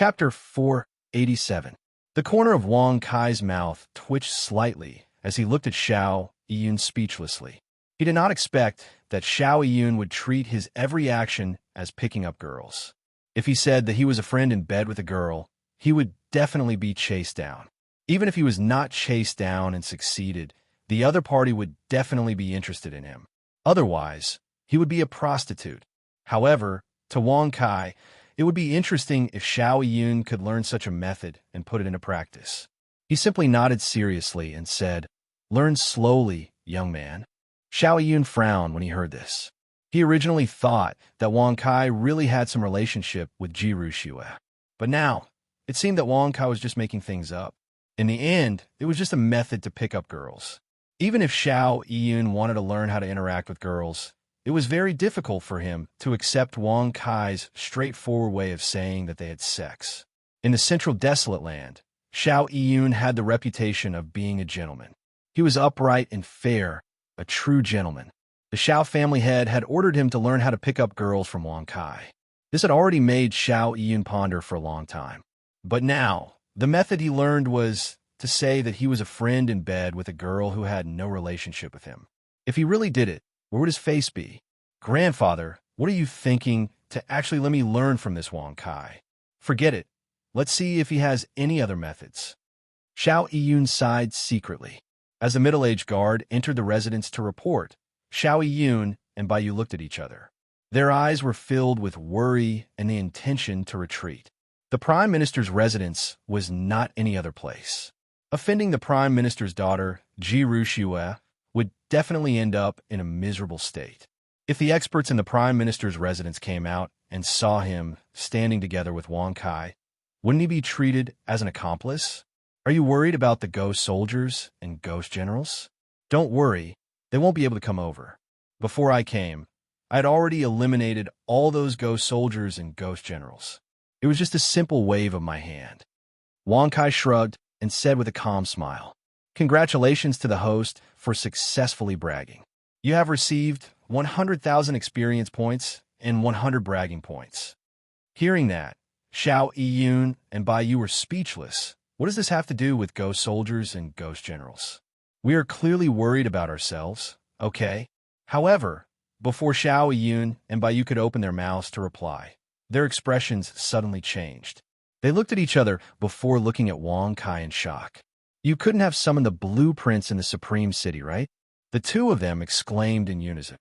Chapter 487. The corner of Wang Kai's mouth twitched slightly as he looked at Xiao Yun speechlessly. He did not expect that Xiao Yun would treat his every action as picking up girls. If he said that he was a friend in bed with a girl, he would definitely be chased down. Even if he was not chased down and succeeded, the other party would definitely be interested in him. Otherwise, he would be a prostitute. However, to Wang Kai, it would be interesting if Xiao Yun could learn such a method and put it into practice. He simply nodded seriously and said, "Learn slowly, young man." Xiao Yun frowned when he heard this. He originally thought that Wang Kai really had some relationship with Jiru Xue. But now, it seemed that Wang Kai was just making things up. In the end, it was just a method to pick up girls. Even if Xiao Yun wanted to learn how to interact with girls, it was very difficult for him to accept Wang Kai's straightforward way of saying that they had sex. In the central desolate land, Xiao Yun had the reputation of being a gentleman. He was upright and fair, a true gentleman. The Xiao family head had ordered him to learn how to pick up girls from Wang Kai. This had already made Xiao Yun ponder for a long time. But now, the method he learned was to say that he was a friend in bed with a girl who had no relationship with him. If he really did it, where would his face be? "Grandfather, what are you thinking to actually let me learn from this Wang Kai? Forget it. Let's see if he has any other methods." Xiao Yun sighed secretly. As the middle-aged guard entered the residence to report, Xiao Yun and Baiyu looked at each other. Their eyes were filled with worry and the intention to retreat. The Prime Minister's residence was not any other place. Offending the Prime Minister's daughter, Jiru Xue, would definitely end up in a miserable state. If the experts in the Prime Minister's residence came out and saw him standing together with Wang Kai, wouldn't he be treated as an accomplice? Are you worried about the ghost soldiers and ghost generals? Don't worry, they won't be able to come over. Before I came, I had already eliminated all those ghost soldiers and ghost generals. It was just a simple wave of my hand. Wang Kai shrugged and said with a calm smile, "Congratulations to the host for successfully bragging. You have received 100,000 experience points and 100 bragging points." Hearing that, Xiao Yun and Baiyu were speechless. What does this have to do with ghost soldiers and ghost generals? We are clearly worried about ourselves, okay? However, before Xiao Yun and Baiyu could open their mouths to reply, their expressions suddenly changed. They looked at each other before looking at Wang Kai in shock. "You couldn't have summoned the blueprints in the Supreme City, right?" The two of them exclaimed in unison.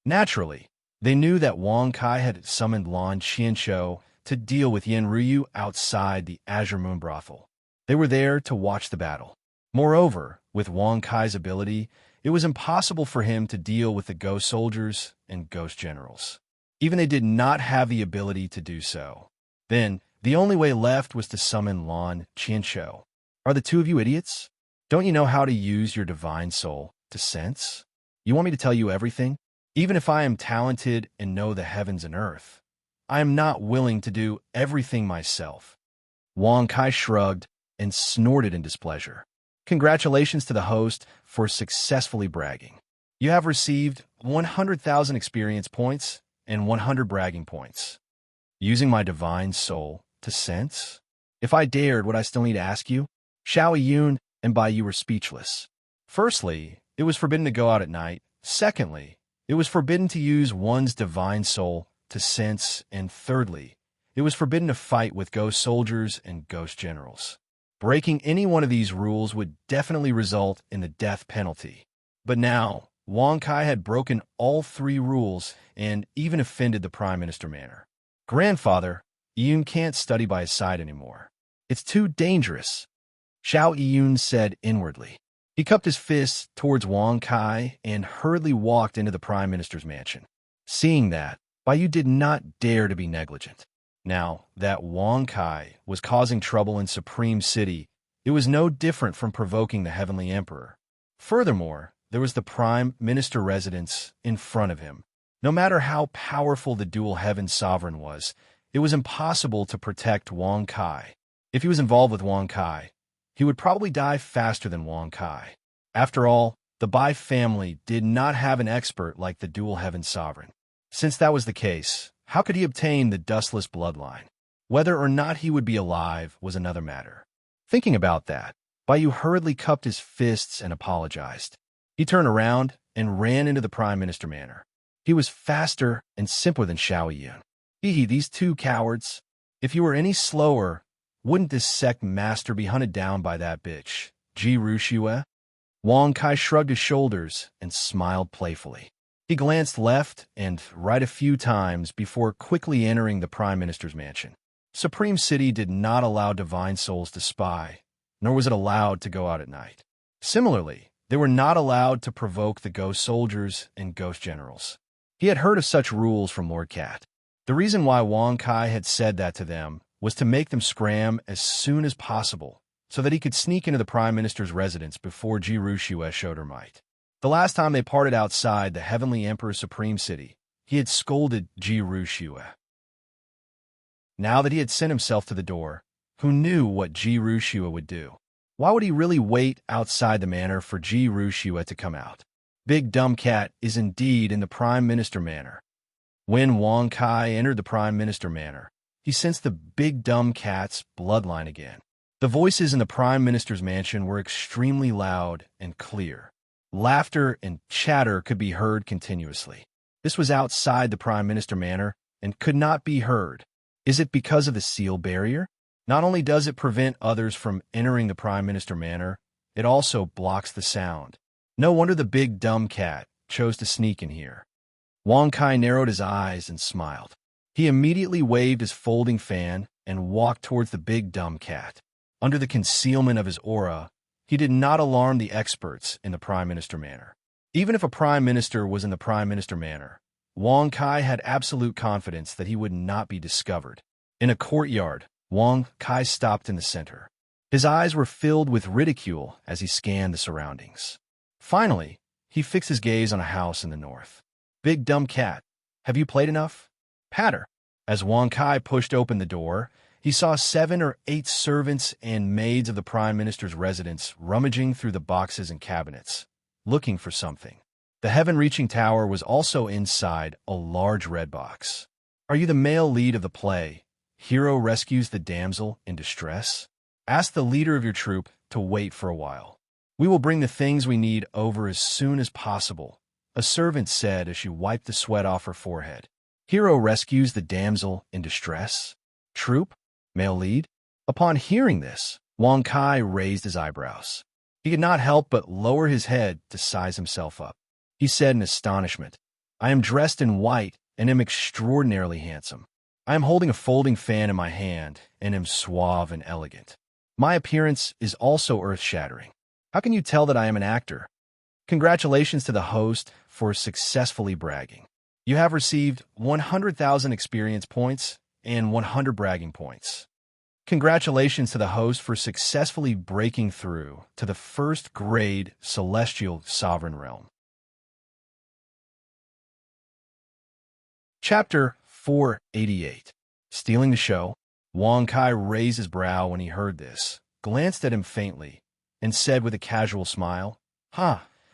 Naturally, they knew that Wang Kai had summoned Lan Qianqiu to deal with Yen Ruyu outside the Azure Moon Brothel. They were there to watch the battle. Moreover, with Wang Kai's ability, it was impossible for him to deal with the ghost soldiers and ghost generals. Even they did not have the ability to do so. Then, the only way left was to summon Lan Qianqiu. Are the two of you idiots? Don't you know how to use your divine soul to sense? You want me to tell you everything? Even if I am talented and know the heavens and earth, I am not willing to do everything myself." Wang Kai shrugged and snorted in displeasure. "Congratulations to the host for successfully bragging. You have received 100,000 experience points and 100 bragging points. Using my divine soul to sense? If I dared, would I still need to ask you?" Xiao Yun and Baiyu were speechless. Firstly, it was forbidden to go out at night. Secondly, it was forbidden to use one's divine soul to sense. And thirdly, it was forbidden to fight with ghost soldiers and ghost generals. Breaking any one of these rules would definitely result in the death penalty. But now, Wang Kai had broken all three rules and even offended the Prime Minister manner. "Grandfather, Yun can't study by his side anymore. It's too dangerous," Xiao Yun said inwardly. He cupped his fists towards Wang Kai and hurriedly walked into the Prime Minister's mansion. Seeing that, Baiyu did not dare to be negligent. Now that Wang Kai was causing trouble in Supreme City, it was no different from provoking the Heavenly Emperor. Furthermore, there was the Prime Minister residence in front of him. No matter how powerful the dual heaven sovereign was, it was impossible to protect Wang Kai. If he was involved with Wang Kai, he would probably die faster than Wang Kai. After all, the Bai family did not have an expert like the dual heaven sovereign. Since that was the case, how could he obtain the dustless bloodline? Whether or not he would be alive was another matter. Thinking about that, Baiyu hurriedly cupped his fists and apologized. He turned around and ran into the Prime Minister manor. He was faster and simpler than Xiao Yun. Hee, these two cowards. If you were any slower, wouldn't this sect master be hunted down by that bitch, Ji Ruxue? Wang Kai shrugged his shoulders and smiled playfully. He glanced left and right a few times before quickly entering the Prime Minister's mansion. Supreme City did not allow divine souls to spy, nor was it allowed to go out at night. Similarly, they were not allowed to provoke the ghost soldiers and ghost generals. He had heard of such rules from Lord Cat. The reason why Wang Kai had said that to them was to make them scram as soon as possible, so that he could sneak into the Prime Minister's residence before Ji Ruxue showed her might. The last time they parted outside the Heavenly Emperor's Supreme City, he had scolded Ji Ruxue. Now that he had sent himself to the door, who knew what Ji Ruxue would do? Why would he really wait outside the manor for Ji Ruxue to come out? Big Dumb Cat is indeed in the Prime Minister manor. When Wang Kai entered the Prime Minister manor, he sensed the Big Dumb Cat's bloodline again. The voices in the Prime Minister's mansion were extremely loud and clear. Laughter and chatter could be heard continuously. This was outside the Prime Minister manor and could not be heard. Is it because of the seal barrier? Not only does it prevent others from entering the Prime Minister manor, it also blocks the sound. No wonder the Big Dumb Cat chose to sneak in here. Wang Kai narrowed his eyes and smiled. He immediately waved his folding fan and walked towards the Big Dumb Cat. Under the concealment of his aura, he did not alarm the experts in the Prime Minister manor. Even if a Prime Minister was in the Prime Minister manor, Wang Kai had absolute confidence that he would not be discovered. In a courtyard, Wang Kai stopped in the center. His eyes were filled with ridicule as he scanned the surroundings. Finally, he fixed his gaze on a house in the north. Big Dumb Cat, have you played enough? Patter. As Wang Kai pushed open the door, he saw 7 or 8 servants and maids of the Prime Minister's residence rummaging through the boxes and cabinets, looking for something. The heaven-reaching tower was also inside a large red box. Are you the male lead of the play, Hero Rescues the Damsel in Distress? Ask the leader of your troop to wait for a while. We will bring the things we need over as soon as possible, a servant said as she wiped the sweat off her forehead. Hero rescues the damsel in distress? Troop? Male lead? Upon hearing this, Wang Kai raised his eyebrows. He could not help but lower his head to size himself up. He said in astonishment, I am dressed in white and am extraordinarily handsome. I am holding a folding fan in my hand and am suave and elegant. My appearance is also earth-shattering. How can you tell that I am an actor? Congratulations to the host for successfully bragging. You have received 100,000 experience points and 100 bragging points. Congratulations to the host for successfully breaking through to the first grade celestial sovereign realm. Chapter 488. Stealing the show. Wang Kai raised his brow when he heard this, glanced at him faintly, and said with a casual smile,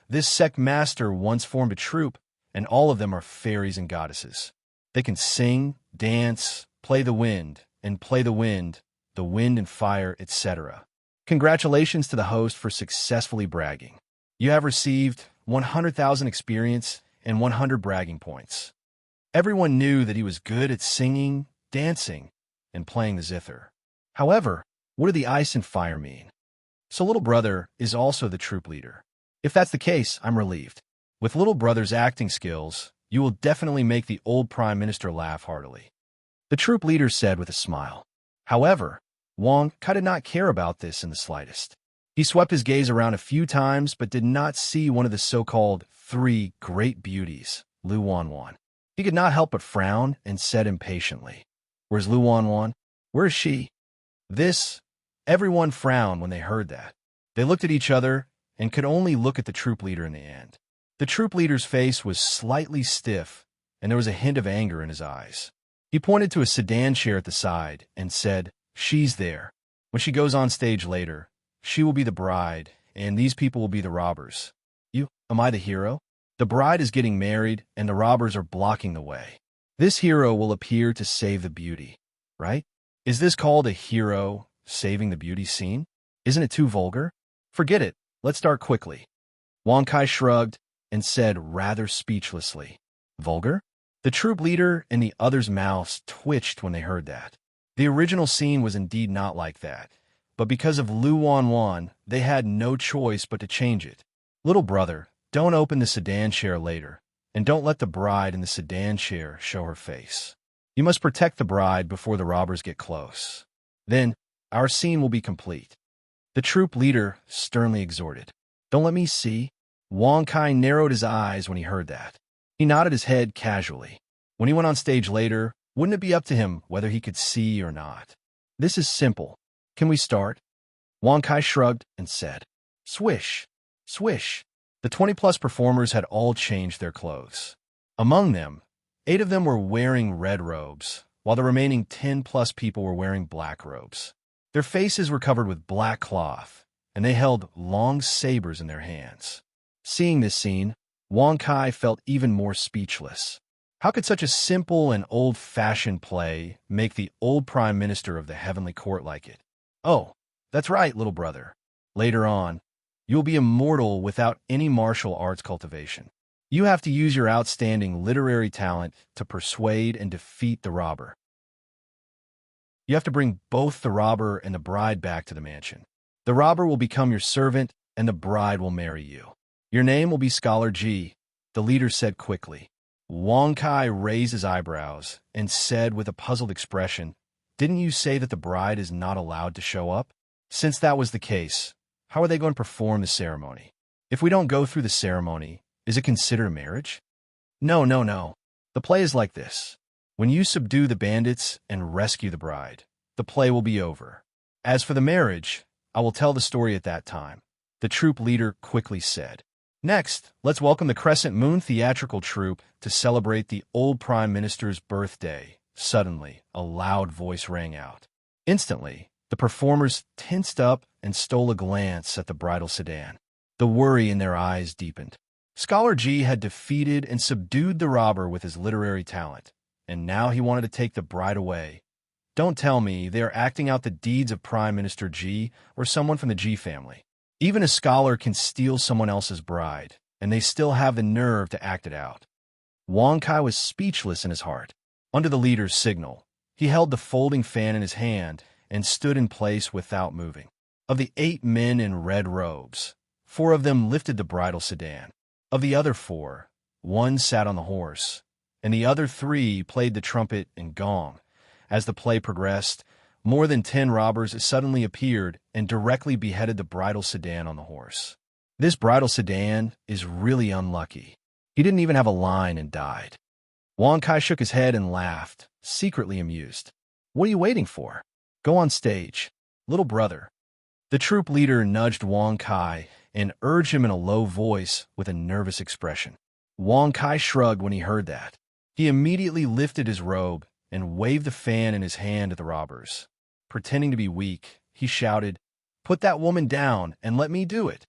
this sect master once formed a troupe, and all of them are fairies and goddesses. They can sing, dance, play the wind and fire, etc. Congratulations to the host for successfully bragging. You have received 100,000 experience and 100 bragging points. Everyone knew that he was good at singing, dancing, and playing the zither. However, what do the ice and fire mean? So little brother is also the troop leader. If that's the case, I'm relieved. With little brother's acting skills, you will definitely make the old Prime Minister laugh heartily. The troop leader said with a smile. However, Wang Kai did not care about this in the slightest. He swept his gaze around a few times but did not see one of the so-called 3 great beauties, Lu Wanwan. He could not help but frown and said impatiently, Where's Lu Wanwan? Where is she? Everyone frowned when they heard that. They looked at each other and could only look at the troop leader in the end. The troop leader's face was slightly stiff, and there was a hint of anger in his eyes. He pointed to a sedan chair at the side and said, She's there. When she goes on stage later, she will be the bride, and these people will be the robbers. Am I the hero? The bride is getting married, and the robbers are blocking the way. This hero will appear to save the beauty, right? Is this called a hero saving the beauty scene? Isn't it too vulgar? Forget it. Let's start quickly. Wang Kai shrugged and said rather speechlessly, "Vulgar?" The troop leader and the others' mouths twitched when they heard that. The original scene was indeed not like that, but because of Lu Wanwan, they had no choice but to change it. Little brother, don't open the sedan chair later, and don't let the bride in the sedan chair show her face. You must protect the bride before the robbers get close. Then, our scene will be complete. The troop leader sternly exhorted. Don't let me see. Wang Kai narrowed his eyes when he heard that. He nodded his head casually. When he went on stage later, wouldn't it be up to him whether he could see or not? This is simple. Can we start? Wang Kai shrugged and said, Swish, swish. The 20-plus performers had all changed their clothes. Among them, 8 of them were wearing red robes, while the remaining 10-plus people were wearing black robes. Their faces were covered with black cloth, and they held long sabers in their hands. Seeing this scene, Wang Kai felt even more speechless. How could such a simple and old-fashioned play make the old Prime Minister of the Heavenly Court like it? Oh, that's right, little brother. Later on, you'll be immortal without any martial arts cultivation. You have to use your outstanding literary talent to persuade and defeat the robber. You have to bring both the robber and the bride back to the mansion. The robber will become your servant, and the bride will marry you. Your name will be Scholar G, the leader said quickly. Wang Kai raised his eyebrows and said with a puzzled expression, Didn't you say that the bride is not allowed to show up? Since that was the case, how are they going to perform the ceremony? If we don't go through the ceremony, is it considered a marriage? No, no, no. The play is like this. When you subdue the bandits and rescue the bride, the play will be over. As for the marriage, I will tell the story at that time, the troop leader quickly said. Next, let's welcome the Crescent Moon Theatrical Troupe to celebrate the old Prime Minister's birthday. Suddenly, a loud voice rang out. Instantly, the performers tensed up and stole a glance at the bridal sedan. The worry in their eyes deepened. Scholar G had defeated and subdued the robber with his literary talent, and now he wanted to take the bride away. Don't tell me they are acting out the deeds of Prime Minister G or someone from the G family. Even a scholar can steal someone else's bride, and they still have the nerve to act it out. Wang Kai was speechless in his heart. Under the leader's signal, he held the folding fan in his hand and stood in place without moving. Of the 8 men in red robes, 4 of them lifted the bridal sedan. Of the other 4, 1 sat on the horse, and the other 3 played the trumpet and gong. As the play progressed, more than 10 robbers suddenly appeared and directly beheaded the bridal sedan on the horse. This bridal sedan is really unlucky. He didn't even have a line and died. Wang Kai shook his head and laughed, secretly amused. What are you waiting for? Go on stage, little brother. The troop leader nudged Wang Kai and urged him in a low voice with a nervous expression. Wang Kai shrugged when he heard that. He immediately lifted his robe and waved the fan in his hand at the robbers. Pretending to be weak, he shouted, Put that woman down and let me do it.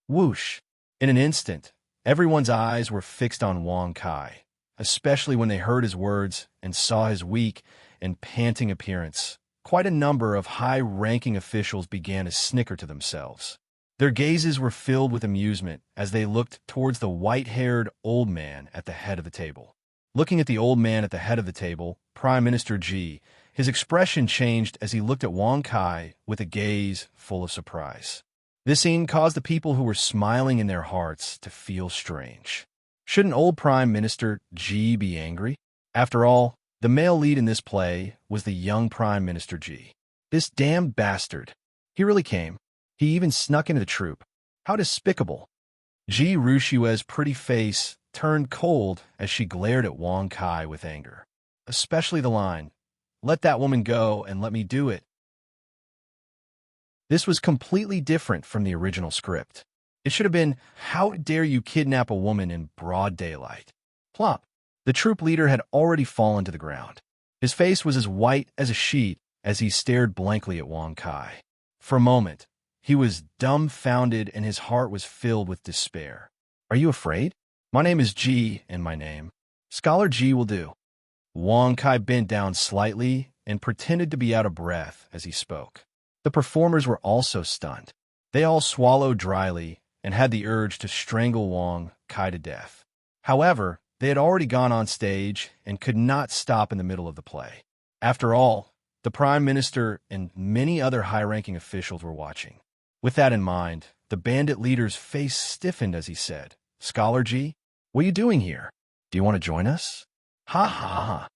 Whoosh! In an instant, everyone's eyes were fixed on Wang Kai, especially when they heard his words and saw his weak and panting appearance. Quite a number of high-ranking officials began to snicker to themselves. Their gazes were filled with amusement as they looked towards the white-haired old man at the head of the table. Looking at the old man at the head of the table, Prime Minister G, his expression changed as he looked at Wang Kai with a gaze full of surprise. This scene caused the people who were smiling in their hearts to feel strange. Shouldn't old Prime Minister G be angry? After all, the male lead in this play was the young Prime Minister G. This damned bastard. He really came. He even snuck into the troupe. How despicable. Ji Rushue's pretty face turned cold as she glared at Wang Kai with anger. Especially the line, Let that woman go and let me do it. This was completely different from the original script. It should have been, How dare you kidnap a woman in broad daylight? Plop. The troop leader had already fallen to the ground. His face was as white as a sheet as he stared blankly at Wang Kai. For a moment, he was dumbfounded and his heart was filled with despair. Are you afraid? My name is G, and my name. Scholar G will do. Wang Kai bent down slightly and pretended to be out of breath as he spoke. The performers were also stunned. They all swallowed dryly and had the urge to strangle Wang Kai to death. However, they had already gone on stage and could not stop in the middle of the play. After all, the Prime Minister and many other high-ranking officials were watching. With that in mind, the bandit leader's face stiffened as he said, "Scholar G, what are you doing here? Do you want to join us?" "Ha ha ha.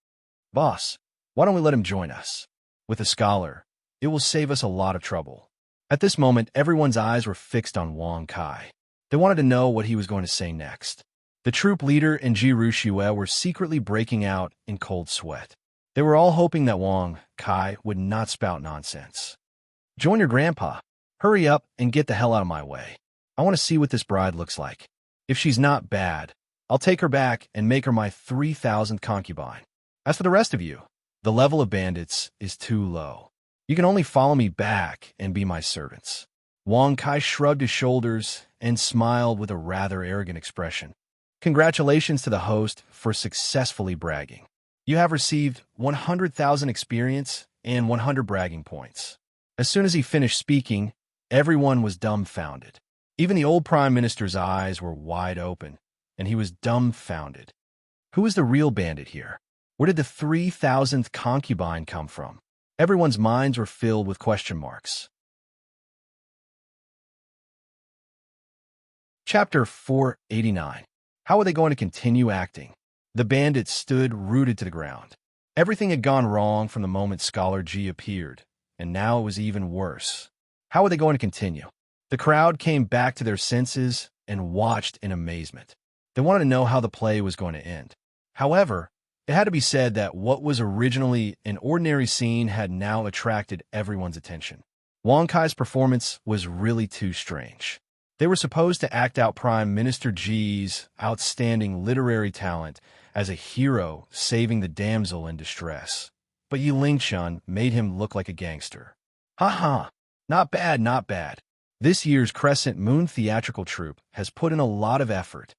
Boss, why don't we let him join us? With a scholar, it will save us a lot of trouble." At this moment, everyone's eyes were fixed on Wang Kai. They wanted to know what he was going to say next. The troop leader and Ji Ruxue were secretly breaking out in cold sweat. They were all hoping that Wang Kai would not spout nonsense. "Join your grandpa. Hurry up and get the hell out of my way. I want to see what this bride looks like. If she's not bad, I'll take her back and make her my 3,000th concubine. As for the rest of you, the level of bandits is too low. You can only follow me back and be my servants." Wang Kai shrugged his shoulders and smiled with a rather arrogant expression. "Congratulations to the host for successfully bragging. You have received 100,000 experience and 100 bragging points." As soon as he finished speaking, everyone was dumbfounded. Even the old Prime Minister's eyes were wide open, and he was dumbfounded. Who is the real bandit here? Where did the 3,000th concubine come from? Everyone's minds were filled with question marks. Chapter 489. How are they going to continue acting? The bandits stood rooted to the ground. Everything had gone wrong from the moment Scholar G appeared, and now it was even worse. How are they going to continue? The crowd came back to their senses and watched in amazement. They wanted to know how the play was going to end. However, it had to be said that what was originally an ordinary scene had now attracted everyone's attention. Wang Kai's performance was really too strange. They were supposed to act out Prime Minister Ji's outstanding literary talent as a hero saving the damsel in distress. But Yi Lingchun made him look like a gangster. "Ha ha, not bad, not bad. This year's Crescent Moon theatrical troupe has put in a lot of effort."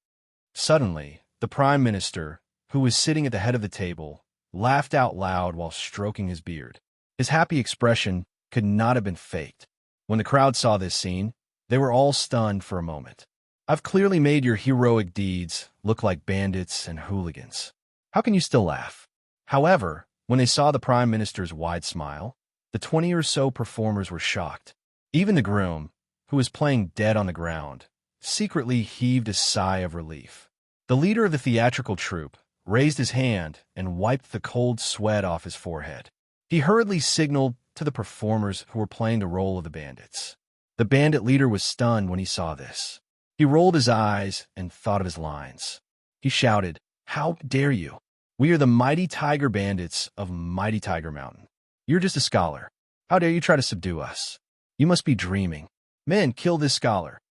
Suddenly, the Prime Minister, who was sitting at the head of the table, laughed out loud while stroking his beard. His happy expression could not have been faked. When the crowd saw this scene, they were all stunned for a moment. "I've clearly made your heroic deeds look like bandits and hooligans. How can you still laugh?" However, when they saw the Prime Minister's wide smile, the 20 or so performers were shocked. Even the groom, who was playing dead on the ground, secretly heaved a sigh of relief. The leader of the theatrical troupe raised his hand and wiped the cold sweat off his forehead. He hurriedly signaled to the performers who were playing the role of the bandits. The bandit leader was stunned when he saw this. He rolled his eyes and thought of his lines. He shouted, "How dare you? We are the mighty tiger bandits of Mighty Tiger Mountain. You're just a scholar. How dare you try to subdue us? You must be dreaming. Men, kill this scholar."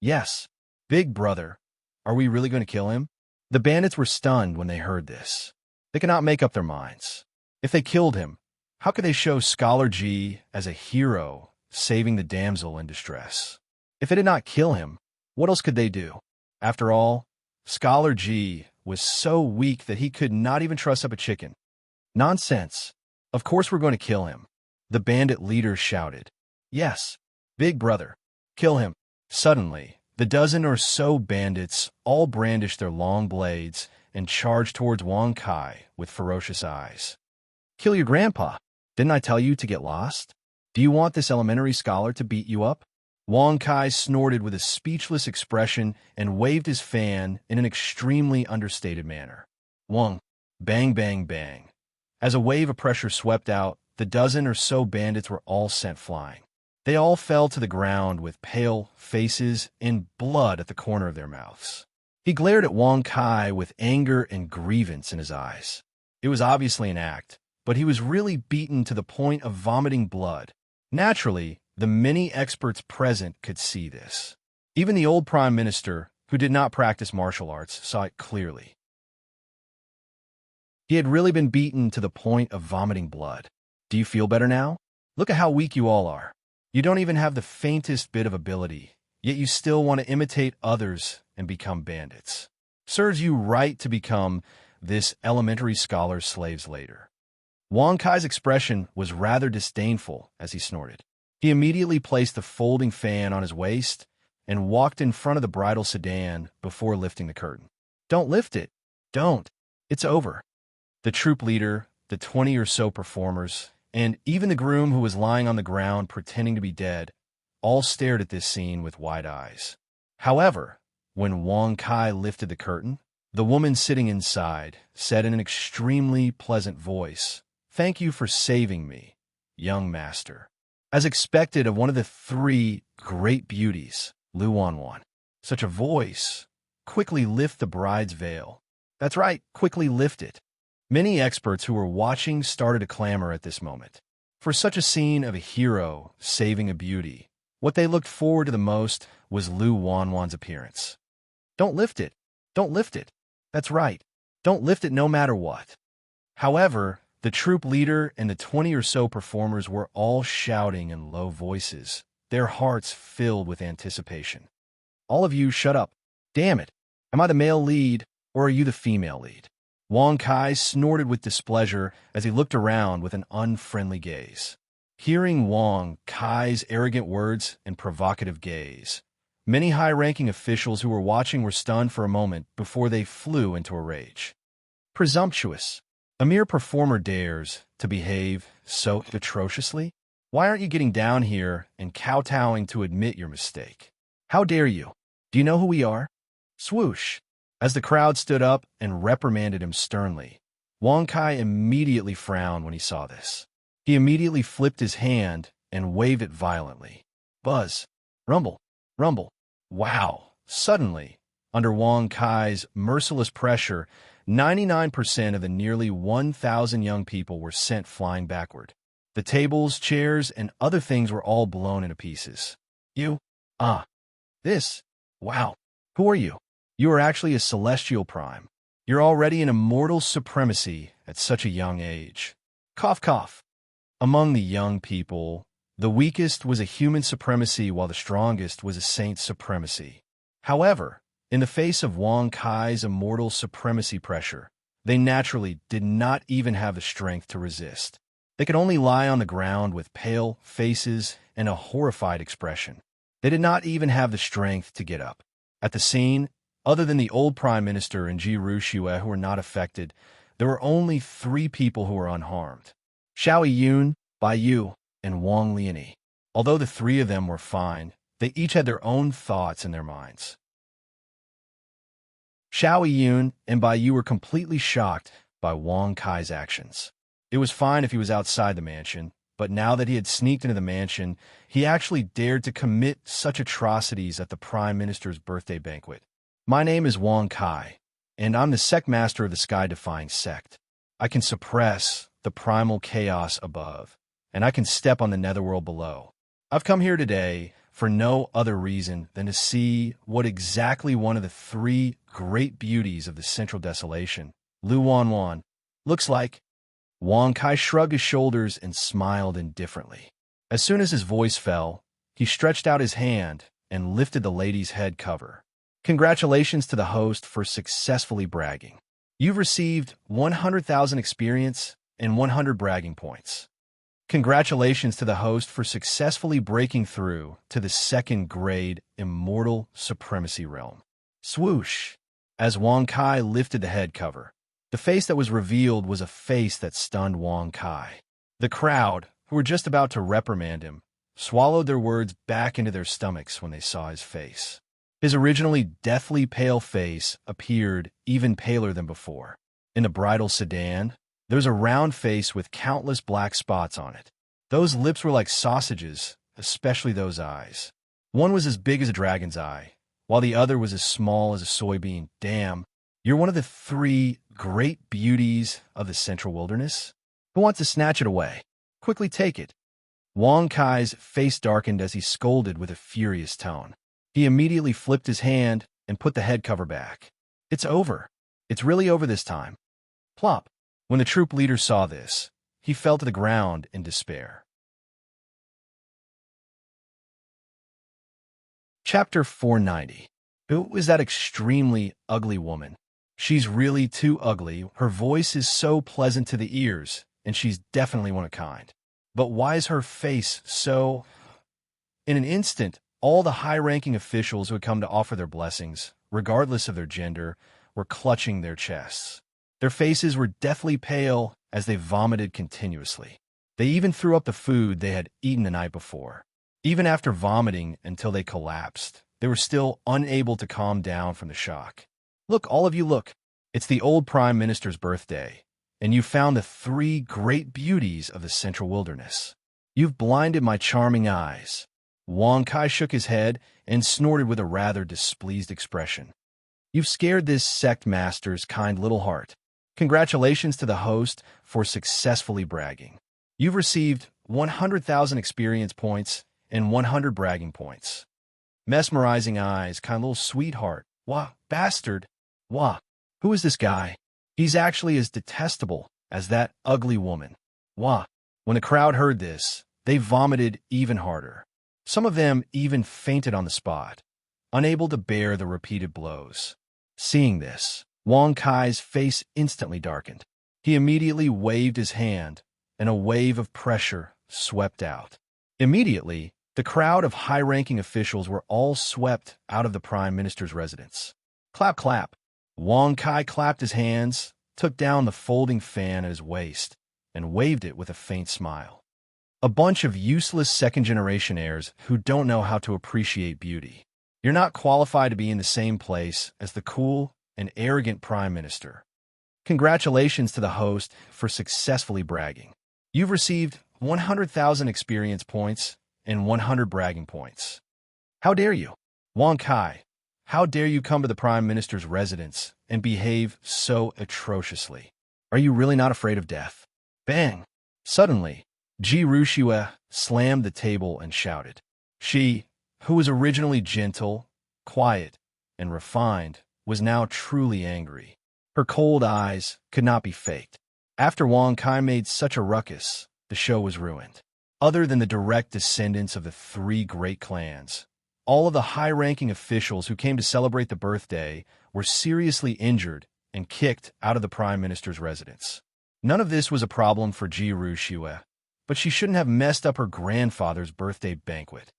"Yes, big brother. Are we really going to kill him?" The bandits were stunned when they heard this. They could not make up their minds. If they killed him, how could they show Scholar G as a hero saving the damsel in distress? If they did not kill him, what else could they do? After all, Scholar G was so weak that he could not even truss up a chicken. "Nonsense. Of course we're going to kill him," the bandit leader shouted. "Yes, big brother, kill him." Suddenly, the dozen or so bandits all brandished their long blades and charged towards Wang Kai with ferocious eyes. "Kill your grandpa. Didn't I tell you to get lost? Do you want this elementary scholar to beat you up?" Wang Kai snorted with a speechless expression and waved his fan in an extremely understated manner. Wang, bang, bang, bang. As a wave of pressure swept out, the dozen or so bandits were all sent flying. They all fell to the ground with pale faces and blood at the corner of their mouths. He glared at Wang Kai with anger and grievance in his eyes. It was obviously an act, but he was really beaten to the point of vomiting blood. Naturally, the many experts present could see this. Even the old Prime Minister, who did not practice martial arts, saw it clearly. He had really been beaten to the point of vomiting blood. "Do you feel better now? Look at how weak you all are. You don't even have the faintest bit of ability, yet you still want to imitate others and become bandits. Serves you right to become this elementary scholar's slaves later." Wang Kai's expression was rather disdainful as he snorted. He immediately placed the folding fan on his waist and walked in front of the bridal sedan before lifting the curtain. Don't lift it. Don't. It's over. The troop leader, the 20 or so performers, and even the groom who was lying on the ground pretending to be dead, all stared at this scene with wide eyes. However, when Wang Kai lifted the curtain, the woman sitting inside said in an extremely pleasant voice, "Thank you for saving me, young master." As expected of one of the three great beauties, Lu Wanwan. Such a voice. Quickly lift the bride's veil. That's right, quickly lift it. Many experts who were watching started to clamor at this moment. For such a scene of a hero saving a beauty, what they looked forward to the most was Lu Wanwan's appearance. Don't lift it. Don't lift it. That's right. Don't lift it no matter what. However, the troop leader and the 20 or so performers were all shouting in low voices, their hearts filled with anticipation. All of you shut up. Damn it. Am I the male lead, or are you the female lead? Wang Kai snorted with displeasure as he looked around with an unfriendly gaze. Hearing Wang Kai's arrogant words and provocative gaze, many high-ranking officials who were watching were stunned for a moment before they flew into a rage. Presumptuous. A mere performer dares to behave so atrociously? Why aren't you getting down here and kowtowing to admit your mistake? How dare you? Do you know who we are? Swoosh. As the crowd stood up and reprimanded him sternly, Wang Kai immediately frowned when he saw this. He immediately flipped his hand and waved it violently. Buzz. Rumble. Rumble. Wow. Suddenly, under Wang Kai's merciless pressure, 99% of the nearly 1,000 young people were sent flying backward. The tables, chairs, and other things were all blown into pieces. You? This? Wow. Who are you? You are actually a celestial prime. You're already in immortal supremacy at such a young age. Cough, cough. Among the young people, the weakest was a human supremacy while the strongest was a saint supremacy. However, in the face of Wang Kai's immortal supremacy pressure, they naturally did not even have the strength to resist. They could only lie on the ground with pale faces and a horrified expression. They did not even have the strength to get up. At the scene, other than the old Prime Minister and Ji Ruxue who were not affected, there were only 3 people who were unharmed. Xiao Yun, Bai Yu, and Wang Liani. Although the 3 of them were fine, they each had their own thoughts in their minds. Xiao Yun and Bai Yu were completely shocked by Wang Kai's actions. It was fine if he was outside the mansion, but now that he had sneaked into the mansion, he actually dared to commit such atrocities at the Prime Minister's birthday banquet. My name is Wang Kai, and I'm the sect master of the sky-defying sect. I can suppress the primal chaos above, and I can step on the netherworld below. I've come here today for no other reason than to see what exactly one of the 3 great beauties of the Central Desolation, Lu Wanwan, looks like. Wang Kai shrugged his shoulders and smiled indifferently. As soon as his voice fell, he stretched out his hand and lifted the lady's head cover. Congratulations to the host for successfully bragging. You've received 100,000 experience and 100 bragging points. Congratulations to the host for successfully breaking through to the 2nd grade immortal supremacy realm. Swoosh! As Wang Kai lifted the head cover, the face that was revealed was a face that stunned Wang Kai. The crowd, who were just about to reprimand him, swallowed their words back into their stomachs when they saw his face. His originally deathly pale face appeared even paler than before. In the bridal sedan, there was a round face with countless black spots on it. Those lips were like sausages, especially those eyes. One was as big as a dragon's eye, while the other was as small as a soybean. Damn, you're one of the 3 great beauties of the Central Wilderness? Who wants to snatch it away? Quickly take it. Wang Kai's face darkened as he scolded with a furious tone. He immediately flipped his hand and put the head cover back. It's over. It's really over this time. Plop. When the troop leader saw this, he fell to the ground in despair. Chapter 490. Who is that extremely ugly woman? She's really too ugly. Her voice is so pleasant to the ears, and she's definitely one of kind. But why is her face so... In an instant, all the high-ranking officials who had come to offer their blessings, regardless of their gender, were clutching their chests. Their faces were deathly pale as they vomited continuously. They even threw up the food they had eaten the night before. Even after vomiting until they collapsed, they were still unable to calm down from the shock. Look, all of you, look. It's the old Prime Minister's birthday, and you found the three great beauties of the Central Wilderness. You've blinded my charming eyes. Wang Kai shook his head and snorted with a rather displeased expression. You've scared this sect master's kind little heart. Congratulations to the host for successfully bragging. You've received 100,000 experience points and 100 bragging points. Mesmerizing eyes, kind little sweetheart. Wah, bastard. Wah, who is this guy? He's actually as detestable as that ugly woman. Wah. When the crowd heard this, they vomited even harder. Some of them even fainted on the spot, unable to bear the repeated blows. Seeing this, Wang Kai's face instantly darkened. He immediately waved his hand, and a wave of pressure swept out. Immediately, the crowd of high-ranking officials were all swept out of the Prime Minister's residence. Clap, clap. Wang Kai clapped his hands, took down the folding fan at his waist, and waved it with a faint smile. A bunch of useless second-generation heirs who don't know how to appreciate beauty. You're not qualified to be in the same place as the cool and arrogant Prime Minister. Congratulations to the host for successfully bragging. You've received 100,000 experience points and 100 bragging points. How dare you? Wang Kai, how dare you come to the Prime Minister's residence and behave so atrociously? Are you really not afraid of death? Bang! Suddenly, Ji Rushue slammed the table and shouted. She, who was originally gentle, quiet, and refined, was now truly angry. Her cold eyes could not be faked. After Wang Kai made such a ruckus, the show was ruined. Other than the direct descendants of the three great clans, all of the high-ranking officials who came to celebrate the birthday were seriously injured and kicked out of the Prime Minister's residence. None of this was a problem for Ji Rushue, but she shouldn't have messed up her grandfather's birthday banquet.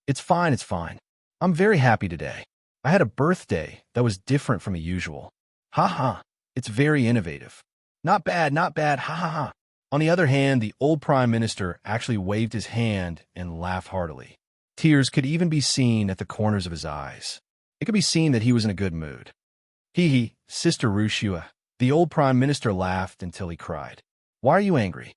It's fine, it's fine. I'm very happy today. I had a birthday that was different from the usual. Ha ha, it's very innovative. Not bad, ha ha ha. On the other hand, the old Prime Minister actually waved his hand and laughed heartily. Tears could even be seen at the corners of his eyes. It could be seen that he was in a good mood. Hee hee, Sister Rushue. The old Prime Minister laughed until he cried. Why are you angry?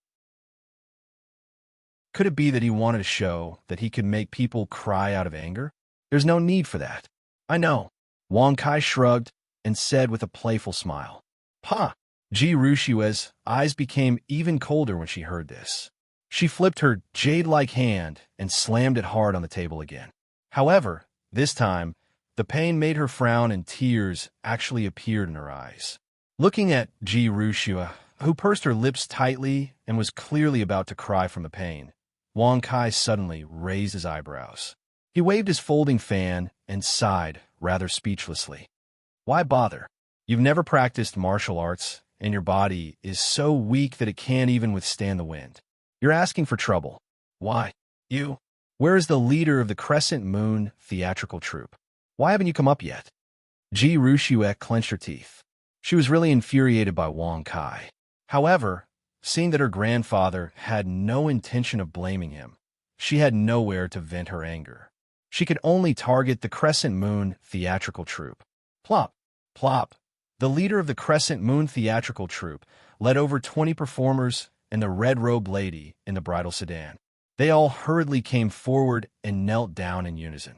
Could it be that he wanted to show that he could make people cry out of anger? There's no need for that. I know. Wang Kai shrugged and said with a playful smile. Pa! Ji Rushue's eyes became even colder when she heard this. She flipped her jade-like hand and slammed it hard on the table again. However, this time, the pain made her frown and tears actually appeared in her eyes. Looking at Ji Rushue, who pursed her lips tightly and was clearly about to cry from the pain, Wang Kai suddenly raised his eyebrows. He waved his folding fan and sighed, rather speechlessly. Why bother? You've never practiced martial arts, and your body is so weak that it can't even withstand the wind. You're asking for trouble. Why? You? Where is the leader of the Crescent Moon theatrical troupe? Why haven't you come up yet? Ji Rushue clenched her teeth. She was really infuriated by Wang Kai. However, seeing that her grandfather had no intention of blaming him, she had nowhere to vent her anger. She could only target the Crescent Moon theatrical troupe. Plop, plop. The leader of the Crescent Moon theatrical troupe led over 20 performers and the red-robed lady in the bridal sedan. They all hurriedly came forward and knelt down in unison.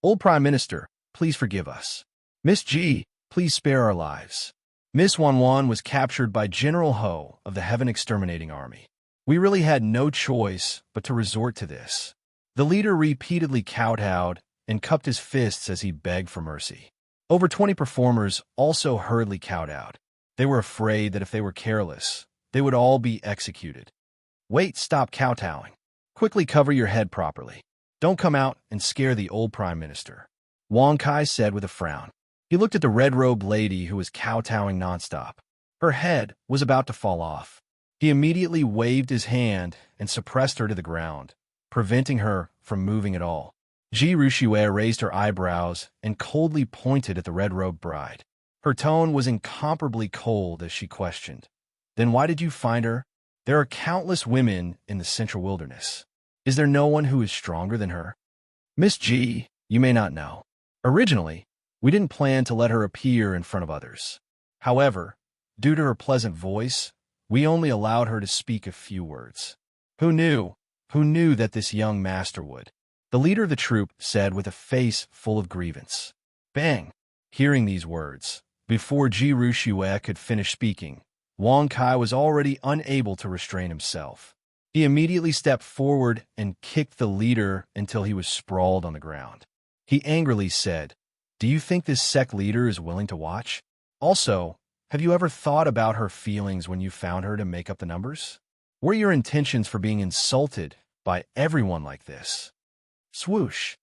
Old Prime Minister, please forgive us. Miss G, please spare our lives. Miss Wanwan was captured by General Ho of the Heaven Exterminating Army. We really had no choice but to resort to this. The leader repeatedly kowtowed and cupped his fists as he begged for mercy. Over 20 performers also hurriedly kowtowed. They were afraid that if they were careless, they would all be executed. Wait, stop kowtowing. Quickly cover your head properly. Don't come out and scare the old Prime Minister. Wang Kai said with a frown. He looked at the red-robed lady who was kowtowing nonstop. Her head was about to fall off. He immediately waved his hand and suppressed her to the ground, preventing her from moving at all. Ji Rushue raised her eyebrows and coldly pointed at the red-robed bride. Her tone was incomparably cold as she questioned, "Then why did you find her? There are countless women in the central wilderness. Is there no one who is stronger than her?" "Miss G, you may not know. Originally, we didn't plan to let her appear in front of others. However, due to her pleasant voice, we only allowed her to speak a few words. Who knew? Who knew that this young master would?" The leader of the troop said with a face full of grievance. Bang! Hearing these words, before Ji Rushue could finish speaking, Wang Kai was already unable to restrain himself. He immediately stepped forward and kicked the leader until he was sprawled on the ground. He angrily said, "Do you think this sect leader is willing to watch? Also, have you ever thought about her feelings when you found her to make up the numbers? What are your intentions for being insulted by everyone like this?" Swoosh!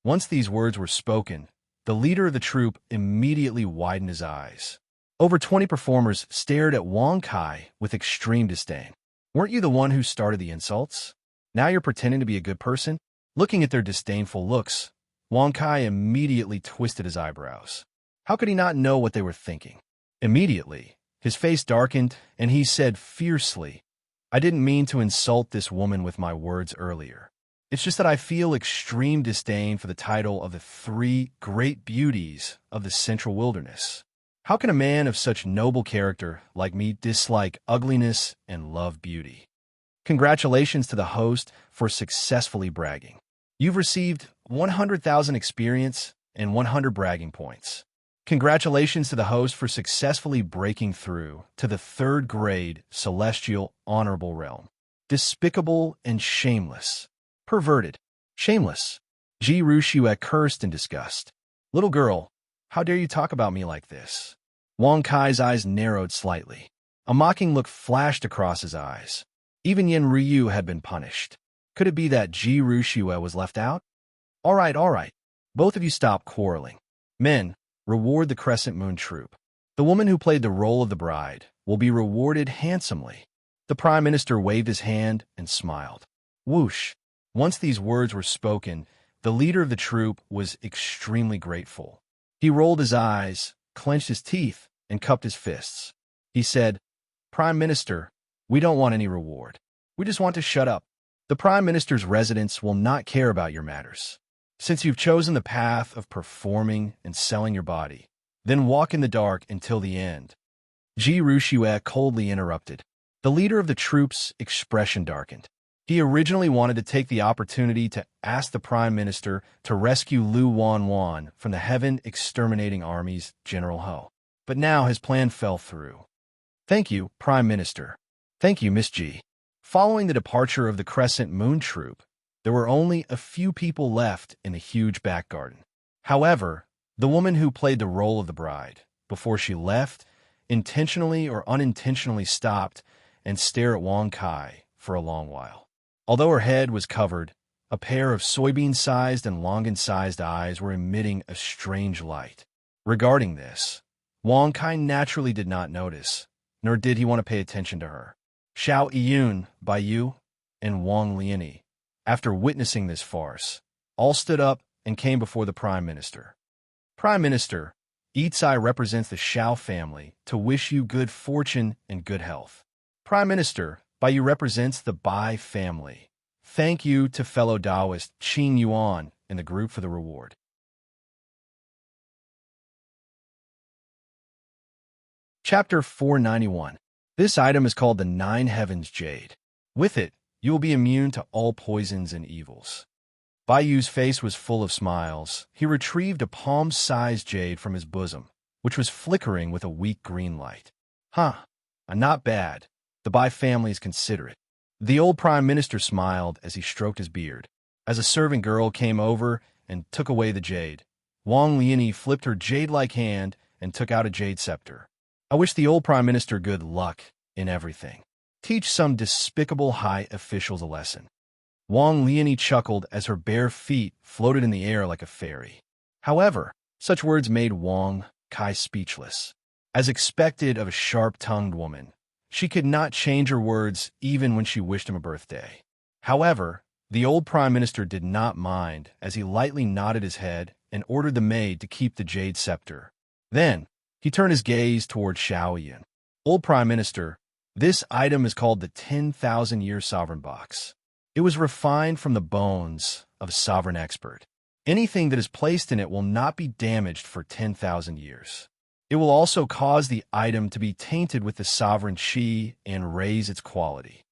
Once these words were spoken, the leader of the troop immediately widened his eyes. Over 20 performers stared at Wang Kai with extreme disdain. "Weren't you the one who started the insults? Now you're pretending to be a good person?" Looking at their disdainful looks, Wang Kai immediately twisted his eyebrows. How could he not know what they were thinking? Immediately, his face darkened, and he said fiercely, "I didn't mean to insult this woman with my words earlier. It's just that I feel extreme disdain for the title of the 3 great beauties of the central wilderness. How can a man of such noble character like me dislike ugliness and love beauty?" Congratulations to the host for successfully bragging. You've received 100,000 experience and 100 bragging points. Congratulations to the host for successfully breaking through to the 3rd grade celestial honorable realm. Despicable and shameless. Perverted. Shameless. Ji Rushue cursed in disgust. "Little girl, how dare you talk about me like this?" Wang Kai's eyes narrowed slightly. A mocking look flashed across his eyes. Even Yen Ryu had been punished. Could it be that Ji Rushue was left out? All right. Both of you stop quarreling. Men, reward the Crescent Moon troop. The woman who played the role of the bride will be rewarded handsomely. The Prime Minister waved his hand and smiled. Whoosh! Once these words were spoken, the leader of the troop was extremely grateful. He rolled his eyes, clenched his teeth, and cupped his fists. He said, "Prime Minister, we don't want any reward. We just want to shut up. The Prime Minister's residents will not care about your matters. Since you've chosen the path of performing and selling your body, then walk in the dark until the end." Ji Rushue coldly interrupted. The leader of the troop's expression darkened. He originally wanted to take the opportunity to ask the Prime Minister to rescue Lu Wanwan from the Heaven Exterminating Army's General Ho. But now his plan fell through. "Thank you, Prime Minister. Thank you, Miss G." Following the departure of the Crescent Moon troop, there were only a few people left in the huge back garden. However, the woman who played the role of the bride, before she left, intentionally or unintentionally stopped and stared at Wang Kai for a long while. Although her head was covered, a pair of soybean-sized and longan-sized eyes were emitting a strange light. Regarding this, Wang Kai naturally did not notice, nor did he want to pay attention to her. Xiao Yun, Baiyu, and Wang Liani, after witnessing this farce, all stood up and came before the Prime Minister. "Prime Minister, Yitzai represents the Xiao family to wish you good fortune and good health. Prime Minister, Baiyu represents the Bai family. Thank you to fellow Taoist Qing Yuan in the group for the reward." Chapter 491. This item is called the 9 Heavens Jade. With it, you will be immune to all poisons and evils. Baiyu's face was full of smiles. He retrieved a palm-sized jade from his bosom, which was flickering with a weak green light. Not bad. The Bai family is considerate. The old Prime Minister smiled as he stroked his beard. As a servant girl came over and took away the jade, Wang Liani flipped her jade-like hand and took out a jade scepter. "I wish the old Prime Minister good luck in everything. Teach some despicable high officials a lesson." Wang Liani chuckled as her bare feet floated in the air like a fairy. However, such words made Wang Kai speechless. As expected of a sharp-tongued woman, She could not change her words even when she wished him a birthday. However, the old prime minister did not mind as he lightly nodded his head and ordered the maid to keep the jade scepter. Then, he turned his gaze toward Xiao Yun. Old prime minister, this item is called the 10,000-year sovereign box. It was refined from the bones of a sovereign expert. Anything that is placed in it will not be damaged for 10,000 years. It will also cause the item to be tainted with the sovereign qi and raise its quality.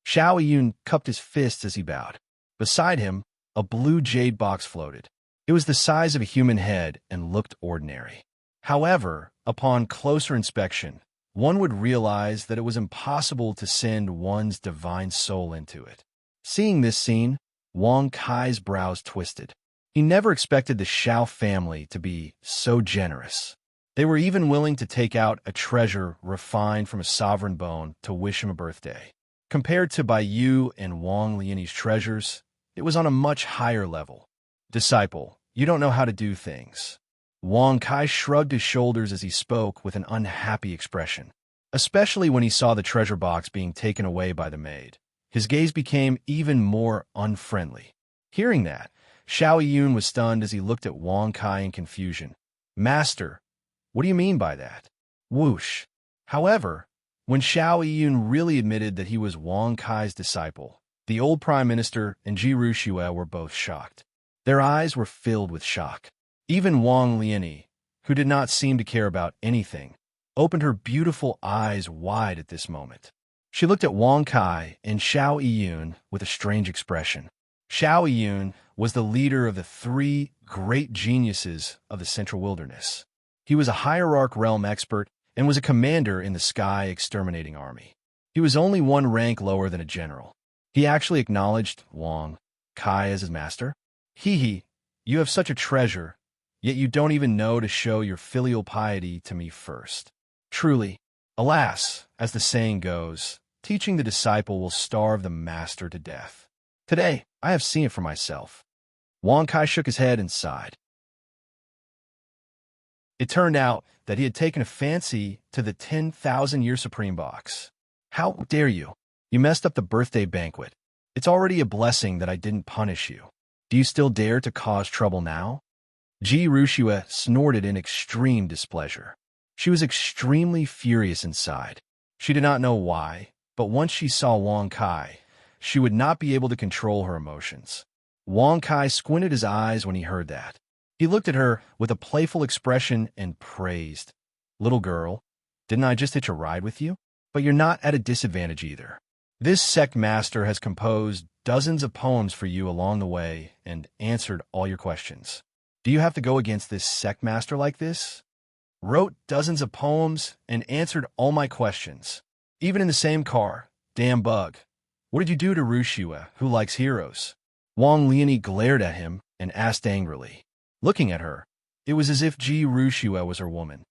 Xiao Yun cupped his fists as he bowed. Beside him, a blue jade box floated. It was the size of a human head and looked ordinary. However, upon closer inspection, one would realize that it was impossible to send one's divine soul into it. Seeing this scene, Wang Kai's brows twisted. He never expected the Xiao family to be so generous. They were even willing to take out a treasure refined from a sovereign bone to wish him a birthday. Compared to Bai Yu and Wang Lianyi's treasures, it was on a much higher level. Disciple, you don't know how to do things. Wang Kai shrugged his shoulders as he spoke with an unhappy expression, especially when he saw the treasure box being taken away by the maid. His gaze became even more unfriendly. Hearing that, Xiao Yun was stunned as he looked at Wang Kai in confusion. Master, what do you mean by that? Whoosh. However, when Xiao Yun really admitted that he was Wang Kai's disciple, the old prime minister and Ji Ruxue were both shocked. Their eyes were filled with shock. Even Wang Lianyi, who did not seem to care about anything, opened her beautiful eyes wide at this moment. She looked at Wang Kai and Xiao Yun with a strange expression. Xiao Yun was the leader of the three great geniuses of the Central Wilderness. He was a hierarch realm expert and was a commander in the Sky Exterminating Army. He was only one rank lower than a general. He actually acknowledged Wang Kai as his master. Hee, you have such a treasure, yet you don't even know to show your filial piety to me first. Truly, alas, as the saying goes, teaching the disciple will starve the master to death. Today, I have seen it for myself. Wang Kai shook his head and sighed. It turned out that he had taken a fancy to the 10,000-year Supreme box. How dare you? You messed up the birthday banquet. It's already a blessing that I didn't punish you. Do you still dare to cause trouble now? Ji Ruxue snorted in extreme displeasure. She was extremely furious inside. She did not know why, but once she saw Wang Kai, she would not be able to control her emotions. Wang Kai squinted his eyes when he heard that. He looked at her with a playful expression and praised. Little girl, didn't I just hitch a ride with you? But you're not at a disadvantage either. This sect master has composed dozens of poems for you along the way and answered all your questions. Do you have to go against this sect master like this? Wrote dozens of poems and answered all my questions. Even in the same car. Damn bug. What did you do to Ruxue, who likes heroes? Wang Lianyi glared at him and asked angrily. Looking at her, it was as if Ji Ruxue was her woman.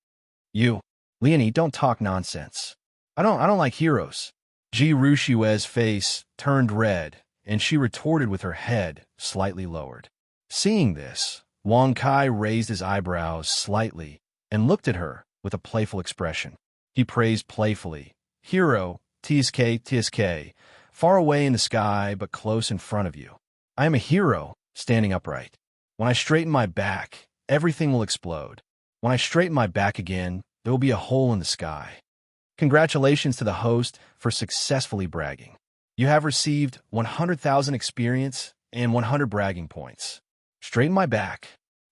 You, Lianyi, don't talk nonsense. I don't like heroes. Ji Ruxue's face turned red, and she retorted with her head slightly lowered. Seeing this, Wang Kai raised his eyebrows slightly and looked at her with a playful expression. He praised playfully, Hero, TSK, far away in the sky but close in front of you. I am a hero, standing upright. When I straighten my back, everything will explode. When I straighten my back again, there will be a hole in the sky. Congratulations to the host for successfully bragging. You have received 100,000 experience and 100 bragging points. Straighten my back.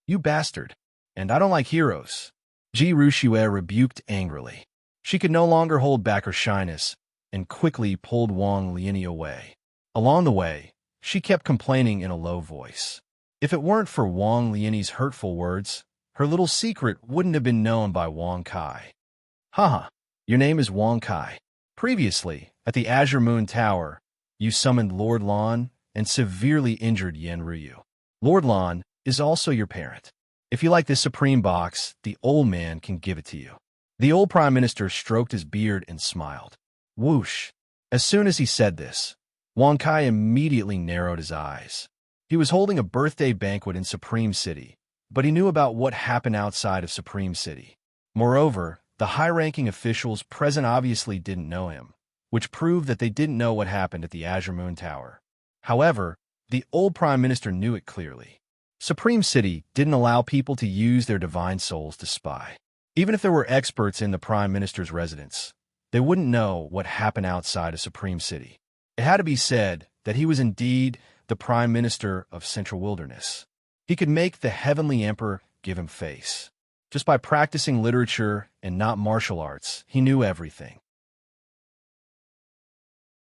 You bastard. And I don't like heroes. Ji Ruxue rebuked angrily. She could no longer hold back her shyness and quickly pulled Wang Lianyi away. Along the way, she kept complaining in a low voice. If it weren't for Wang Lianyi's hurtful words, her little secret wouldn't have been known by Wang Kai. Haha, your name is Wang Kai. Previously, at the Azure Moon Tower, you summoned Lord Lan and severely injured Yen Ryu. Lord Lan is also your parent. If you like this supreme box, the old man can give it to you. The old prime minister stroked his beard and smiled. Whoosh! As soon as he said this, Wang Kai immediately narrowed his eyes. He was holding a birthday banquet in Supreme City, but he knew about what happened outside of Supreme City. Moreover, The high-ranking officials present obviously didn't know him, which proved that they didn't know what happened at the Azure Moon Tower. However, the old Prime Minister knew it clearly. Supreme City didn't allow people to use their divine souls to spy. Even if there were experts in the Prime Minister's residence, they wouldn't know what happened outside of Supreme City. It had to be said that he was indeed the Prime Minister of Central Wilderness. He could make the Heavenly Emperor give him face. Just by practicing literature and not martial arts, he knew everything.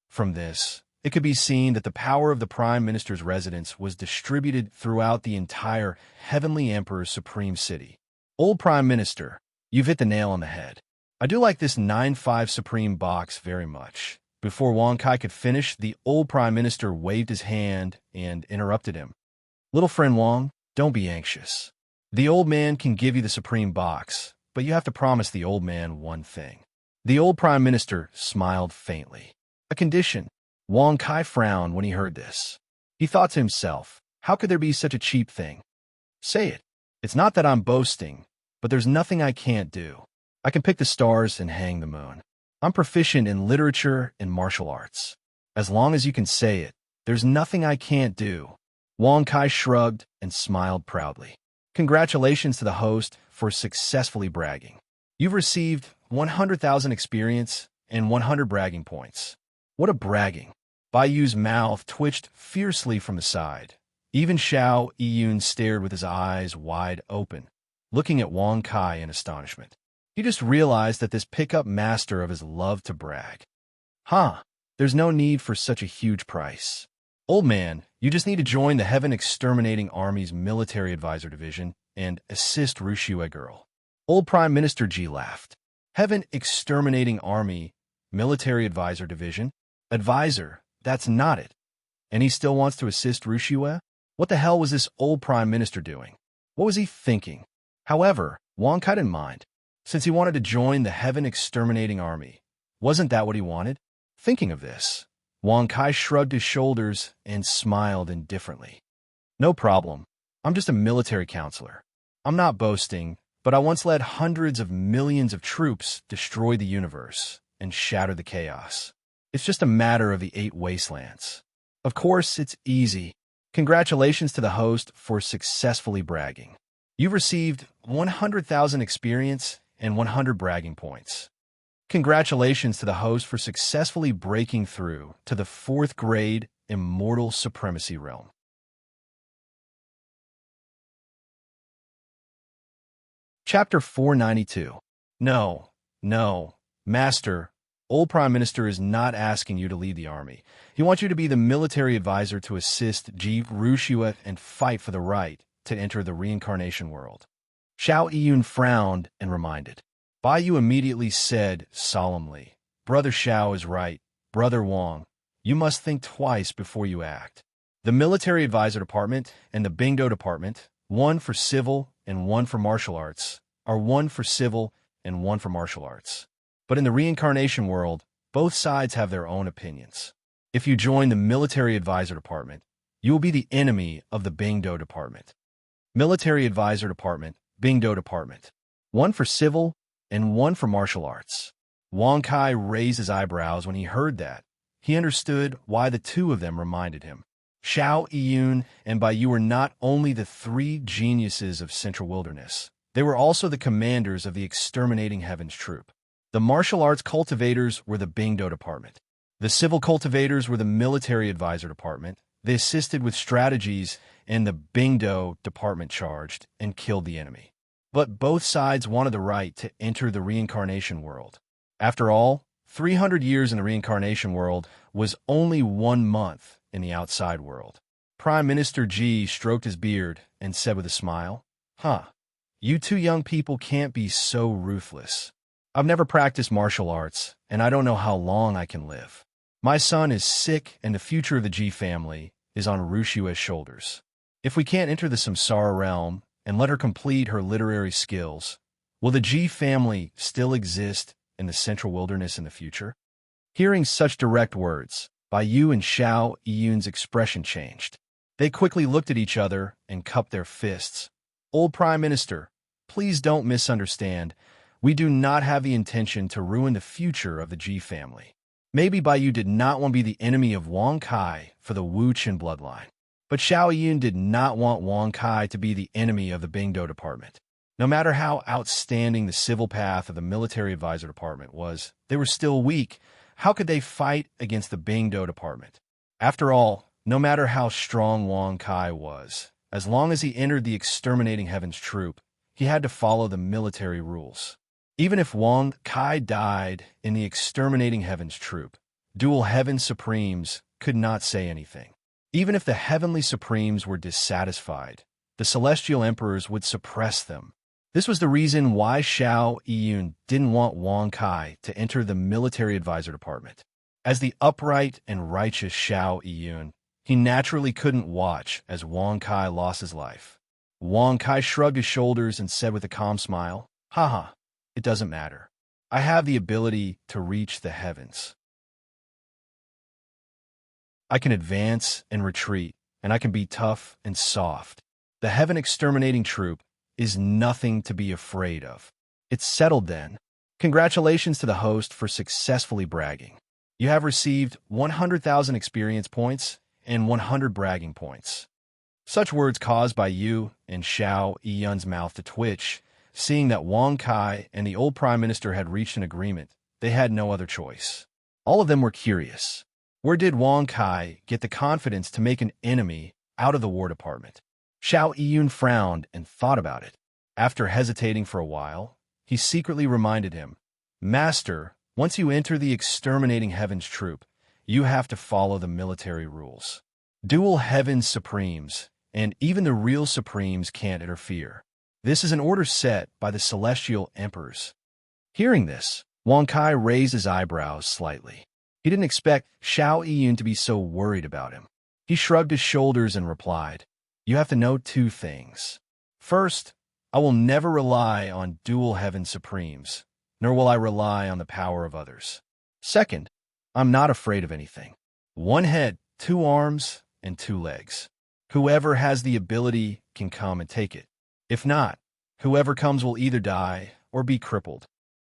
From this, it could be seen that the power of the Prime Minister's residence was distributed throughout the entire Heavenly Emperor's Supreme City. Old Prime Minister, you've hit the nail on the head. I do like this 9-5 Supreme box very much. Before Wang Kai could finish, the old Prime Minister waved his hand and interrupted him. Little friend Wang, don't be anxious. The old man can give you the Supreme box, but you have to promise the old man one thing. The old Prime Minister smiled faintly. A condition. Wang Kai frowned when he heard this. He thought to himself, how could there be such a cheap thing? Say it. It's not that I'm boasting, but there's nothing I can't do. I can pick the stars and hang the moon. I'm proficient in literature and martial arts. As long as you can say it, there's nothing I can't do. Wang Kai shrugged and smiled proudly. Congratulations to the host for successfully bragging. You've received 100,000 experience and 100 bragging points. What a bragging. Bai Yu's mouth twitched fiercely from the side. Even Xiao Yiyun stared with his eyes wide open, looking at Wang Kai in astonishment. He just realized that this pickup master of his loved to brag. There's no need for such a huge price. Old man, you just need to join the Heaven Exterminating Army's Military Advisor Division and assist Rushue Girl. Old Prime Minister Ji laughed. Heaven Exterminating Army Military Advisor Division? Advisor, that's not it. And he still wants to assist Rushue? What the hell was this old Prime Minister doing? What was he thinking? However, Wang Kai didn't mind, since he wanted to join the Heaven Exterminating Army. Wasn't that what he wanted? Thinking of this, Wang Kai shrugged his shoulders and smiled indifferently. No problem. I'm just a military counselor. I'm not boasting, but I once led hundreds of millions of troops destroy the universe and shatter the chaos. It's just a matter of the 8 wastelands. Of course, it's easy. Congratulations to the host for successfully bragging. You've received 100,000 experience and 100 bragging points. Congratulations to the host for successfully breaking through to the 4th grade Immortal Supremacy Realm. Chapter 492. No, Master, old Prime Minister is not asking you to lead the army. He wants you to be the military advisor to assist Ji Rushue and fight for the right to enter the reincarnation world. Xiao Yiyun frowned and reminded. Bai Yu immediately said solemnly, Brother Xiao is right. Brother Wang, you must think twice before you act. The Military Advisor Department and the Bingdo Department, one for civil and one for martial arts, are one for civil and one for martial arts. But in the reincarnation world, both sides have their own opinions. If you join the Military Advisor Department, you will be the enemy of the Bingdo Department. Military Advisor Department, Bingdo Department, one for civil and one for martial arts. Wang Kai raised his eyebrows when he heard that. He understood why the two of them reminded him. Xiao Yiyun and Bai Yu were not only the 3 geniuses of Central Wilderness, they were also the commanders of the Exterminating Heavens troop. The martial arts cultivators were the Bingdo Department. The civil cultivators were the Military Advisor Department. They assisted with strategies, and the Bingdo Department charged and killed the enemy. But both sides wanted the right to enter the reincarnation world. After all, 300 years in the reincarnation world was only 1 month in the outside world. Prime Minister Ji stroked his beard and said with a smile, You 2 young people can't be so ruthless. I've never practiced martial arts, and I don't know how long I can live. My son is sick, and the future of the Ji family is on Rushue's shoulders. If we can't enter the Samsara realm and let her complete her literary skills, will the Ji family still exist in the Central Wilderness in the future? Hearing such direct words, Bai Yu and Xiao Yiyun's expression changed. They quickly looked at each other and cupped their fists. Old Prime Minister, please don't misunderstand. We do not have the intention to ruin the future of the Ji family. Maybe Bai Yu did not want to be the enemy of Wang Kai for the Wu Qin bloodline. But Xiao Yun did not want Wang Kai to be the enemy of the Bingdo department. No matter how outstanding the civil path of the military advisor department was, they were still weak. How could they fight against the Bingdo department? After all, no matter how strong Wang Kai was, as long as he entered the exterminating heavens troop, he had to follow the military rules. Even if Wang Kai died in the exterminating heavens troop, dual heaven supremes could not say anything. Even if the heavenly supremes were dissatisfied, the celestial emperors would suppress them. This was the reason why Xiao Yun didn't want Wang Kai to enter the military advisor department. As the upright and righteous Xiao Yun, he naturally couldn't watch as Wang Kai lost his life. Wang Kai shrugged his shoulders and said with a calm smile, "Haha, it doesn't matter. I have the ability to reach the heavens. I can advance and retreat, and I can be tough and soft. The heaven exterminating troop is nothing to be afraid of." It's settled then. Congratulations to the host for successfully bragging. You have received 100,000 experience points and 100 bragging points. Such words caused Bai Yu and Xiao Yun's mouth to twitch. Seeing that Wang Kai and the old prime minister had reached an agreement, they had no other choice. All of them were curious. Where did Wang Kai get the confidence to make an enemy out of the War Department? Xiao Yun frowned and thought about it. After hesitating for a while, he secretly reminded him, "Master, once you enter the exterminating heavens troop, you have to follow the military rules. Dual heavens supremes, and even the real supremes can't interfere. This is an order set by the celestial emperors." Hearing this, Wang Kai raised his eyebrows slightly. He didn't expect Xiao Yun to be so worried about him. He shrugged his shoulders and replied, "You have to know two things. First, I will never rely on dual heaven supremes, nor will I rely on the power of others. Second, I'm not afraid of anything. One head, two arms, and two legs. Whoever has the ability can come and take it. If not, whoever comes will either die or be crippled.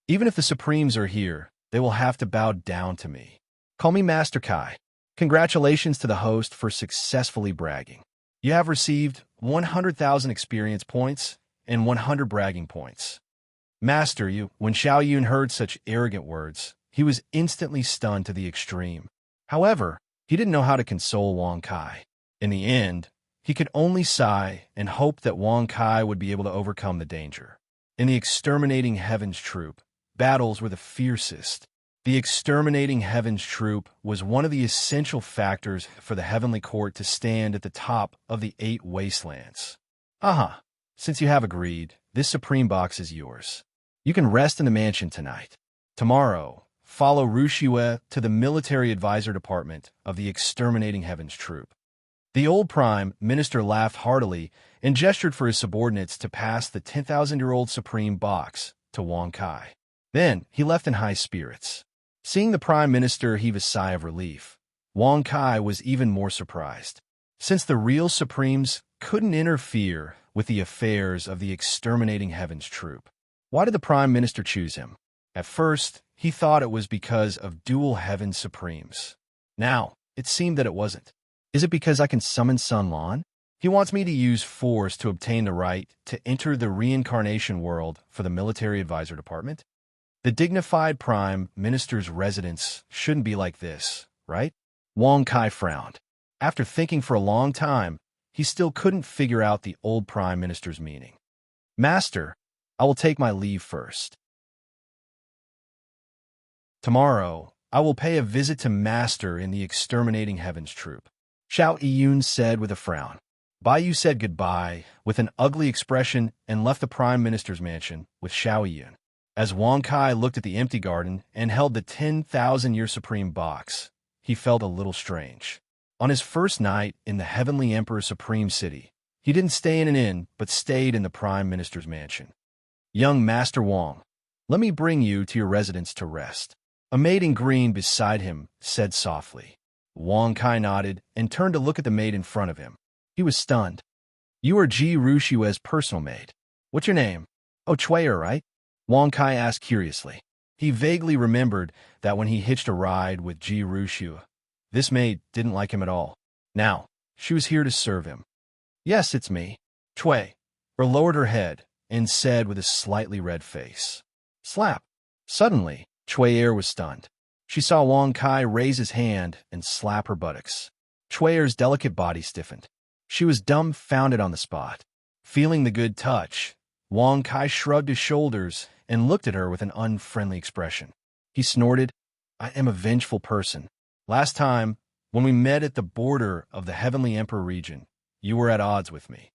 Even if the Supremes are here, they will have to bow down to me. Call me Master Kai." Congratulations to the host for successfully bragging. You have received 100,000 experience points and 100 bragging points. Master, when Xiao Yun heard such arrogant words, he was instantly stunned to the extreme. However, he didn't know how to console Wang Kai. In the end, he could only sigh and hope that Wang Kai would be able to overcome the danger. In the exterminating heavens troop, battles were the fiercest. The exterminating heavens troop was one of the essential factors for the heavenly court to stand at the top of the 8 wastelands. Aha, since you have agreed, this supreme box is yours. You can rest in the mansion tonight. Tomorrow, follow Rushue to the military advisor department of the exterminating heavens troop. The old prime minister laughed heartily and gestured for his subordinates to pass the 10,000-year-old supreme box to Wang Kai. Then he left in high spirits. Seeing the prime minister heave a sigh of relief, Wang Kai was even more surprised. Since the real supremes couldn't interfere with the affairs of the exterminating heavens troop, why did the prime minister choose him? At first, he thought it was because of dual heaven supremes. Now, it seemed that it wasn't. Is it because I can summon Sun Lan? He wants me to use force to obtain the right to enter the reincarnation world for the military advisor department? The dignified prime minister's residence shouldn't be like this, right? Wang Kai frowned. After thinking for a long time, he still couldn't figure out the old prime minister's meaning. Master, I will take my leave first. Tomorrow, I will pay a visit to Master in the exterminating heavens troop. Xiao Yun said with a frown. Bai Yu said goodbye with an ugly expression and left the prime minister's mansion with Xiao Yun. As Wang Kai looked at the empty garden and held the 10,000-year supreme box, he felt a little strange. On his first night in the Heavenly Emperor Supreme City, he didn't stay in an inn, but stayed in the prime minister's mansion. Young Master Wang, let me bring you to your residence to rest. A maid in green beside him said softly. Wang Kai nodded and turned to look at the maid in front of him. He was stunned. You are Ji Rushue's personal maid. What's your name? Oh, Chuier, right? Wang Kai asked curiously. He vaguely remembered that when he hitched a ride with Ji Rushu, this maid didn't like him at all. Now, she was here to serve him. Yes, it's me. Chui, or lowered her head and said with a slightly red face. Slap. Suddenly, Chui was stunned. She saw Wang Kai raise his hand and slap her buttocks. Chui's delicate body stiffened. She was dumbfounded on the spot. Feeling the good touch, Wang Kai shrugged his shoulders and looked at her with an unfriendly expression. He snorted, I am a vengeful person. Last time, when we met at the border of the Heavenly Emperor region, you were at odds with me.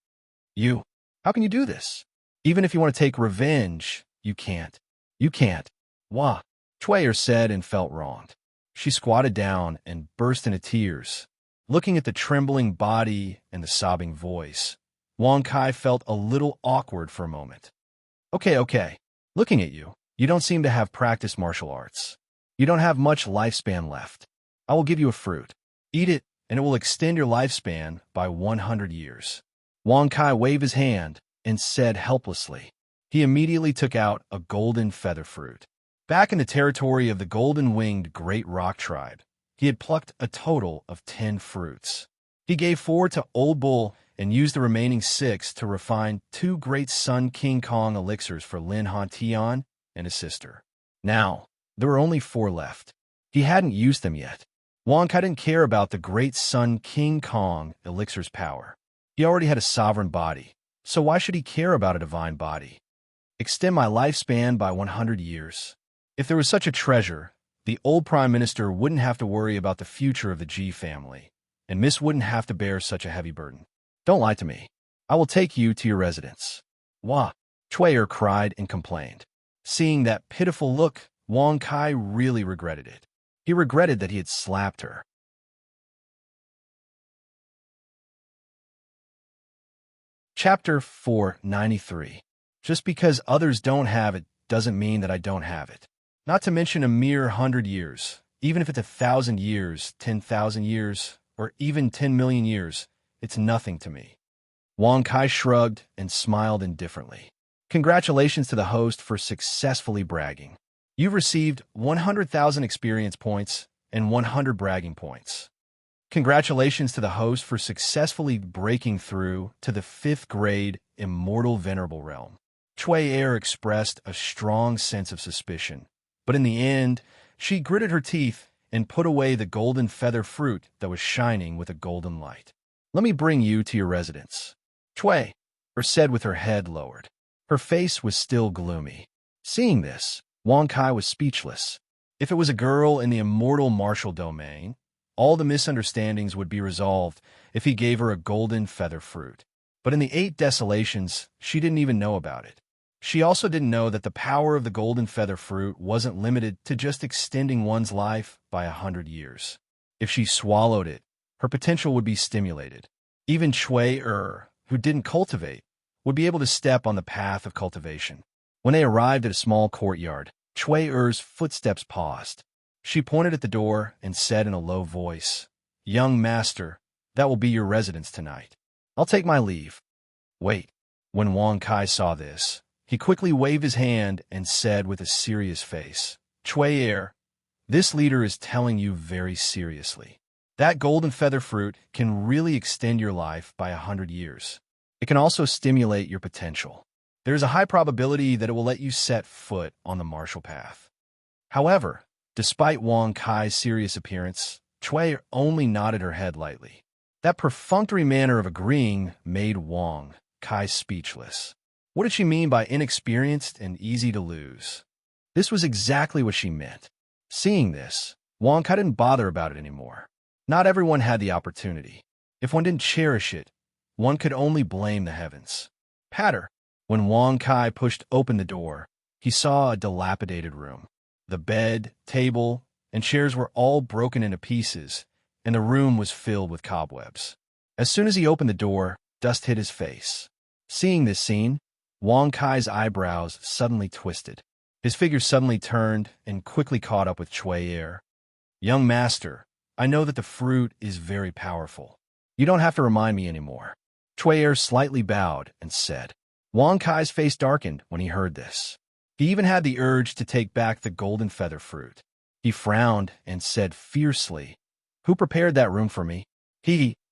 You, how can you do this? Even if you want to take revenge, you can't. You can't. Wah, Chui said and felt wronged. She squatted down and burst into tears. Looking at the trembling body and the sobbing voice, Wang Kai felt a little awkward for a moment. Okay. Looking at you, you don't seem to have practiced martial arts. You don't have much lifespan left. I will give you a fruit. Eat it, and it will extend your lifespan by 100 years. Wang Kai waved his hand and said helplessly. He immediately took out a golden feather fruit. Back in the territory of the golden-winged Great Rock Tribe, he had plucked a total of 10 fruits. He gave 4 to Old Bull and used the remaining 6 to refine 2 Great Sun King Kong elixirs for Lin Han Tian and his sister. Now, there were only 4 left. He hadn't used them yet. Wang Kai didn't care about the Great Sun King Kong elixir's power. He already had a sovereign body, so why should he care about a divine body? Extend my lifespan by 100 years. If there was such a treasure, the old prime minister wouldn't have to worry about the future of the Ji family, and Miss wouldn't have to bear such a heavy burden. Don't lie to me. I will take you to your residence. Wah, Chui cried and complained. Seeing that pitiful look, Wang Kai really regretted it. He regretted that he had slapped her. Chapter 493. Just because others don't have it doesn't mean that I don't have it. Not to mention a mere 100 years. Even if it's 1,000 years, 10,000 years, or even 10 million years, it's nothing to me. Wang Kai shrugged and smiled indifferently. Congratulations to the host for successfully bragging. You've received 100,000 experience points and 100 bragging points. Congratulations to the host for successfully breaking through to the 5th grade Immortal Venerable Realm. Chui expressed a strong sense of suspicion, but in the end, she gritted her teeth and put away the golden feather fruit that was shining with a golden light. Let me bring you to your residence. Chui, said with her head lowered. Her face was still gloomy. Seeing this, Wang Kai was speechless. If it was a girl in the immortal martial domain, all the misunderstandings would be resolved if he gave her a golden feather fruit. But in the 8 desolations, she didn't even know about it. She also didn't know that the power of the golden feather fruit wasn't limited to just extending one's life by 100 years. If she swallowed it, her potential would be stimulated. Even Chui, who didn't cultivate, would be able to step on the path of cultivation. When they arrived at a small courtyard, Chui's footsteps paused. She pointed at the door and said in a low voice, Young master, that will be your residence tonight. I'll take my leave. Wait. When Wang Kai saw this, he quickly waved his hand and said with a serious face, Chui, this leader is telling you very seriously. That golden feather fruit can really extend your life by 100 years. It can also stimulate your potential. There is a high probability that it will let you set foot on the martial path. However, despite Wang Kai's serious appearance, Chui only nodded her head lightly. That perfunctory manner of agreeing made Wang Kai speechless. What did she mean by inexperienced and easy to lose? This was exactly what she meant. Seeing this, Wang Kai didn't bother about it anymore. Not everyone had the opportunity. If one didn't cherish it, one could only blame the heavens. Patter. When Wang Kai pushed open the door, he saw a dilapidated room. The bed, table, and chairs were all broken into pieces, and the room was filled with cobwebs. As soon as he opened the door, dust hit his face. Seeing this scene, Wang Kai's eyebrows suddenly twisted. His figure suddenly turned and quickly caught up with Chui. Young master, I know that the fruit is very powerful. You don't have to remind me anymore. Chui slightly bowed and said. Wang Kai's face darkened when he heard this. He even had the urge to take back the golden feather fruit. He frowned and said fiercely, "Who prepared that room for me?"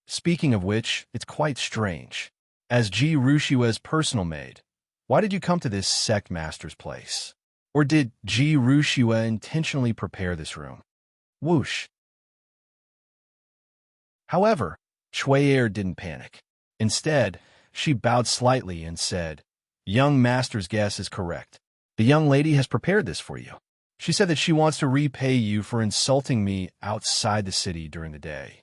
Speaking of which, it's quite strange. As Ji Rushua's personal maid, why did you come to this sect master's place? Or did Ji Rushua intentionally prepare this room? Whoosh. However, Chuayer didn't panic. Instead, she bowed slightly and said, "Young master's guess is correct. The young lady has prepared this for you. She said that she wants to repay you for insulting me outside the city during the day."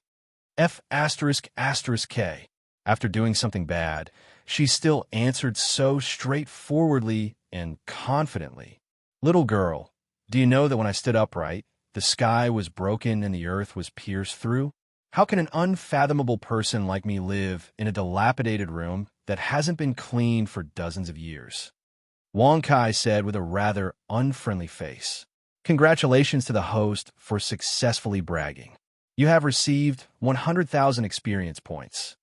K. After doing something bad, she still answered so straightforwardly and confidently. "Little girl, do you know that when I stood upright, the sky was broken and the earth was pierced through? How can an unfathomable person like me live in a dilapidated room that hasn't been cleaned for dozens of years?" Wang Kai said with a rather unfriendly face. "Congratulations to the host for successfully bragging. You have received 100,000 experience points."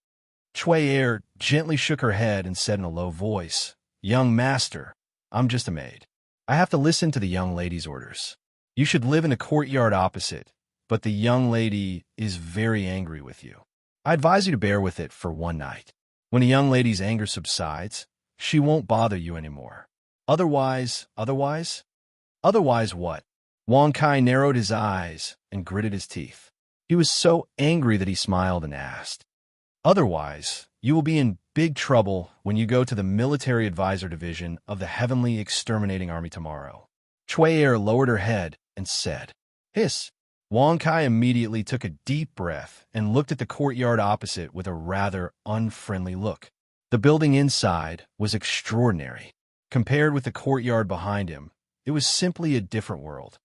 Chuayer gently shook her head and said in a low voice, "Young master, I'm just a maid. I have to listen to the young lady's orders. You should live in the courtyard opposite, but the young lady is very angry with you. I advise you to bear with it for one night. When the young lady's anger subsides, she won't bother you anymore. Otherwise what?" Wang Kai narrowed his eyes and gritted his teeth. He was so angry that he smiled and asked, "Otherwise, you will be in big trouble when you go to the military advisor division of the Heavenly Exterminating Army tomorrow." Chuayer lowered her head and said, "Hiss." Wang Kai immediately took a deep breath and looked at the courtyard opposite with a rather unfriendly look. The building inside was extraordinary. Compared with the courtyard behind him, it was simply a different world.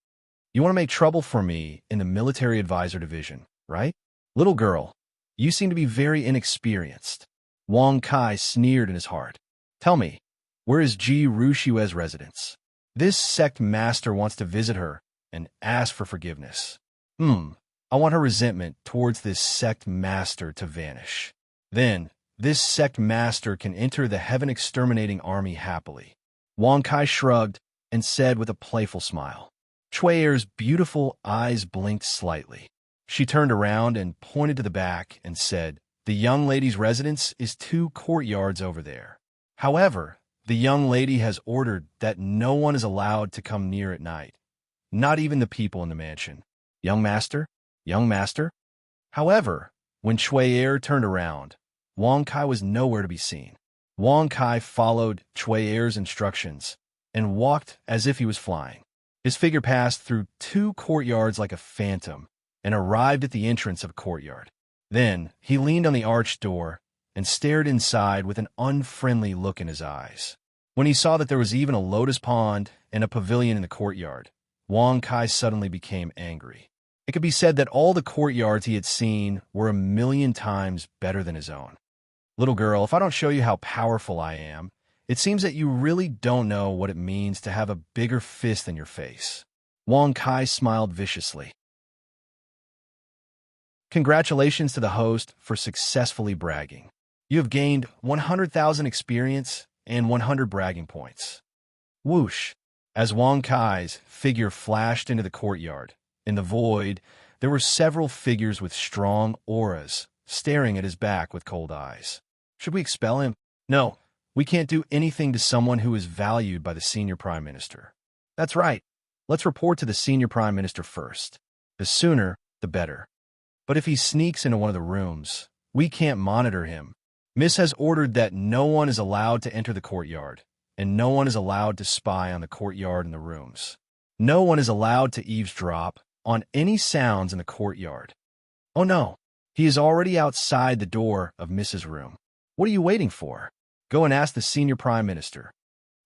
"You want to make trouble for me in the military advisor division, right? Little girl, you seem to be very inexperienced." Wang Kai sneered in his heart. "Tell me, where is Ji Rushua's residence? This sect master wants to visit her and ask for forgiveness. I want her resentment towards this sect master to vanish. Then, this sect master can enter the Heaven Exterminating Army happily." Wang Kai shrugged and said with a playful smile. Chuayer's beautiful eyes blinked slightly. She turned around and pointed to the back and said, "The young lady's residence is 2 courtyards over there. However, the young lady has ordered that no one is allowed to come near at night, not even the people in the mansion." Young master? However, when Chuayer turned around, Wang Kai was nowhere to be seen. Wang Kai followed Chuayer's instructions and walked as if he was flying. His figure passed through 2 courtyards like a phantom and arrived at the entrance of a courtyard. Then he leaned on the arched door and stared inside with an unfriendly look in his eyes. When he saw that there was even a lotus pond and a pavilion in the courtyard, Wang Kai suddenly became angry. It could be said that all the courtyards he had seen were 1,000,000 times better than his own. "Little girl, if I don't show you how powerful I am, it seems that you really don't know what it means to have a bigger fist than your face." Wang Kai smiled viciously. Congratulations to the host for successfully bragging. You have gained 100,000 experience and 100 bragging points. Whoosh! As Wang Kai's figure flashed into the courtyard, in the void, there were several figures with strong auras staring at his back with cold eyes. Should we expel him? No, we can't do anything to someone who is valued by the senior prime minister. That's right. Let's report to the senior prime minister first. The sooner, the better. But if he sneaks into one of the rooms, we can't monitor him. Miss has ordered that no one is allowed to enter the courtyard, and no one is allowed to spy on the courtyard and the rooms. No one is allowed to eavesdrop on any sounds in the courtyard. Oh no, he is already outside the door of Miss's room. What are you waiting for? Go and ask the senior prime minister.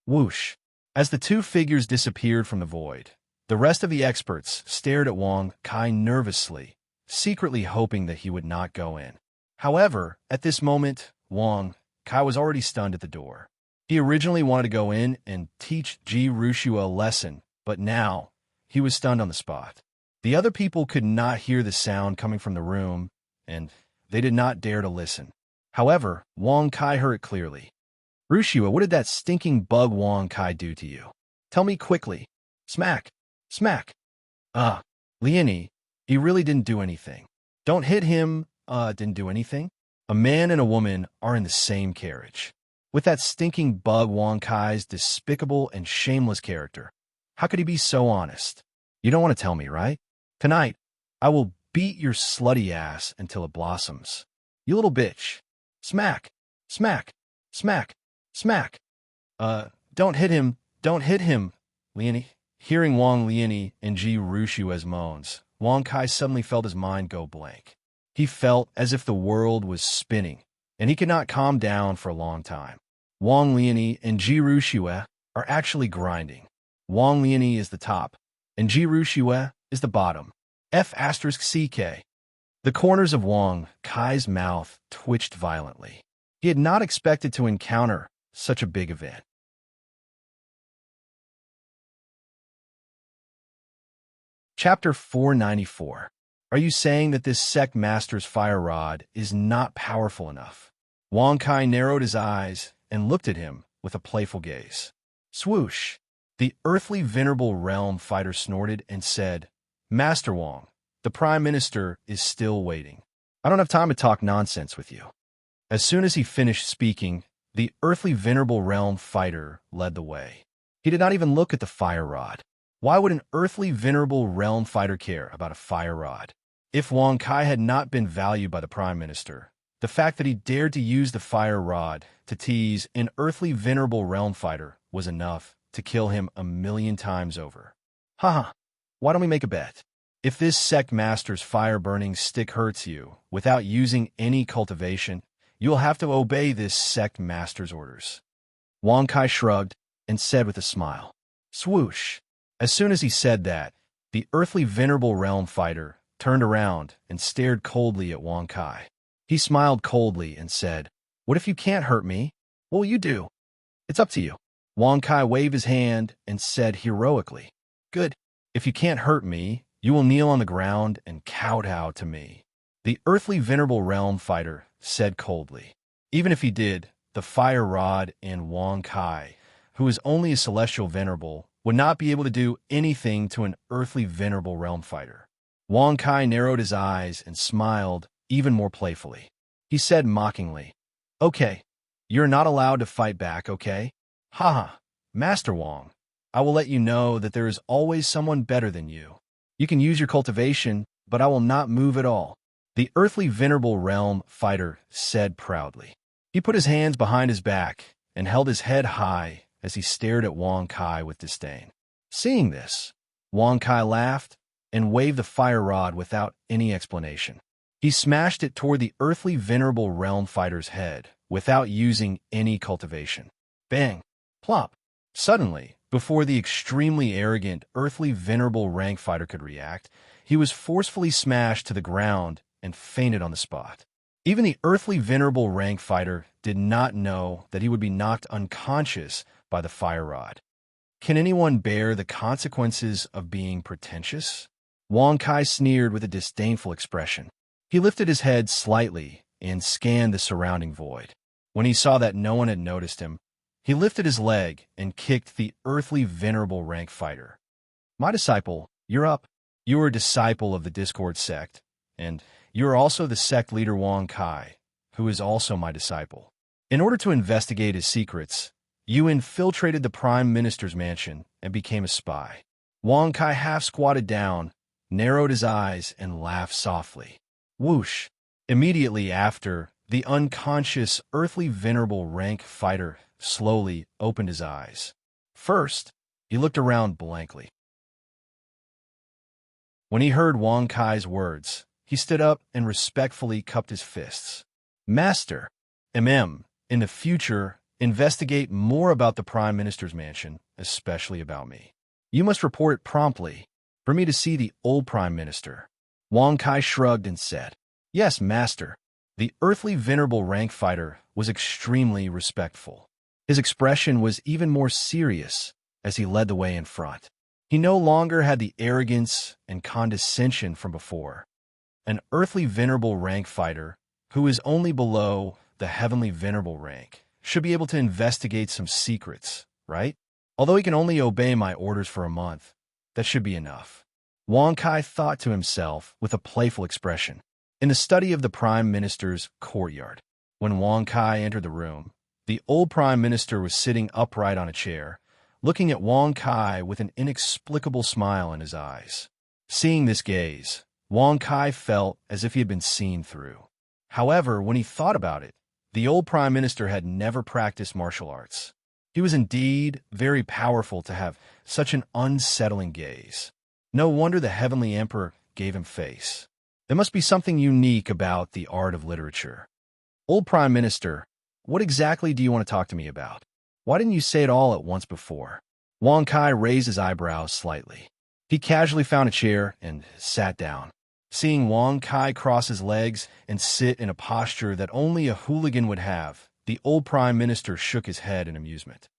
Whoosh! As the 2 figures disappeared from the void, the rest of the experts stared at Wang Kai nervously, secretly hoping that he would not go in. However, at this moment, Wang Kai was already stunned at the door. He originally wanted to go in and teach Ji Rushua a lesson, but now he was stunned on the spot. The other people could not hear the sound coming from the room, and they did not dare to listen. However, Wang Kai heard it clearly. "Rushua, what did that stinking bug Wang Kai do to you?" Tell me quickly. Smack. Smack. Ah, Lieni, he really didn't do anything. Don't hit him, didn't do anything. A man and a woman are in the same carriage. With that stinking bug Wong Kai's despicable and shameless character. How could he be so honest? You don't want to tell me, right? Tonight, I will beat your slutty ass until it blossoms. You little bitch. Smack. Smack. Smack. Smack. Don't hit him. Don't hit him. Lieni. Hearing Wang Lieni and Ji Rushue's moans, Wang Kai suddenly felt his mind go blank. He felt as if the world was spinning, and he could not calm down for a long time. Wang Lieni and Ji Rushue are actually grinding. Wang Lieni is the top, and Ji Rushue is the bottom. F*CK. The corners of Wang Kai's mouth twitched violently. He had not expected to encounter such a big event. Chapter 494. Are you saying that this sect master's fire rod is not powerful enough? Wang Kai narrowed his eyes and looked at him with a playful gaze. Swoosh! The earthly venerable realm fighter snorted and said, Master Wang, the Prime Minister is still waiting. I don't have time to talk nonsense with you. As soon as he finished speaking, the earthly venerable realm fighter led the way. He did not even look at the fire rod. Why would an earthly venerable realm fighter care about a fire rod? If Wang Kai had not been valued by the Prime Minister, the fact that he dared to use the fire rod to tease an earthly venerable realm fighter was enough to kill him 1,000,000 times over. Haha, why don't we make a bet? If this sect master's fire-burning stick hurts you without using any cultivation, you will have to obey this sect master's orders. Wang Kai shrugged and said with a smile, Swoosh! As soon as he said that, the earthly venerable realm fighter turned around and stared coldly at Wang Kai. He smiled coldly and said, What if you can't hurt me? What will you do? It's up to you. Wang Kai waved his hand and said heroically, Good. If you can't hurt me, you will kneel on the ground and kowtow to me. The earthly venerable realm fighter said coldly. Even if he did, the fire rod and Wang Kai, who is only a celestial venerable, would not be able to do anything to an earthly venerable realm fighter. Wang Kai narrowed his eyes and smiled even more playfully. He said mockingly, Okay, you're not allowed to fight back, okay? Haha, Master Wang, I will let you know that there is always someone better than you. You can use your cultivation, but I will not move at all. The earthly venerable realm fighter said proudly. He put his hands behind his back and held his head high as he stared at Wang Kai with disdain. Seeing this, Wang Kai laughed and waved the fire rod without any explanation. He smashed it toward the earthly venerable realm fighter's head without using any cultivation. Bang! Plop! Suddenly, before the extremely arrogant earthly venerable rank fighter could react, he was forcefully smashed to the ground and fainted on the spot. Even the earthly venerable rank fighter did not know that he would be knocked unconscious by the fire rod. Can anyone bear the consequences of being pretentious? Wang Kai sneered with a disdainful expression. He lifted his head slightly and scanned the surrounding void. When he saw that no one had noticed him, he lifted his leg and kicked the earthly venerable rank fighter. My disciple, you're up. You are a disciple of the Discord sect, and you are also the sect leader Wang Kai, who is also my disciple. In order to investigate his secrets, you infiltrated the Prime Minister's mansion and became a spy. Wang Kai half squatted down, narrowed his eyes, and laughed softly. Whoosh! Immediately after, the unconscious earthly venerable rank fighter slowly opened his eyes. First, he looked around blankly. When he heard Wang Kai's words, he stood up and respectfully cupped his fists. Master, in the future, investigate more about the Prime Minister's mansion, especially about me. You must report it promptly for me to see the old Prime Minister. Wang Kai shrugged and said, Yes, Master. The earthly venerable rank fighter was extremely respectful. His expression was even more serious as he led the way in front. He no longer had the arrogance and condescension from before. An earthly venerable rank fighter, who is only below the heavenly venerable rank, should be able to investigate some secrets, right? Although he can only obey my orders for a month, that should be enough. Wang Kai thought to himself with a playful expression. In the study of the Prime Minister's courtyard, when Wang Kai entered the room, the old Prime Minister was sitting upright on a chair, looking at Wang Kai with an inexplicable smile in his eyes. Seeing this gaze, Wang Kai felt as if he had been seen through. However, when he thought about it, the old Prime Minister had never practiced martial arts. He was indeed very powerful to have such an unsettling gaze. No wonder the Heavenly Emperor gave him face. There must be something unique about the art of literature. Old Prime Minister, what exactly do you want to talk to me about? Why didn't you say it all at once before? Wang Kai raised his eyebrows slightly. He casually found a chair and sat down. Seeing Wang Kai cross his legs and sit in a posture that only a hooligan would have, the old Prime Minister shook his head in amusement.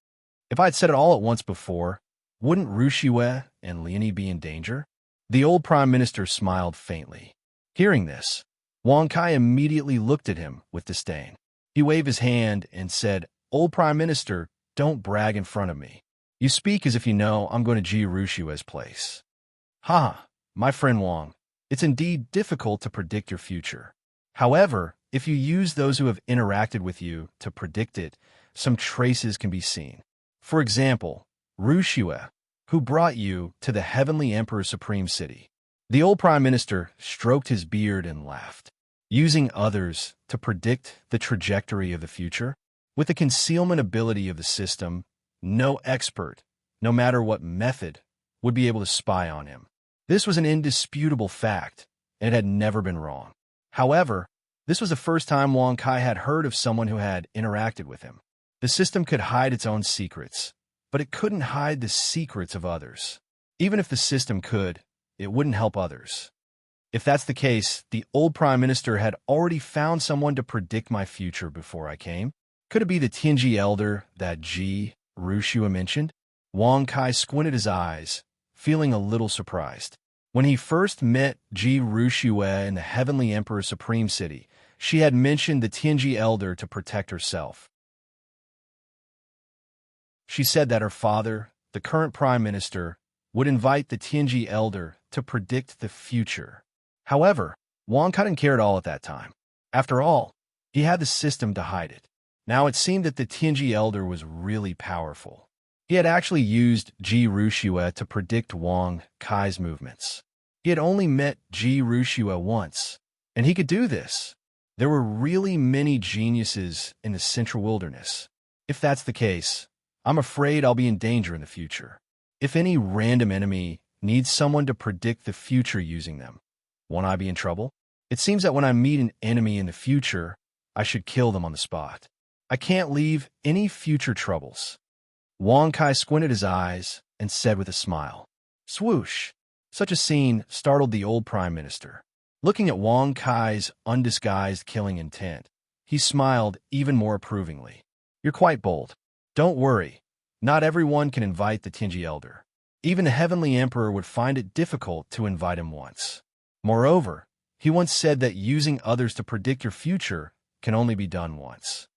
If I'd said it all at once before, wouldn't Rushue and Leonie be in danger? The old Prime Minister smiled faintly. Hearing this, Wang Kai immediately looked at him with disdain. He waved his hand and said, "Old Prime Minister, don't brag in front of me. You speak as if you know I'm going to Ji Rushue's place." "Ha, my friend Wang. It's indeed difficult to predict your future. However, if you use those who have interacted with you to predict it, some traces can be seen. For example, Rushue, who brought you to the Heavenly Emperor's Supreme City." The old Prime Minister stroked his beard and laughed. Using others to predict the trajectory of the future? With the concealment ability of the system, no expert, no matter what method, would be able to spy on him. This was an indisputable fact, and it had never been wrong. However, this was the first time Wang Kai had heard of someone who had interacted with him. The system could hide its own secrets, but it couldn't hide the secrets of others. Even if the system could, it wouldn't help others. If that's the case, the old Prime Minister had already found someone to predict my future before I came. Could it be the Tianji elder that Ji Rushue mentioned? Wang Kai squinted his eyes, feeling a little surprised. When he first met Ji Rushue in the Heavenly Emperor's Supreme City, she had mentioned the Tianji elder to protect herself. She said that her father, the current Prime Minister, would invite the Tianji elder to predict the future. However, Wang Kai didn't care at all at that time. After all, he had the system to hide it. Now it seemed that the Tianji elder was really powerful. He had actually used Ji Rushue to predict Wang Kai's movements. He had only met Ji Rushue once, and he could do this. There were really many geniuses in the Central Wilderness. If that's the case, I'm afraid I'll be in danger in the future. If any random enemy needs someone to predict the future using them, won't I be in trouble? It seems that when I meet an enemy in the future, I should kill them on the spot. I can't leave any future troubles. Wang Kai squinted his eyes and said with a smile, "Swoosh!" Such a scene startled the old Prime Minister. Looking at Wang Kai's undisguised killing intent, he smiled even more approvingly. "You're quite bold. Don't worry. Not everyone can invite the Tianji elder. Even the Heavenly Emperor would find it difficult to invite him once. Moreover, he once said that using others to predict your future can only be done once.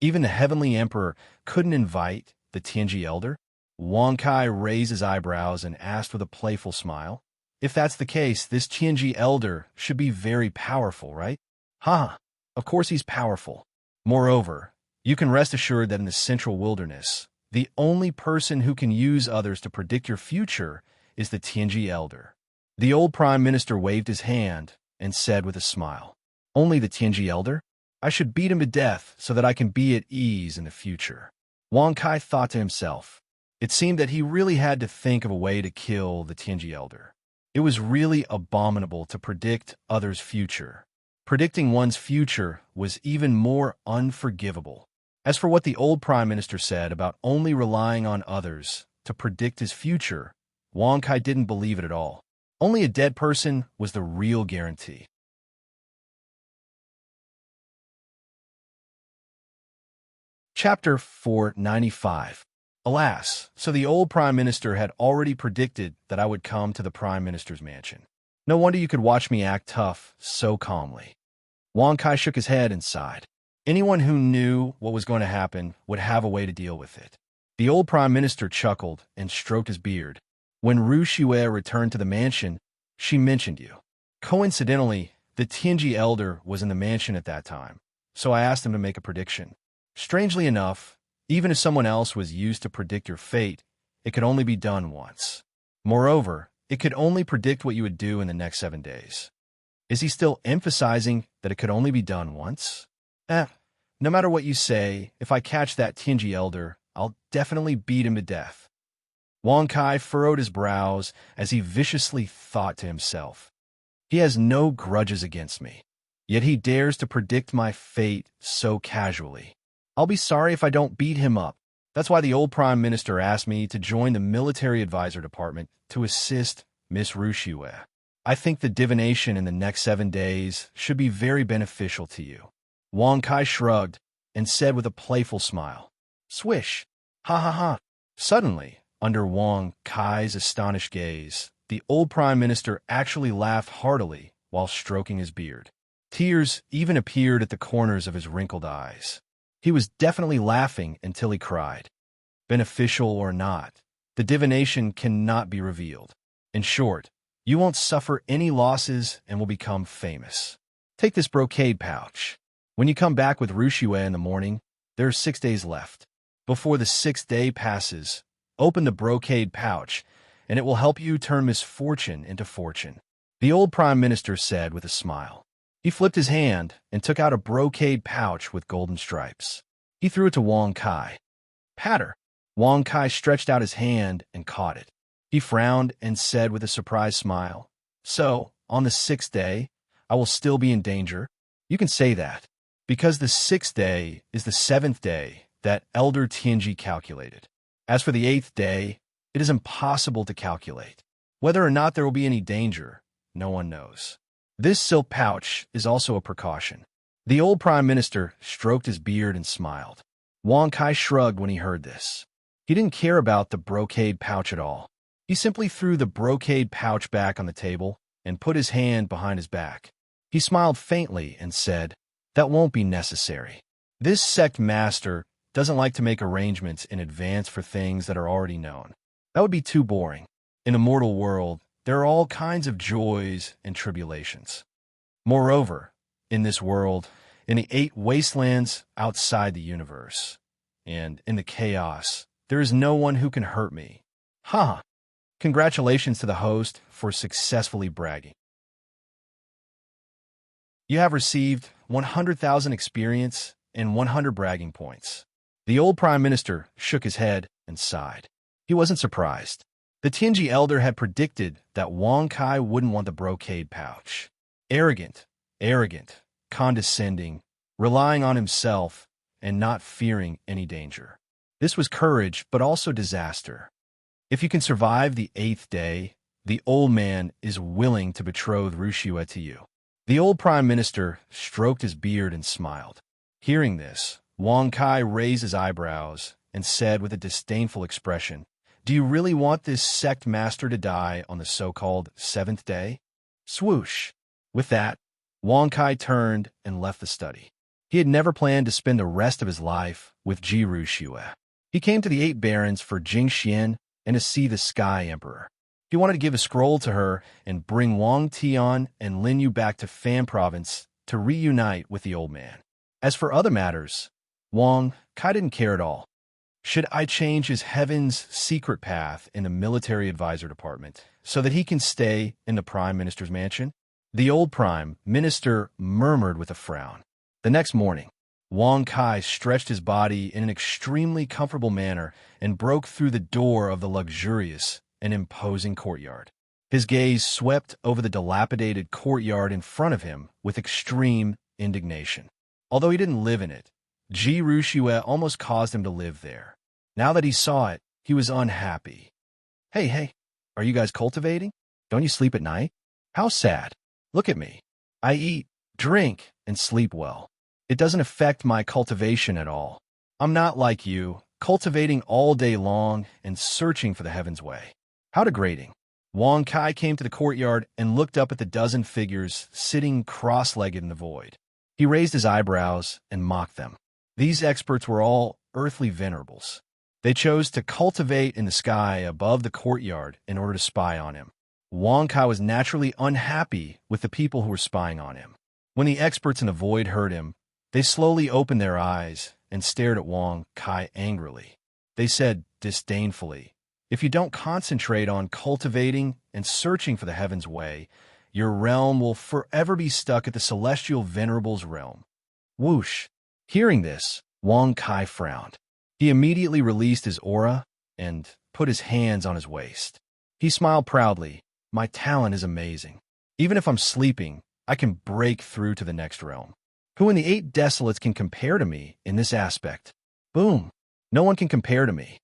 Even the Heavenly Emperor couldn't invite the Tianji elder?" Wang Kai raised his eyebrows and asked with a playful smile. "If that's the case, this Tianji elder should be very powerful, right?" "Ha! Of course he's powerful. Moreover, you can rest assured that in the Central Wilderness, the only person who can use others to predict your future is the Tianji elder." The old Prime Minister waved his hand and said with a smile, "Only the Tianji elder? I should beat him to death so that I can be at ease in the future." Wang Kai thought to himself. It seemed that he really had to think of a way to kill the Tianji elder. It was really abominable to predict others' future. Predicting one's future was even more unforgivable. As for what the old Prime Minister said about only relying on others to predict his future, Wang Kai didn't believe it at all. Only a dead person was the real guarantee. Chapter 495. Alas, so the old Prime Minister had already predicted that I would come to the Prime Minister's mansion. No wonder you could watch me act tough so calmly. Wang Kai shook his head and sighed. Anyone who knew what was going to happen would have a way to deal with it. The old prime minister chuckled and stroked his beard. When Ru Xue returned to the mansion, she mentioned you. Coincidentally, the Tianji elder was in the mansion at that time, so I asked him to make a prediction. Strangely enough, even if someone else was used to predict your fate, it could only be done once. Moreover, it could only predict what you would do in the next 7 days. Is he still emphasizing that it could only be done once? No matter what you say, if I catch that Tianji elder, I'll definitely beat him to death. Wang Kai furrowed his brows as he viciously thought to himself. He has no grudges against me, yet he dares to predict my fate so casually. I'll be sorry if I don't beat him up. That's why the old prime minister asked me to join the military advisor department to assist Miss Ru Xue. I think the divination in the next 7 days should be very beneficial to you. Wang Kai shrugged and said with a playful smile, "Swish! Ha ha ha!" Suddenly, under Wang Kai's astonished gaze, the old prime minister actually laughed heartily while stroking his beard. Tears even appeared at the corners of his wrinkled eyes. He was definitely laughing until he cried. Beneficial or not, the divination cannot be revealed. In short, you won't suffer any losses and will become famous. Take this brocade pouch. When you come back with Ru Xue in the morning, there are 6 days left. Before the 6th day passes, open the brocade pouch, and it will help you turn misfortune into fortune. The old prime minister said with a smile. He flipped his hand and took out a brocade pouch with golden stripes. He threw it to Wang Kai. Patter! Wang Kai stretched out his hand and caught it. He frowned and said with a surprised smile, "So, on the 6th day, I will still be in danger?" "You can say that, because the 6th day is the 7th day that Elder Tianji calculated. As for the 8th day, it is impossible to calculate. Whether or not there will be any danger, no one knows. This silk pouch is also a precaution." The old prime minister stroked his beard and smiled. Wang Kai shrugged when he heard this. He didn't care about the brocade pouch at all. He simply threw the brocade pouch back on the table and put his hand behind his back. He smiled faintly and said, "That won't be necessary. This sect master doesn't like to make arrangements in advance for things that are already known. That would be too boring. In the mortal world, there are all kinds of joys and tribulations. Moreover, in this world, in the 8 wastelands outside the universe, and in the chaos, there is no one who can hurt me. Ha! Congratulations to the host for successfully bragging. You have received 100,000 experience and 100 bragging points." The old prime minister shook his head and sighed. He wasn't surprised. The Tianji elder had predicted that Wang Kai wouldn't want the brocade pouch. Arrogant, condescending, relying on himself, and not fearing any danger. This was courage, but also disaster. If you can survive the 8th day, the old man is willing to betroth Ru Xue to you. The old prime minister stroked his beard and smiled. Hearing this, Wang Kai raised his eyebrows and said with a disdainful expression, "Do you really want this sect master to die on the so-called 7th day?" Swoosh! With that, Wang Kai turned and left the study. He had never planned to spend the rest of his life with Ru Xue. He came to the 8 barons for Jingxian and to see the Sky Emperor. He wanted to give a scroll to her and bring Wang Tian and Lin Yu back to Fan Province to reunite with the old man. As for other matters, Wang Kai didn't care at all. Should I change his heaven's secret path in the military advisor department so that he can stay in the prime minister's mansion? The old prime minister murmured with a frown. The next morning, Wang Kai stretched his body in an extremely comfortable manner and broke through the door of the luxurious and imposing courtyard. His gaze swept over the dilapidated courtyard in front of him with extreme indignation. Although he didn't live in it, Ru Xue almost caused him to live there. Now that he saw it, he was unhappy. Hey, are you guys cultivating? Don't you sleep at night? How sad. Look at me. I eat, drink, and sleep well. It doesn't affect my cultivation at all. I'm not like you, cultivating all day long and searching for the heaven's way. How degrading. Wang Kai came to the courtyard and looked up at the dozen figures sitting cross-legged in the void. He raised his eyebrows and mocked them. These experts were all earthly venerables. They chose to cultivate in the sky above the courtyard in order to spy on him. Wang Kai was naturally unhappy with the people who were spying on him. When the experts in the void heard him, they slowly opened their eyes and stared at Wang Kai angrily. They said disdainfully, "If you don't concentrate on cultivating and searching for the heaven's way, your realm will forever be stuck at the celestial venerable's realm." Whoosh! Hearing this, Wang Kai frowned. He immediately released his aura and put his hands on his waist. He smiled proudly. "My talent is amazing. Even if I'm sleeping, I can break through to the next realm. Who in the 8 desolates can compare to me in this aspect?" Boom! No one can compare to me.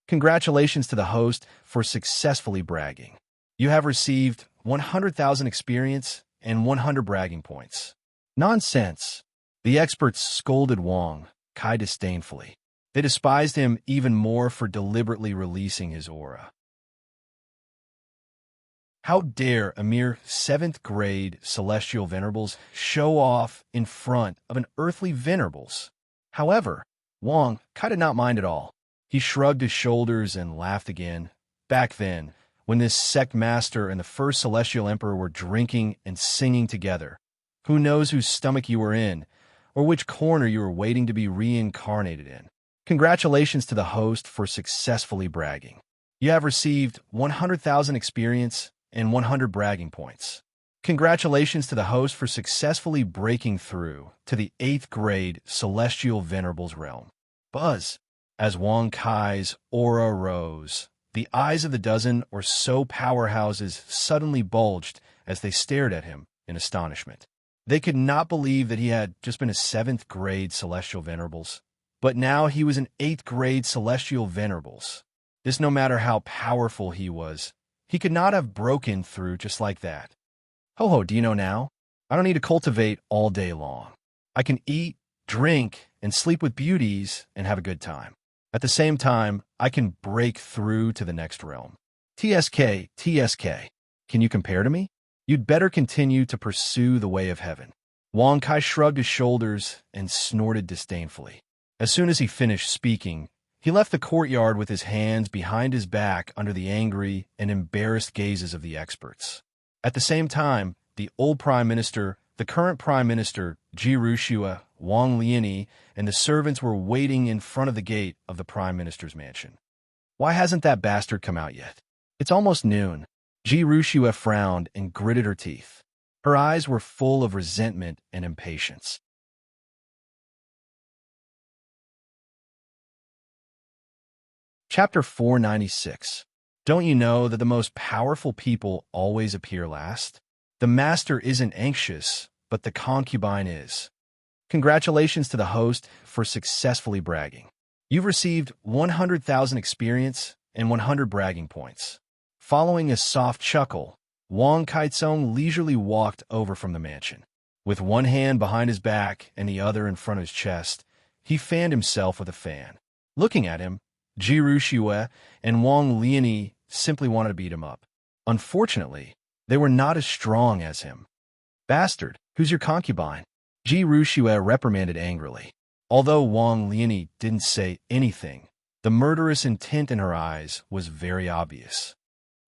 Congratulations to the host for successfully bragging. You have received 100,000 experience and 100 bragging points. Nonsense! The experts scolded Wang Kai disdainfully. They despised him even more for deliberately releasing his aura. How dare a mere 7th grade celestial venerables show off in front of an earthly venerables? However, Wang Kai did not mind at all. He shrugged his shoulders and laughed again. Back then, when this sect master and the first celestial emperor were drinking and singing together, who knows whose stomach you were in, or which corner you were waiting to be reincarnated in? Congratulations to the host for successfully bragging. You have received 100,000 experience and 100 bragging points. Congratulations to the host for successfully breaking through to the 8th grade celestial venerables realm. Buzz! As Wang Kai's aura rose, the eyes of the dozen or so powerhouses suddenly bulged as they stared at him in astonishment. They could not believe that he had just been a 7th grade celestial venerables, but now he was an 8th grade celestial venerables. This, no matter how powerful he was, he could not have broken through just like that. Ho, do you know now? I don't need to cultivate all day long. I can eat, drink, and sleep with beauties and have a good time. At the same time, I can break through to the next realm. TSK. Can you compare to me? You'd better continue to pursue the way of heaven. Wang Kai shrugged his shoulders and snorted disdainfully. As soon as he finished speaking, he left the courtyard with his hands behind his back under the angry and embarrassed gazes of the experts. At the same time, the old prime minister, the current prime minister, Ji Rushua, Wang Liani, and the servants were waiting in front of the gate of the prime minister's mansion. Why hasn't that bastard come out yet? It's almost noon. Ji Rushua frowned and gritted her teeth. Her eyes were full of resentment and impatience. Chapter 496. Don't you know that the most powerful people always appear last? The master isn't anxious, but the concubine is. Congratulations to the host for successfully bragging. You've received 100,000 experience and 100 bragging points. Following a soft chuckle, Wang Kaizong leisurely walked over from the mansion. With one hand behind his back and the other in front of his chest, he fanned himself with a fan. Looking at him, Ji Rushua and Wang Liani simply wanted to beat him up. Unfortunately, they were not as strong as him. Bastard, who's your concubine? Ji Rushua reprimanded angrily. Although Wang Liani didn't say anything, the murderous intent in her eyes was very obvious.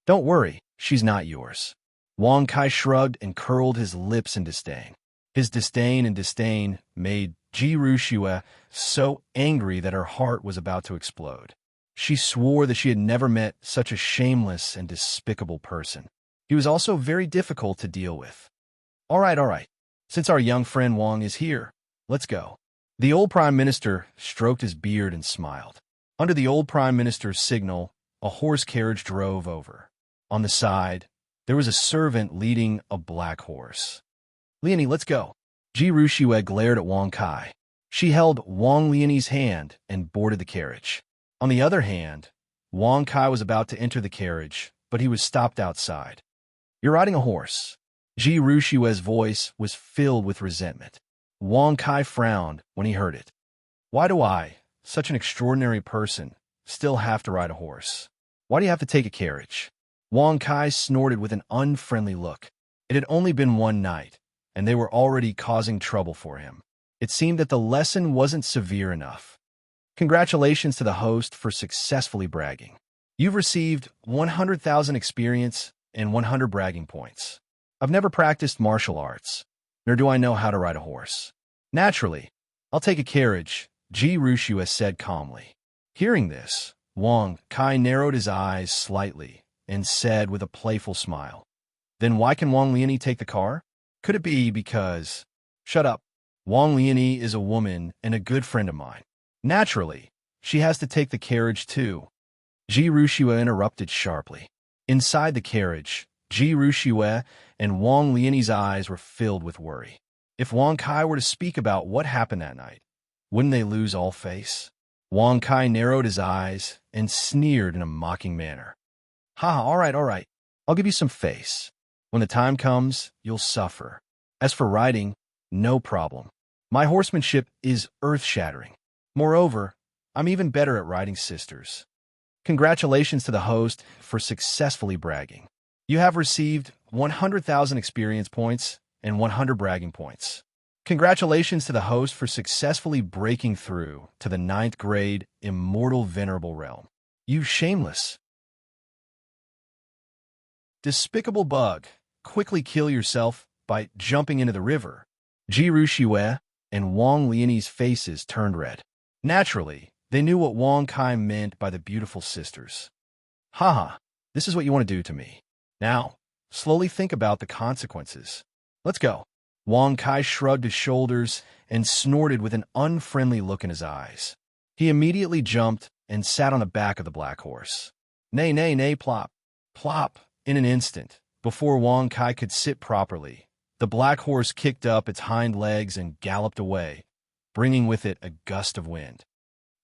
Don't worry, she's not yours. Wang Kai shrugged and curled his lips in disdain. His disdain made Ji Rushua so angry that her heart was about to explode. She swore that she had never met such a shameless and despicable person. He was also very difficult to deal with. All right. Since our young friend Wang is here, let's go. The old prime minister stroked his beard and smiled. Under the old prime minister's signal, a horse carriage drove over. On the side, there was a servant leading a black horse. Liani, let's go. Ji Rushua glared at Wang Kai. She held Wang Liani's hand and boarded the carriage. On the other hand, Wang Kai was about to enter the carriage, but he was stopped outside. You're riding a horse. Ji Rushua's voice was filled with resentment. Wang Kai frowned when he heard it. Why do I, such an extraordinary person, still have to ride a horse? Why do you have to take a carriage? Wang Kai snorted with an unfriendly look. It had only been one night, and they were already causing trouble for him. It seemed that the lesson wasn't severe enough. Congratulations to the host for successfully bragging. You've received 100,000 experience and 100 bragging points. I've never practiced martial arts, nor do I know how to ride a horse. Naturally, I'll take a carriage, Ji Rushua said calmly. Hearing this, Wang Kai narrowed his eyes slightly and said with a playful smile, "Then why can Wang Liani take the car? Could it be because—" "Shut up. Wang Liani is a woman and a good friend of mine. Naturally, she has to take the carriage too." Ji Rushua interrupted sharply. Inside the carriage, Ji Rushua and Wang Liani's eyes were filled with worry. If Wang Kai were to speak about what happened that night, wouldn't they lose all face? Wang Kai narrowed his eyes and sneered in a mocking manner. "Ha, all right. I'll give you some face. When the time comes, you'll suffer. As for riding, no problem. My horsemanship is earth-shattering. Moreover, I'm even better at riding sisters." Congratulations to the host for successfully bragging. You have received 100,000 experience points and 100 bragging points. Congratulations to the host for successfully breaking through to the 9th grade Immortal Venerable realm. You shameless, despicable bug, quickly kill yourself by jumping into the river. Ji Rushua and Wang Liani's faces turned red. Naturally, they knew what Wang Kai meant by the beautiful sisters. Haha, this is what you want to do to me. Now, slowly think about the consequences. Let's go. Wang Kai shrugged his shoulders and snorted with an unfriendly look in his eyes. He immediately jumped and sat on the back of the black horse. Nay, plop. Plop. In an instant, before Wang Kai could sit properly, the black horse kicked up its hind legs and galloped away, bringing with it a gust of wind.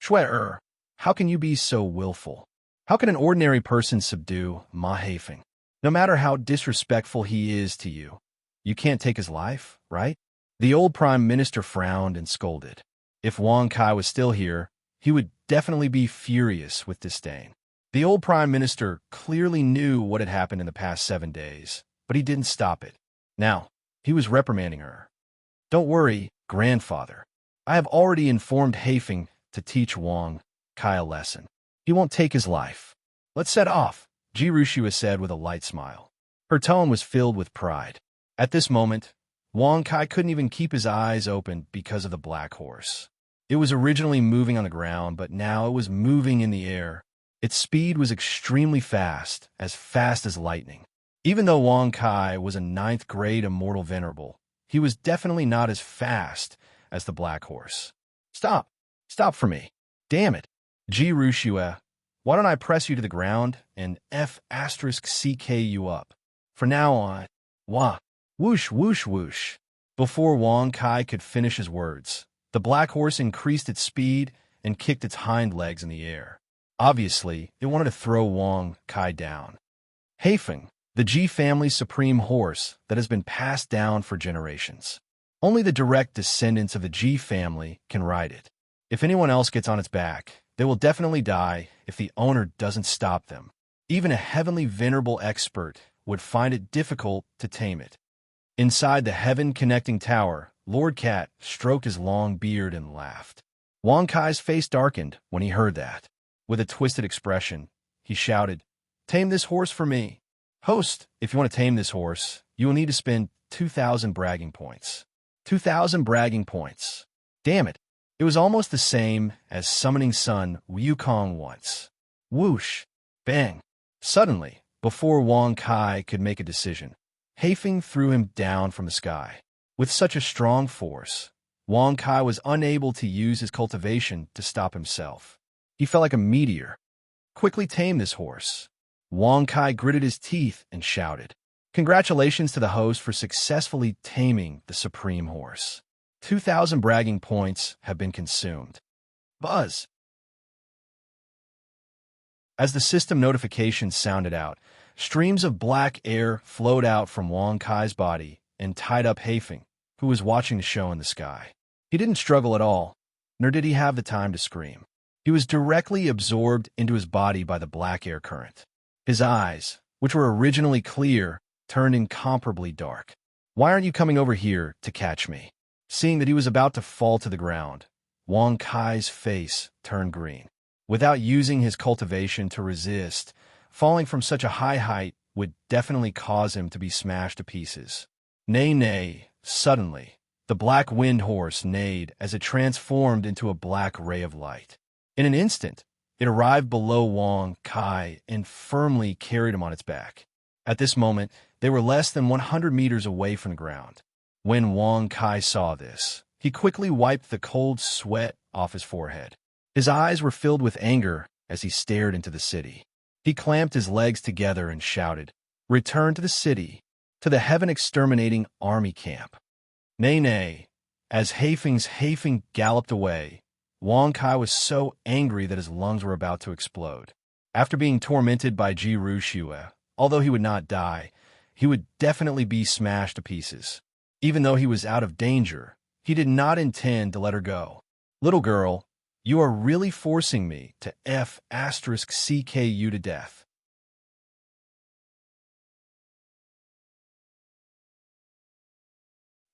Shwe, how can you be so willful? How can an ordinary person subdue Ma Haifeng? No matter how disrespectful he is to you, you can't take his life, right? The old prime minister frowned and scolded. If Wang Kai was still here, he would definitely be furious with disdain. The old prime minister clearly knew what had happened in the past 7 days, but he didn't stop it. Now, he was reprimanding her. Don't worry, grandfather. I have already informed Haifeng to teach Wang Kai a lesson. He won't take his life. Let's set off, Ji Rushua said with a light smile. Her tone was filled with pride. At this moment, Wang Kai couldn't even keep his eyes open because of the black horse. It was originally moving on the ground, but now it was moving in the air. Its speed was extremely fast as lightning. Even though Wang Kai was a 9th grade Immortal Venerable, he was definitely not as fast as the black horse. Stop for me. Damn it. Ji Rushua, why don't I press you to the ground and F***ck you up? For now on, wah. Whoosh, whoosh, whoosh. Before Wang Kai could finish his words, the black horse increased its speed and kicked its hind legs in the air. Obviously, it wanted to throw Wang Kai down. Haifeng, the Ji family's supreme horse that has been passed down for generations. Only the direct descendants of the Ji family can ride it. If anyone else gets on its back, they will definitely die if the owner doesn't stop them. Even a heavenly venerable expert would find it difficult to tame it. Inside the heaven-connecting tower, Lord Cat stroked his long beard and laughed. Wang Kai's face darkened when he heard that. With a twisted expression, he shouted, "Tame this horse for me." Host, if you want to tame this horse, you will need to spend 2,000 bragging points. 2,000 bragging points. Damn it. It was almost the same as summoning Sun Wukong once. Whoosh. Bang. Suddenly, before Wang Kai could make a decision, Haifeng threw him down from the sky. With such a strong force, Wang Kai was unable to use his cultivation to stop himself. He fell like a meteor. Quickly tame this horse. Wang Kai gritted his teeth and shouted. Congratulations to the host for successfully taming the supreme horse. 2,000 bragging points have been consumed. Buzz. As the system notifications sounded out, streams of black air flowed out from Wang Kai's body and tied up Haifeng, who was watching the show in the sky. He didn't struggle at all, nor did he have the time to scream. He was directly absorbed into his body by the black air current. His eyes, which were originally clear, turned incomparably dark. Why aren't you coming over here to catch me? Seeing that he was about to fall to the ground, Wang Kai's face turned green. Without using his cultivation to resist, falling from such a high height would definitely cause him to be smashed to pieces. Nay, nay, suddenly, the black wind horse neighed as it transformed into a black ray of light. In an instant, it arrived below Wang Kai and firmly carried him on its back. At this moment, they were less than 100 meters away from the ground. When Wang Kai saw this, he quickly wiped the cold sweat off his forehead. His eyes were filled with anger as he stared into the city. He clamped his legs together and shouted, "Return to the city, to the heaven-exterminating army camp." Nay, nay. As Haifeng galloped away, Wang Kai was so angry that his lungs were about to explode. After being tormented by Ji Ruxue, although he would not die, he would definitely be smashed to pieces. Even though he was out of danger, he did not intend to let her go. "Little girl, you are really forcing me to F*CKU to death."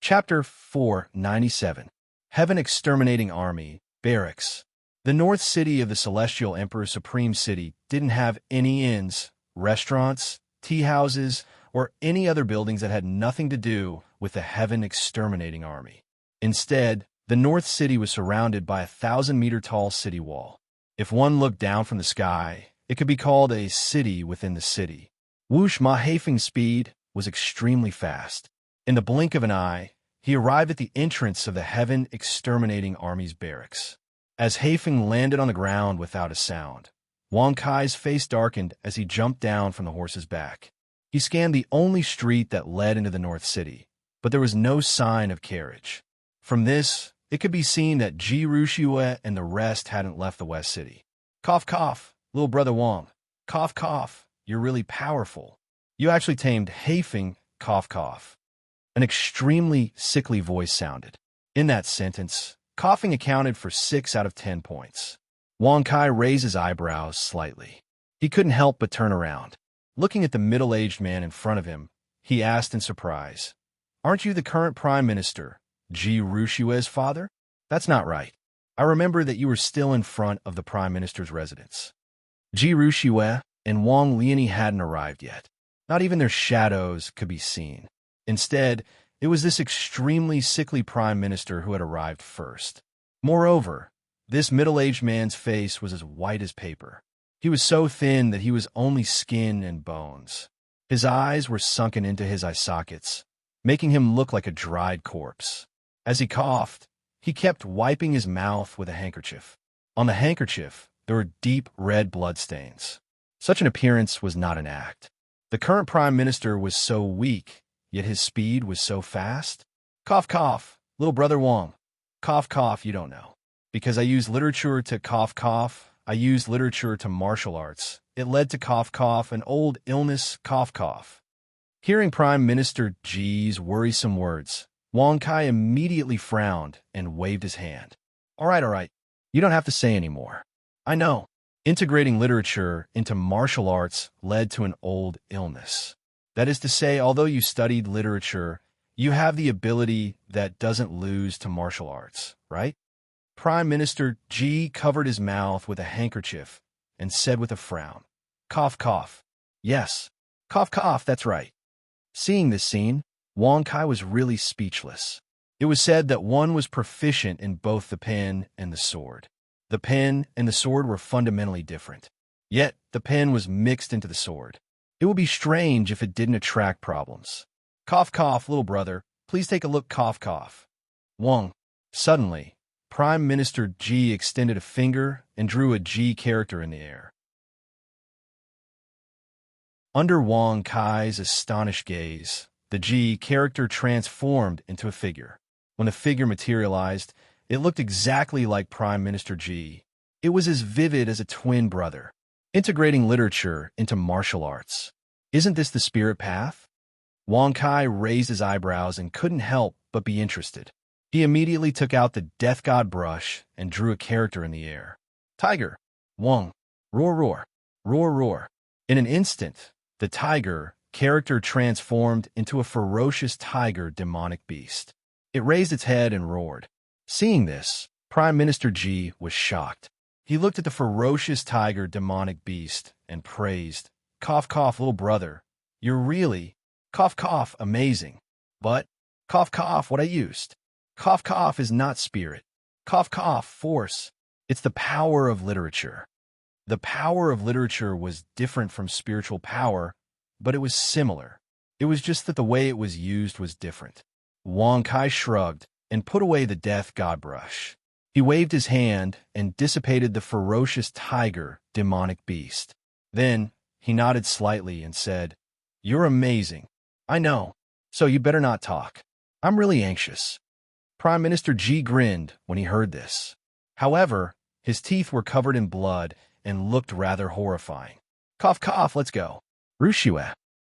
Chapter 497. Heaven Exterminating Army, Barracks. The North City of the Celestial Emperor's Supreme City didn't have any inns, restaurants, tea houses, or any other buildings that had nothing to do with the Heaven Exterminating Army. Instead, the North City was surrounded by a 1,000-meter-tall city wall. If one looked down from the sky, it could be called a city within the city. Whoosh Ma Haifeng's speed was extremely fast. In the blink of an eye, he arrived at the entrance of the Heaven Exterminating Army's barracks. As Haifeng landed on the ground without a sound, Wang Kai's face darkened as he jumped down from the horse's back. He scanned the only street that led into the North City, but there was no sign of carriage. From this, it could be seen that Ji Ruxue and the rest hadn't left the West City. "Cough, cough, little brother Wang. Cough, cough, you're really powerful. You actually tamed Haifeng, cough, cough." An extremely sickly voice sounded. In that sentence, coughing accounted for 6 out of 10 points. Wang Kai raised his eyebrows slightly. He couldn't help but turn around. Looking at the middle-aged man in front of him, he asked in surprise, "Aren't you the current Prime Minister, Ji Ruxue's father?" "That's not right. I remember that you were still in front of the Prime Minister's residence." Ji Ruxue and Wang Liani hadn't arrived yet. Not even their shadows could be seen. Instead, it was this extremely sickly Prime Minister who had arrived first. Moreover, this middle-aged man's face was as white as paper. He was so thin that he was only skin and bones. His eyes were sunken into his eye sockets, making him look like a dried corpse. As he coughed, he kept wiping his mouth with a handkerchief. On the handkerchief, there were deep red bloodstains. Such an appearance was not an act. The current Prime Minister was so weak, yet his speed was so fast. "Cough, cough, little brother Wang. Cough, cough, you don't know. Because I used literature to cough, cough, I used literature to martial arts. It led to cough, cough, an old illness, cough, cough." Hearing Prime Minister Ji's worrisome words, Wang Kai immediately frowned and waved his hand. All right. You don't have to say any more. I know. Integrating literature into martial arts led to an old illness. That is to say, although you studied literature, you have the ability that doesn't lose to martial arts, right?" Prime Minister Ji covered his mouth with a handkerchief and said with a frown, "Cough, cough. Yes, cough, cough, that's right." Seeing this scene, Wang Kai was really speechless. It was said that one was proficient in both the pen and the sword. The pen and the sword were fundamentally different. Yet, the pen was mixed into the sword. It would be strange if it didn't attract problems. "Cough, cough, little brother. Please take a look, cough, cough." Wang. Suddenly, Prime Minister Ji extended a finger and drew a G character in the air. Under Wang Kai's astonished gaze, the G character transformed into a figure. When the figure materialized, it looked exactly like Prime Minister Ji. It was as vivid as a twin brother. Integrating literature into martial arts. Isn't this the spirit path? Wang Kai raised his eyebrows and couldn't help but be interested. He immediately took out the Death God brush and drew a character in the air. "Tiger. Wang. Roar, roar. Roar, roar." In an instant, the tiger character transformed into a ferocious tiger demonic beast. It raised its head and roared. Seeing this, Prime Minister Ji was shocked. He looked at the ferocious tiger demonic beast and praised, "Cough, cough, little brother. You're really, cough, cough, amazing. But, cough, cough, what I used. Cough, cough is not spirit. Cough, cough, force. It's the power of literature." The power of literature was different from spiritual power, but it was similar. It was just that the way it was used was different. Wang Kai shrugged and put away the death god brush. He waved his hand and dissipated the ferocious tiger demonic beast. Then he nodded slightly and said, "You're amazing. I know. So you better not talk. I'm really anxious." Prime Minister Ji grinned when he heard this. However, his teeth were covered in blood and looked rather horrifying. "Cough, cough, let's go. Rushue.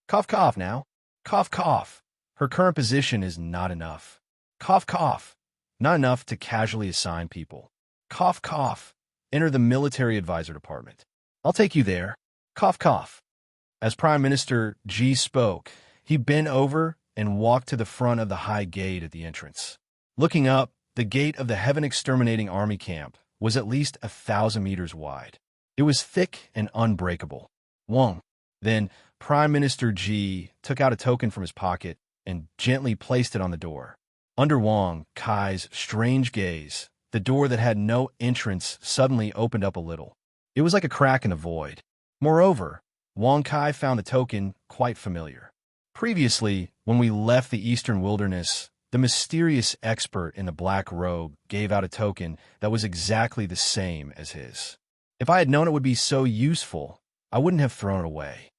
Cough, cough now. Cough, cough. Her current position is not enough. Cough, cough. Not enough to casually assign people. Cough, cough. Enter the military advisor department. I'll take you there. Cough, cough." As Prime Minister Ji spoke, he bent over and walked to the front of the high gate at the entrance. Looking up, the gate of the Heaven Exterminating Army Camp was at least 1,000 meters wide. It was thick and unbreakable. Wong. Then Prime Minister Ji took out a token from his pocket and gently placed it on the door. Under Wang Kai's strange gaze, the door that had no entrance suddenly opened up a little. It was like a crack in the void. Moreover, Wang Kai found the token quite familiar. Previously, when we left the eastern wilderness, the mysterious expert in the black robe gave out a token that was exactly the same as his. If I had known it would be so useful, I wouldn't have thrown it away.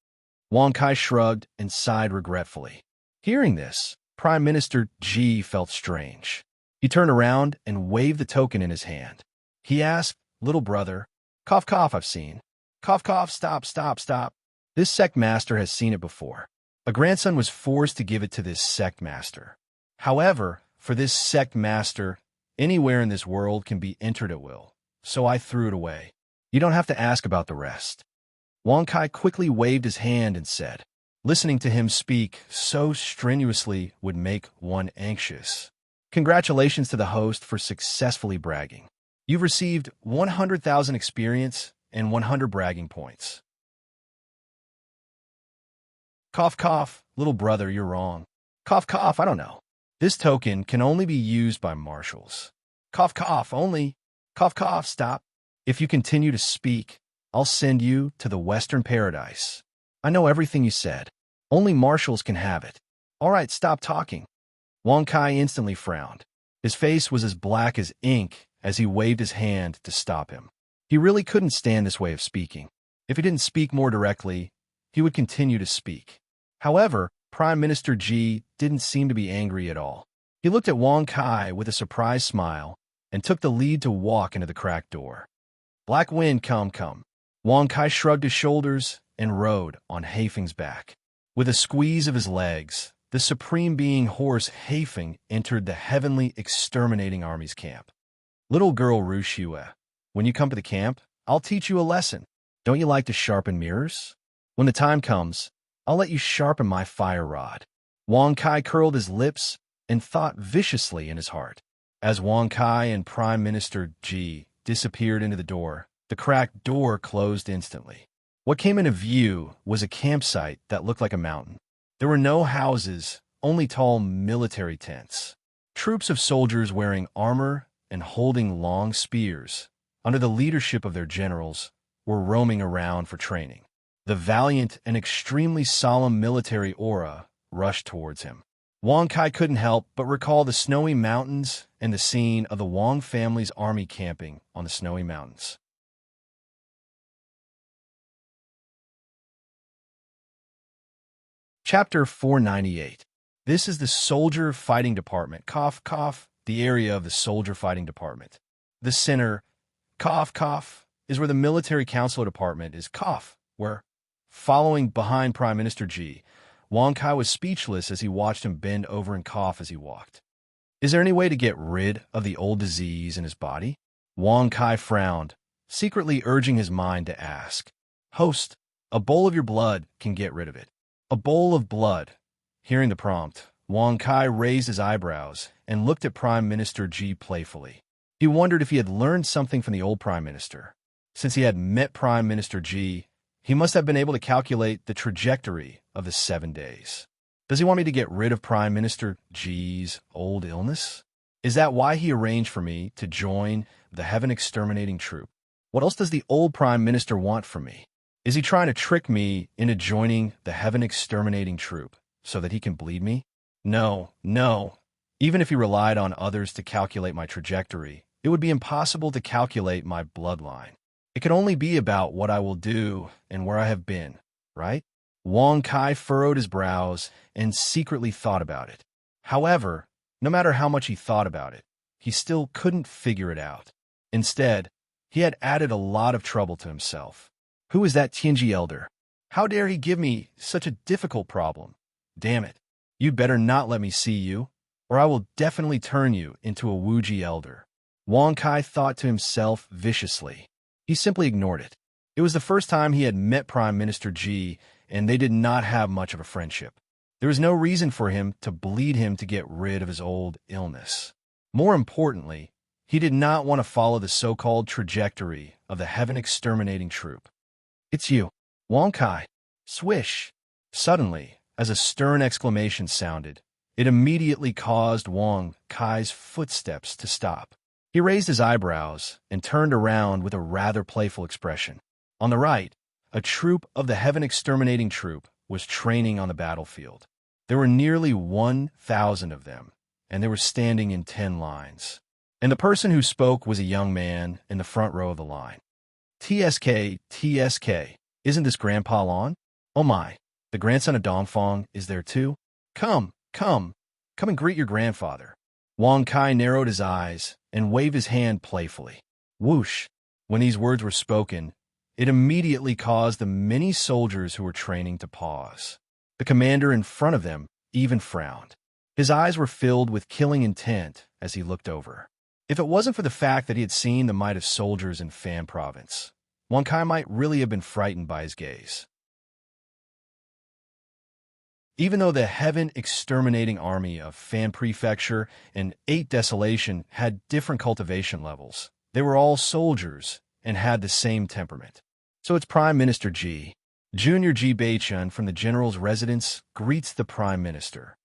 Wang Kai shrugged and sighed regretfully. Hearing this, Prime Minister Ji felt strange. He turned around and waved the token in his hand. He asked, "Little brother, cough, cough, I've seen. Cough, cough, stop, stop, stop." This sect master has seen it before. A grandson was forced to give it to this sect master. However, for this sect master, anywhere in this world can be entered at will, so I threw it away. You don't have to ask about the rest. Wang Kai quickly waved his hand and said, listening to him speak so strenuously would make one anxious. Congratulations to the host for successfully bragging. You've received 100,000 experience and 100 bragging points. Cough, cough, little brother, you're wrong. Cough, cough, I don't know. This token can only be used by marshals. Cough, cough, only. Cough, cough, stop. If you continue to speak, I'll send you to the Western Paradise. I know everything you said. Only marshals can have it. All right, stop talking. Wang Kai instantly frowned. His face was as black as ink as he waved his hand to stop him. He really couldn't stand this way of speaking. If he didn't speak more directly, he would continue to speak. However, Prime Minister Ji didn't seem to be angry at all. He looked at Wang Kai with a surprised smile and took the lead to walk into the cracked door. Black wind, come, come. Wang Kai shrugged his shoulders and rode on Haifeng's back. With a squeeze of his legs, the supreme being horse Haifeng entered the heavenly exterminating army's camp. Little girl Rushue, when you come to the camp, I'll teach you a lesson. Don't you like to sharpen mirrors? When the time comes, I'll let you sharpen my fire rod. Wang Kai curled his lips and thought viciously in his heart. As Wang Kai and Prime Minister Ji disappeared into the door, the cracked door closed instantly. What came into view was a campsite that looked like a mountain. There were no houses, only tall military tents. Troops of soldiers wearing armor and holding long spears, under the leadership of their generals, were roaming around for training. The valiant and extremely solemn military aura rushed towards him. Wang Kai couldn't help but recall the snowy mountains and the scene of the Wang family's army camping on the snowy mountains. Chapter 498. This is the Soldier Fighting Department. Cough, cough, the area of the Soldier Fighting Department. The center, cough, cough, is where the Military Council Department is. Cough, where, following behind Prime Minister Ji, Wang Kai was speechless as he watched him bend over and cough as he walked. Is there any way to get rid of the old disease in his body? Wang Kai frowned, secretly urging his mind to ask. Host, a bowl of your blood can get rid of it. A bowl of blood. Hearing the prompt, Wang Kai raised his eyebrows and looked at Prime Minister Ji playfully. He wondered if he had learned something from the old Prime Minister. Since he had met Prime Minister G, he must have been able to calculate the trajectory of the 7 days. Does he want me to get rid of Prime Minister G's old illness? Is that why he arranged for me to join the Heaven Exterminating Troop? What else does the old Prime Minister want from me? Is he trying to trick me into joining the Heaven Exterminating Troop so that he can bleed me? No, no. Even if he relied on others to calculate my trajectory, it would be impossible to calculate my bloodline. It could only be about what I will do and where I have been, right? Wang Kai furrowed his brows and secretly thought about it. However, no matter how much he thought about it, he still couldn't figure it out. Instead, he had added a lot of trouble to himself. Who is that Tianji elder? How dare he give me such a difficult problem? Damn it. You'd better not let me see you, or I will definitely turn you into a Wuji elder. Wang Kai thought to himself viciously. He simply ignored it. It was the first time he had met Prime Minister G, and they did not have much of a friendship. There was no reason for him to bleed him to get rid of his old illness. More importantly, he did not want to follow the so-called trajectory of the Heaven Exterminating Troop. It's you, Wang Kai. Swish. Suddenly, as a stern exclamation sounded, it immediately caused Wang Kai's footsteps to stop. He raised his eyebrows and turned around with a rather playful expression. On the right, a troop of the Heaven Exterminating Troop was training on the battlefield. There were nearly 1,000 of them, and they were standing in 10 lines. And the person who spoke was a young man in the front row of the line. TSK, TSK, isn't this Grandpa Lon? Oh my, the grandson of Dongfang is there too? Come and greet your grandfather. Wang Kai narrowed his eyes and waved his hand playfully. Whoosh! When these words were spoken, it immediately caused the many soldiers who were training to pause. The commander in front of them even frowned. His eyes were filled with killing intent as he looked over. If it wasn't for the fact that he had seen the might of soldiers in Fan Province, Wang Kai might really have been frightened by his gaze. Even though the Heaven Exterminating Army of Fan Prefecture and 8 Desolation had different cultivation levels, they were all soldiers and had the same temperament. So it's Prime Minister G. Junior Ji Beichun from the general's residence greets the Prime Minister.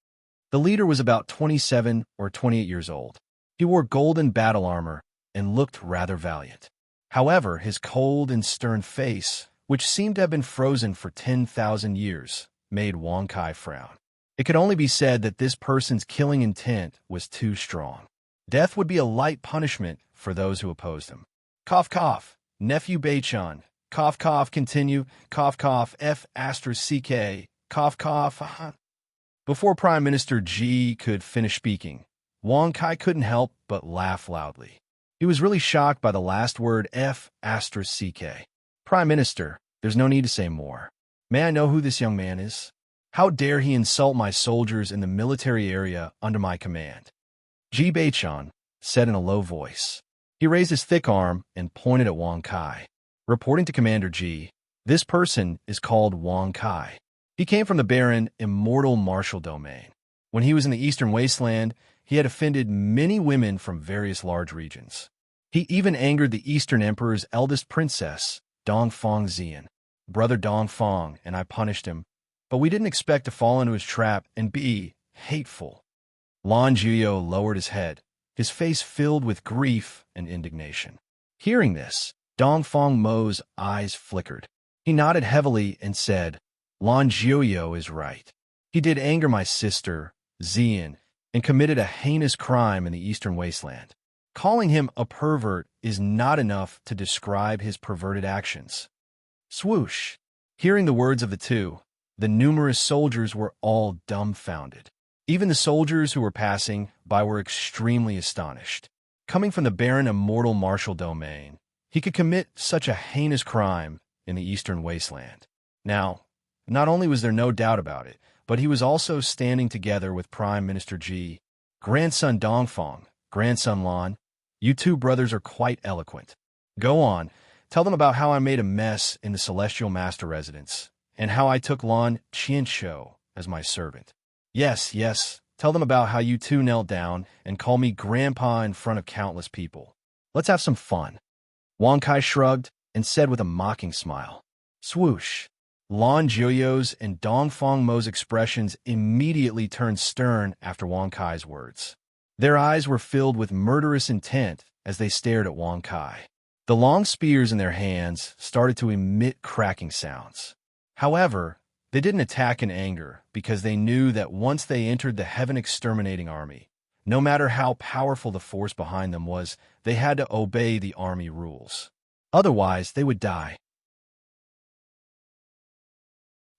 The leader was about 27 or 28 years old. He wore golden battle armor and looked rather valiant. However, his cold and stern face, which seemed to have been frozen for 10,000 years, made Wang Kai frown. It could only be said that this person's killing intent was too strong. Death would be a light punishment for those who opposed him. Cough, cough, nephew Beichun. Cough, cough, continue. Cough, cough, F***CK. Cough, cough. Before Prime Minister G could finish speaking, Wang Kai couldn't help but laugh loudly. He was really shocked by the last word F***CK. Prime Minister, there's no need to say more. May I know who this young man is? How dare he insult my soldiers in the military area under my command? Ji Beichun said in a low voice. He raised his thick arm and pointed at Wang Kai. Reporting to Commander Ji, this person is called Wang Kai. He came from the barren, immortal martial domain. When he was in the Eastern Wasteland, he had offended many women from various large regions. He even angered the Eastern Emperor's eldest princess, Dongfang Xian. Brother Dongfang and I punished him, but we didn't expect to fall into his trap and be hateful. Lan Jiyo lowered his head, his face filled with grief and indignation. Hearing this, Dongfang Mo's eyes flickered. He nodded heavily and said, Lan Jiyo is right. He did anger my sister, Xian, and committed a heinous crime in the Eastern Wasteland. Calling him a pervert is not enough to describe his perverted actions. Swoosh! Hearing the words of the two, the numerous soldiers were all dumbfounded. Even the soldiers who were passing by were extremely astonished. Coming from the barren immortal martial domain, he could commit such a heinous crime in the Eastern Wasteland. Now, not only was there no doubt about it, but he was also standing together with Prime Minister Ji. Grandson Dongfang, grandson Lan, you two brothers are quite eloquent. Go on, tell them about how I made a mess in the Celestial Master Residence, and how I took Lan Qianshou as my servant. Yes, tell them about how you two knelt down and called me Grandpa in front of countless people. Let's have some fun. Wang Kai shrugged and said with a mocking smile. Swoosh. Lan Jiuyo's and Dong Feng Mo's expressions immediately turned stern after Wang Kai's words. Their eyes were filled with murderous intent as they stared at Wang Kai. The long spears in their hands started to emit cracking sounds. However, they didn't attack in anger because they knew that once they entered the Heaven Exterminating Army, no matter how powerful the force behind them was, they had to obey the army rules. Otherwise, they would die.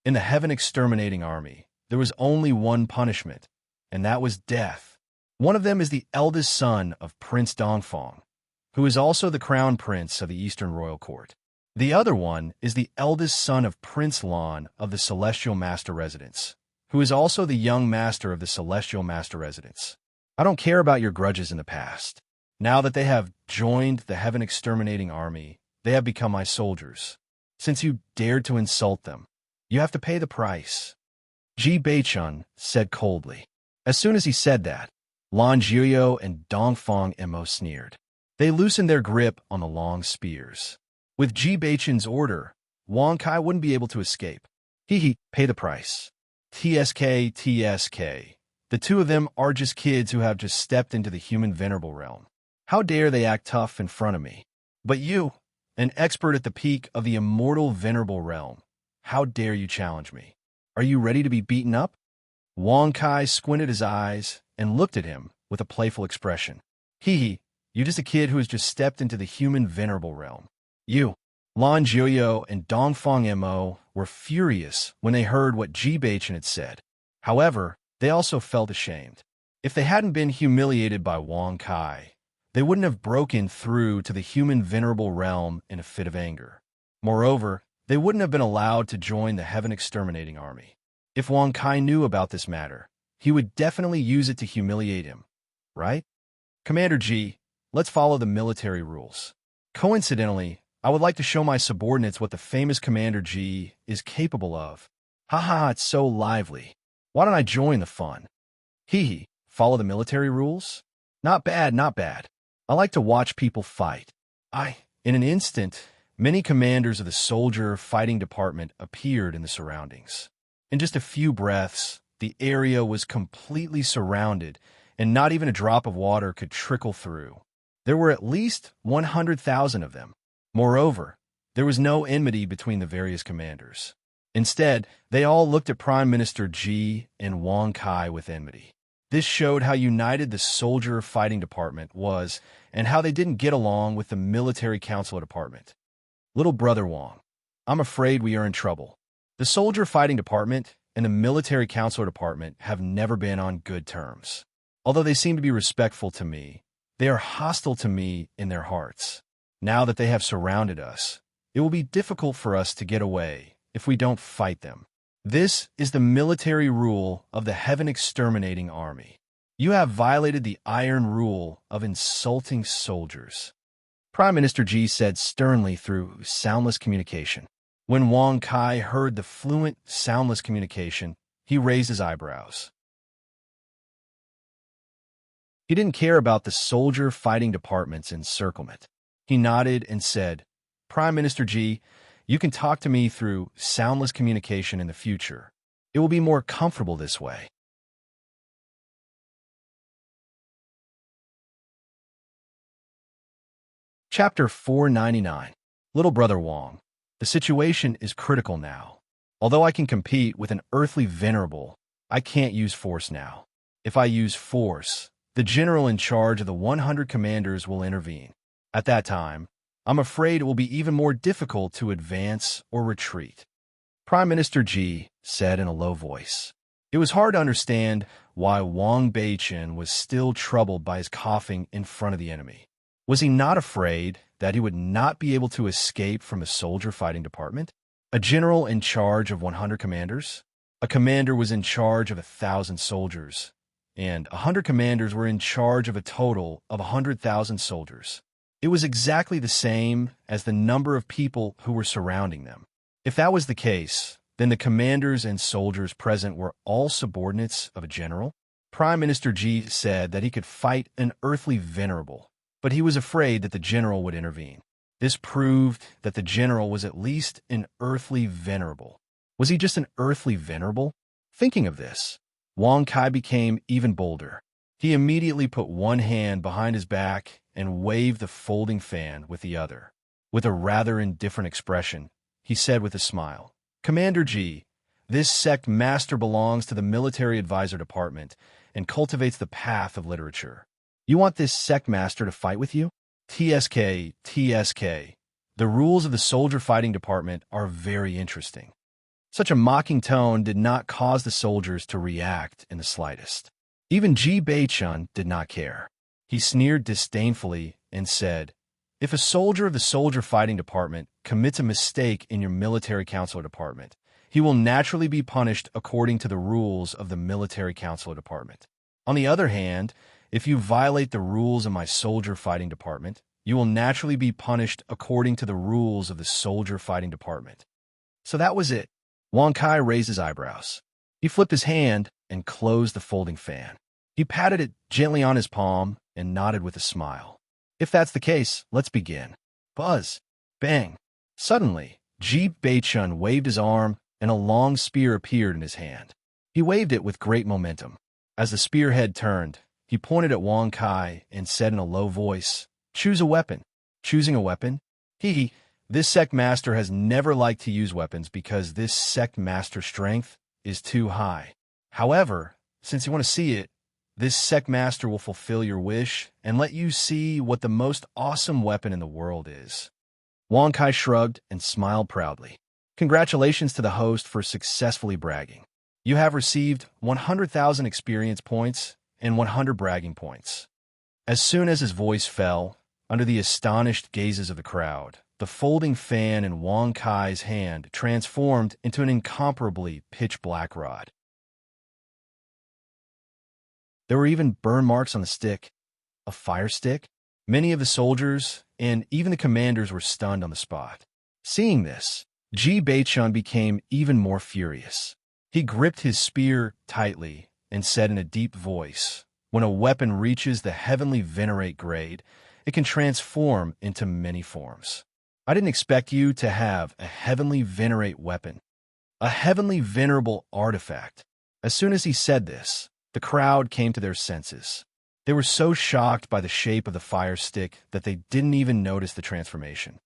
In the Heaven Exterminating Army, there was only one punishment, and that was death. One of them is the eldest son of Prince Dongfeng, who is also the crown prince of the Eastern Royal Court. The other one is the eldest son of Prince Lan of the Celestial Master Residence, who is also the young master of the Celestial Master Residence. I don't care about your grudges in the past. Now that they have joined the Heaven Exterminating Army, they have become my soldiers. Since you dared to insult them, you have to pay the price. Ji Beichun said coldly. As soon as he said that, Lan Jiuyo and Dongfeng Mo sneered. They loosened their grip on the long spears. With Ji Beichun's order, Wang Kai wouldn't be able to escape. Pay the price. TSK. The two of them are just kids who have just stepped into the human venerable realm. How dare they act tough in front of me? But you, an expert at the peak of the immortal venerable realm, how dare you challenge me? Are you ready to be beaten up? Wang Kai squinted his eyes and looked at him with a playful expression. You're just a kid who has just stepped into the human venerable realm. You, Lan Jiuyo and Dongfeng Mo were furious when they heard what Ji Beichun had said. However, they also felt ashamed. If they hadn't been humiliated by Wang Kai, they wouldn't have broken through to the human venerable realm in a fit of anger. Moreover, they wouldn't have been allowed to join the Heaven Exterminating Army. If Wang Kai knew about this matter, he would definitely use it to humiliate him, right? Commander Ji, let's follow the military rules. Coincidentally, I would like to show my subordinates what the famous Commander Ji is capable of. It's so lively. Why don't I join the fun? Follow the military rules? Not bad. I like to watch people fight. In an instant, many commanders of the soldier fighting department appeared in the surroundings. In just a few breaths, the area was completely surrounded, and not even a drop of water could trickle through. There were at least 100,000 of them. Moreover, there was no enmity between the various commanders. Instead, they all looked at Prime Minister Ji and Wang Kai with enmity. This showed how united the soldier fighting department was and how they didn't get along with the military council department. Little brother Wang, I'm afraid we are in trouble. The soldier fighting department and the military council department have never been on good terms. Although they seem to be respectful to me, they are hostile to me in their hearts. Now that they have surrounded us, it will be difficult for us to get away if we don't fight them. This is the military rule of the Heaven Exterminating Army. You have violated the iron rule of insulting soldiers. Prime Minister Ji said sternly through soundless communication. When Wang Kai heard the fluent, soundless communication, he raised his eyebrows. He didn't care about the soldier fighting department's encirclement. He nodded and said, Prime Minister Ji, you can talk to me through soundless communication in the future. It will be more comfortable this way. Chapter 499. Little Brother Wang. The situation is critical now. Although I can compete with an earthly venerable, I can't use force now. If I use force, the general in charge of the 100 commanders will intervene. At that time, I'm afraid it will be even more difficult to advance or retreat. Prime Minister Ji said in a low voice. It was hard to understand why Wang Beichun was still troubled by his coughing in front of the enemy. Was he not afraid that he would not be able to escape from a soldier fighting department? A general in charge of 100 commanders? A commander was in charge of 1,000 soldiers, and 100 commanders were in charge of a total of 100,000 soldiers. It was exactly the same as the number of people who were surrounding them. If that was the case, then the commanders and soldiers present were all subordinates of a general. Prime Minister Ji said that he could fight an earthly venerable, but he was afraid that the general would intervene. This proved that the general was at least an earthly venerable. Was he just an earthly venerable? Thinking of this, Wang Kai became even bolder. He immediately put one hand behind his back and waved the folding fan with the other. With a rather indifferent expression, he said with a smile, "Commander G, this sect master belongs to the military advisor department and cultivates the path of literature. You want this sect master to fight with you? TSK, TSK. The rules of the soldier fighting department are very interesting." Such a mocking tone did not cause the soldiers to react in the slightest. Even Ji Beichun did not care. He sneered disdainfully and said, "If a soldier of the soldier fighting department commits a mistake in your military counselor department, he will naturally be punished according to the rules of the military counselor department. On the other hand, if you violate the rules of my soldier fighting department, you will naturally be punished according to the rules of the soldier fighting department." So that was it. Wang Kai raised his eyebrows. He flipped his hand and closed the folding fan. He patted it gently on his palm and nodded with a smile. "If that's the case, let's begin." Buzz. Bang. Suddenly, Ji Beichun waved his arm and a long spear appeared in his hand. He waved it with great momentum. As the spearhead turned, he pointed at Wang Kai and said in a low voice, "Choose a weapon." Choosing a weapon? Hee. This sect master has never liked to use weapons because this sect master's strength is too high. However, since you want to see it, this sect master will fulfill your wish and let you see what the most awesome weapon in the world is. Wang Kai shrugged and smiled proudly. Congratulations to the host for successfully bragging. You have received 100,000 experience points and 100 bragging points. As soon as his voice fell, under the astonished gazes of the crowd, the folding fan in Wang Kai's hand transformed into an incomparably pitch-black rod. There were even burn marks on the stick. A fire stick? Many of the soldiers and even the commanders were stunned on the spot. Seeing this, Ji Beichun became even more furious. He gripped his spear tightly and said in a deep voice, "When a weapon reaches the heavenly venerate grade, it can transform into many forms. I didn't expect you to have a heavenly venerate weapon, a heavenly venerable artifact." As soon as he said this, the crowd came to their senses. They were so shocked by the shape of the fire stick that they didn't even notice the transformation.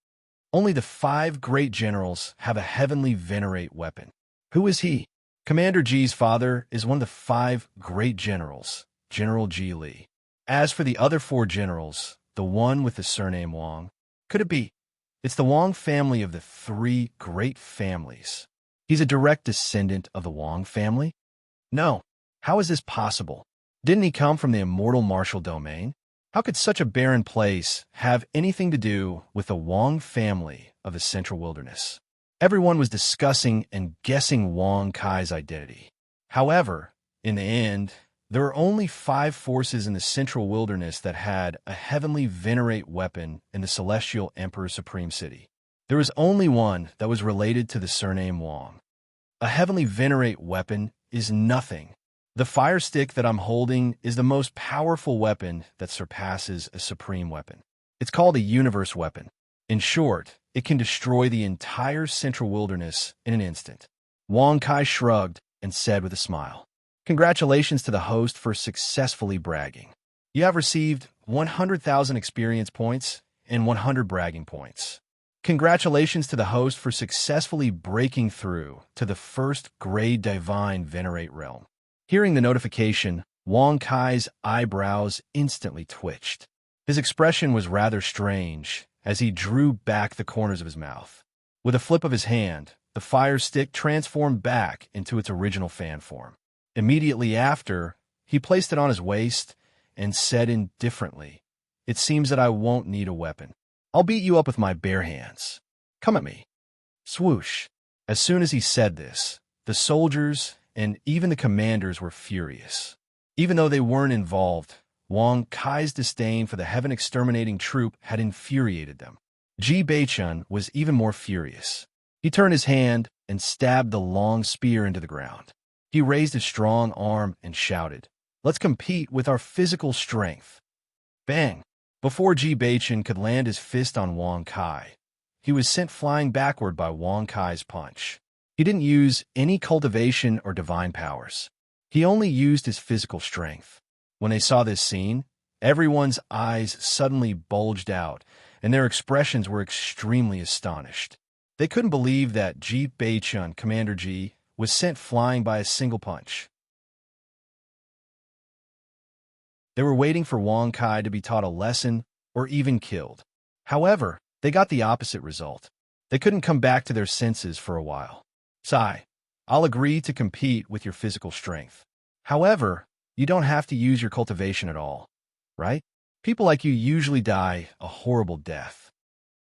Only the 5 great generals have a heavenly venerate weapon. Who is he? Commander Ji's father is one of the 5 great generals, General Ji Li. As for the other 4 generals, the one with the surname Wang, could it be? It's the Wang family of the 3 great families. He's a direct descendant of the Wang family? No. How is this possible? Didn't he come from the immortal martial domain? How could such a barren place have anything to do with the Wang family of the Central Wilderness? Everyone was discussing and guessing Wang Kai's identity. However, in the end, there were only 5 forces in the Central Wilderness that had a heavenly venerate weapon in the Celestial Emperor's Supreme City. There was only one that was related to the surname Wang. A heavenly venerate weapon is nothing. The fire stick that I'm holding is the most powerful weapon that surpasses a supreme weapon. It's called a universe weapon. In short, it can destroy the entire Central Wilderness in an instant. Wang Kai shrugged and said with a smile, "Congratulations to the host for successfully bragging. You have received 100,000 experience points and 100 bragging points. Congratulations to the host for successfully breaking through to the first grade divine venerate realm." Hearing the notification, Wang Kai's eyebrows instantly twitched. His expression was rather strange as he drew back the corners of his mouth. With a flip of his hand, the fire stick transformed back into its original fan form. Immediately after, he placed it on his waist and said indifferently, "It seems that I won't need a weapon. I'll beat you up with my bare hands. Come at me." Swoosh. As soon as he said this, the soldiers and even the commanders were furious. Even though they weren't involved, Wang Kai's disdain for the heaven-exterminating troop had infuriated them. Ji Beichun was even more furious. He turned his hand and stabbed the long spear into the ground. He raised his strong arm and shouted, "Let's compete with our physical strength." Bang! Before Ji Beichen could land his fist on Wang Kai, he was sent flying backward by Wang Kai's punch. He didn't use any cultivation or divine powers. He only used his physical strength. When they saw this scene, everyone's eyes suddenly bulged out, and their expressions were extremely astonished. They couldn't believe that Ji Beichen, Commander Ji, was sent flying by a single punch. They were waiting for Wang Kai to be taught a lesson or even killed. However, they got the opposite result. They couldn't come back to their senses for a while. Sai, I'll agree to compete with your physical strength. However, you don't have to use your cultivation at all, right? People like you usually die a horrible death.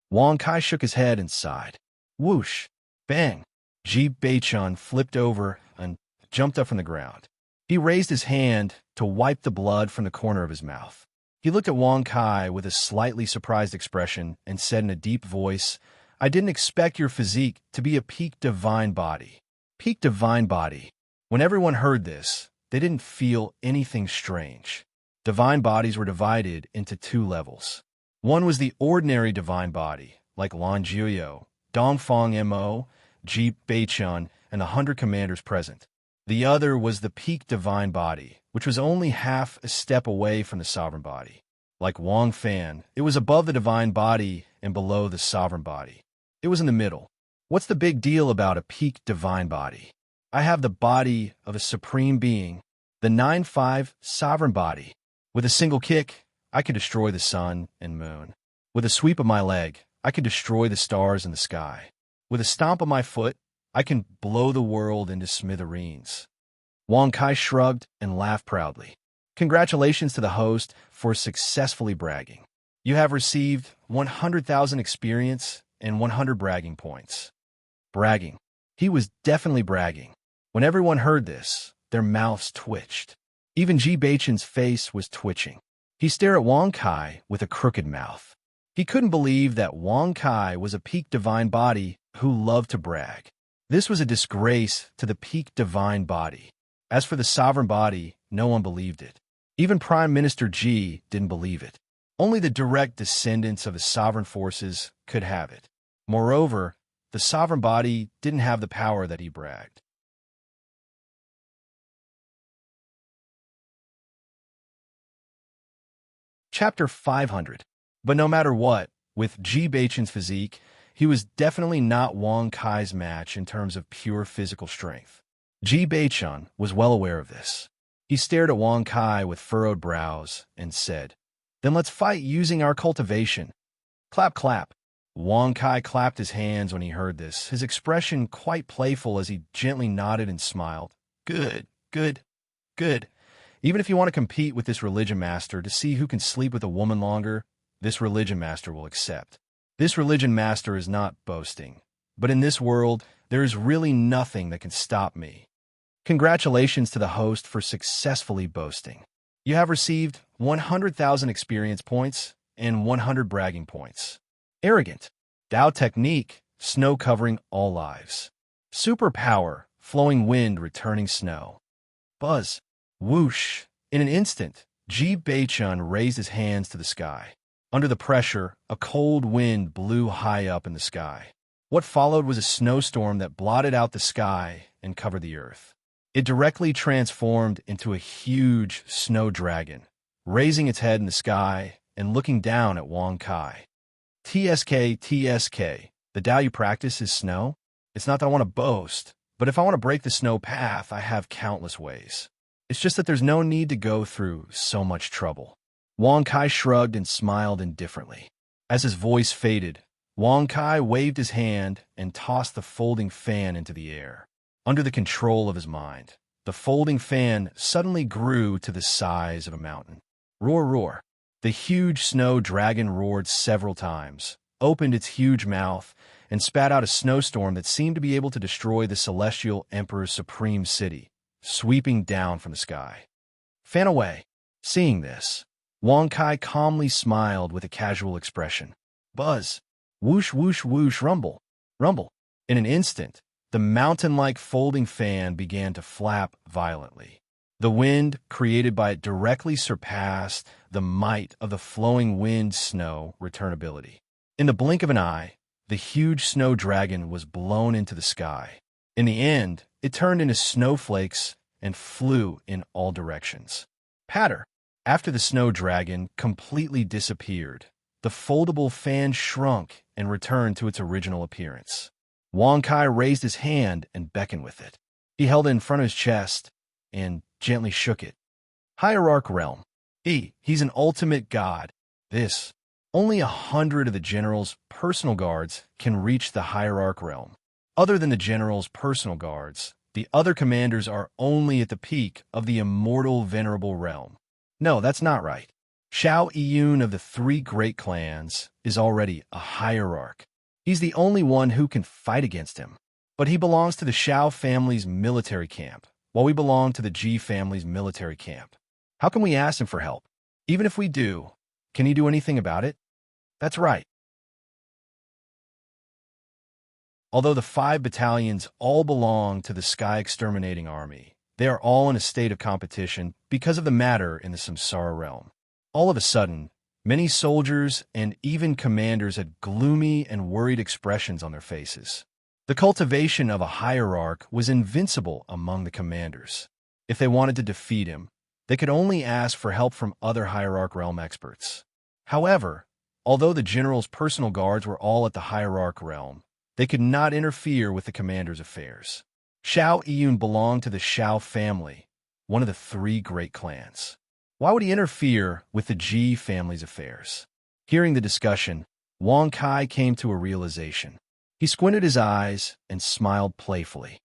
Wang Kai shook his head and sighed. Whoosh! Bang! Ji Beichen flipped over and jumped up from the ground. He raised his hand to wipe the blood from the corner of his mouth. He looked at Wang Kai with a slightly surprised expression and said in a deep voice, I didn't expect your physique to be a peak divine body. Peak divine body. When everyone heard this, they didn't feel anything strange. Divine bodies were divided into two levels. One was the ordinary divine body, like Lan Jiuyo, Dongfang Mo, Ji Beichen, and the 100 commanders present. The other was the peak divine body, which was only half a step away from the sovereign body. Like Wang Fan, it was above the divine body and below the sovereign body. It was in the middle. What's the big deal about a peak divine body? I have the body of a supreme being, the 9-5 sovereign body. With a single kick, I can destroy the sun and moon. With a sweep of my leg, I can destroy the stars in the sky. With a stomp of my foot, I can blow the world into smithereens. Wang Kai shrugged and laughed proudly. Congratulations to the host for successfully bragging. You have received 100,000 experience and 100 bragging points. Bragging. He was definitely bragging. When everyone heard this, their mouths twitched. Even Ji Beichen's face was twitching. He stared at Wang Kai with a crooked mouth. He couldn't believe that Wang Kai was a peak divine body who loved to brag. This was a disgrace to the peak divine body. As for the sovereign body, no one believed it. Even Prime Minister Ji didn't believe it. Only the direct descendants of the sovereign forces could have it. Moreover, the sovereign body didn't have the power that he bragged. Chapter 500. But no matter what, with Ji Beichen's physique, he was definitely not Wang Kai's match in terms of pure physical strength. Ji Beichen was well aware of this. He stared at Wang Kai with furrowed brows and said, Then let's fight using our cultivation. Clap, clap. Wang Kai clapped his hands when he heard this, his expression quite playful as he gently nodded and smiled. Good, good, good. Even if you want to compete with this religion master to see who can sleep with a woman longer, this religion master will accept. This religion master is not boasting, but in this world, there is really nothing that can stop me. Congratulations to the host for successfully boasting. You have received 100,000 experience points and 100 bragging points. Arrogant. Tao technique, snow covering all lives. Superpower, flowing wind returning snow. Buzz. Whoosh. In an instant, Ji Beichen raised his hands to the sky. Under the pressure, a cold wind blew high up in the sky. What followed was a snowstorm that blotted out the sky and covered the earth. It directly transformed into a huge snow dragon, raising its head in the sky and looking down at Wang Kai. TSK, TSK, the Tao you practice is snow? It's not that I want to boast, but if I want to break the snow path, I have countless ways. It's just that there's no need to go through so much trouble. Wang Kai shrugged and smiled indifferently. As his voice faded, Wang Kai waved his hand and tossed the folding fan into the air. Under the control of his mind, the folding fan suddenly grew to the size of a mountain. Roar, roar. The huge snow dragon roared several times, opened its huge mouth, and spat out a snowstorm that seemed to be able to destroy the celestial emperor's supreme city, sweeping down from the sky. Fan away. Seeing this, Wang Kai calmly smiled with a casual expression. Buzz. Whoosh, whoosh, whoosh, rumble. Rumble. In an instant, the mountain-like folding fan began to flap violently. The wind created by it directly surpassed the might of the flowing wind snow returnability. In the blink of an eye, the huge snow dragon was blown into the sky. In the end, it turned into snowflakes and flew in all directions. Patter. After the snow dragon completely disappeared, the foldable fan shrunk and returned to its original appearance. Wang Kai raised his hand and beckoned with it. He held it in front of his chest and gently shook it. Hierarch Realm. He's an ultimate god. Only 100 of the general's personal guards can reach the Hierarch Realm. Other than the general's personal guards, the other commanders are only at the peak of the immortal venerable realm. No, that's not right. Xiao Yun of the 3 great clans is already a hierarch. He's the only one who can fight against him. But he belongs to the Xiao family's military camp, while we belong to the Ji family's military camp. How can we ask him for help? Even if we do, can he do anything about it? That's right. Although the 5 battalions all belong to the Sky Exterminating Army, they are all in a state of competition because of the matter in the Samsara realm. All of a sudden, many soldiers and even commanders had gloomy and worried expressions on their faces. The cultivation of a hierarch was invincible among the commanders. If they wanted to defeat him, they could only ask for help from other hierarch realm experts. However, although the general's personal guards were all at the hierarch realm, they could not interfere with the commander's affairs. Xiao Yun belonged to the Xiao family, one of the 3 great clans. Why would he interfere with the Ji family's affairs? Hearing the discussion, Wang Kai came to a realization. He squinted his eyes and smiled playfully.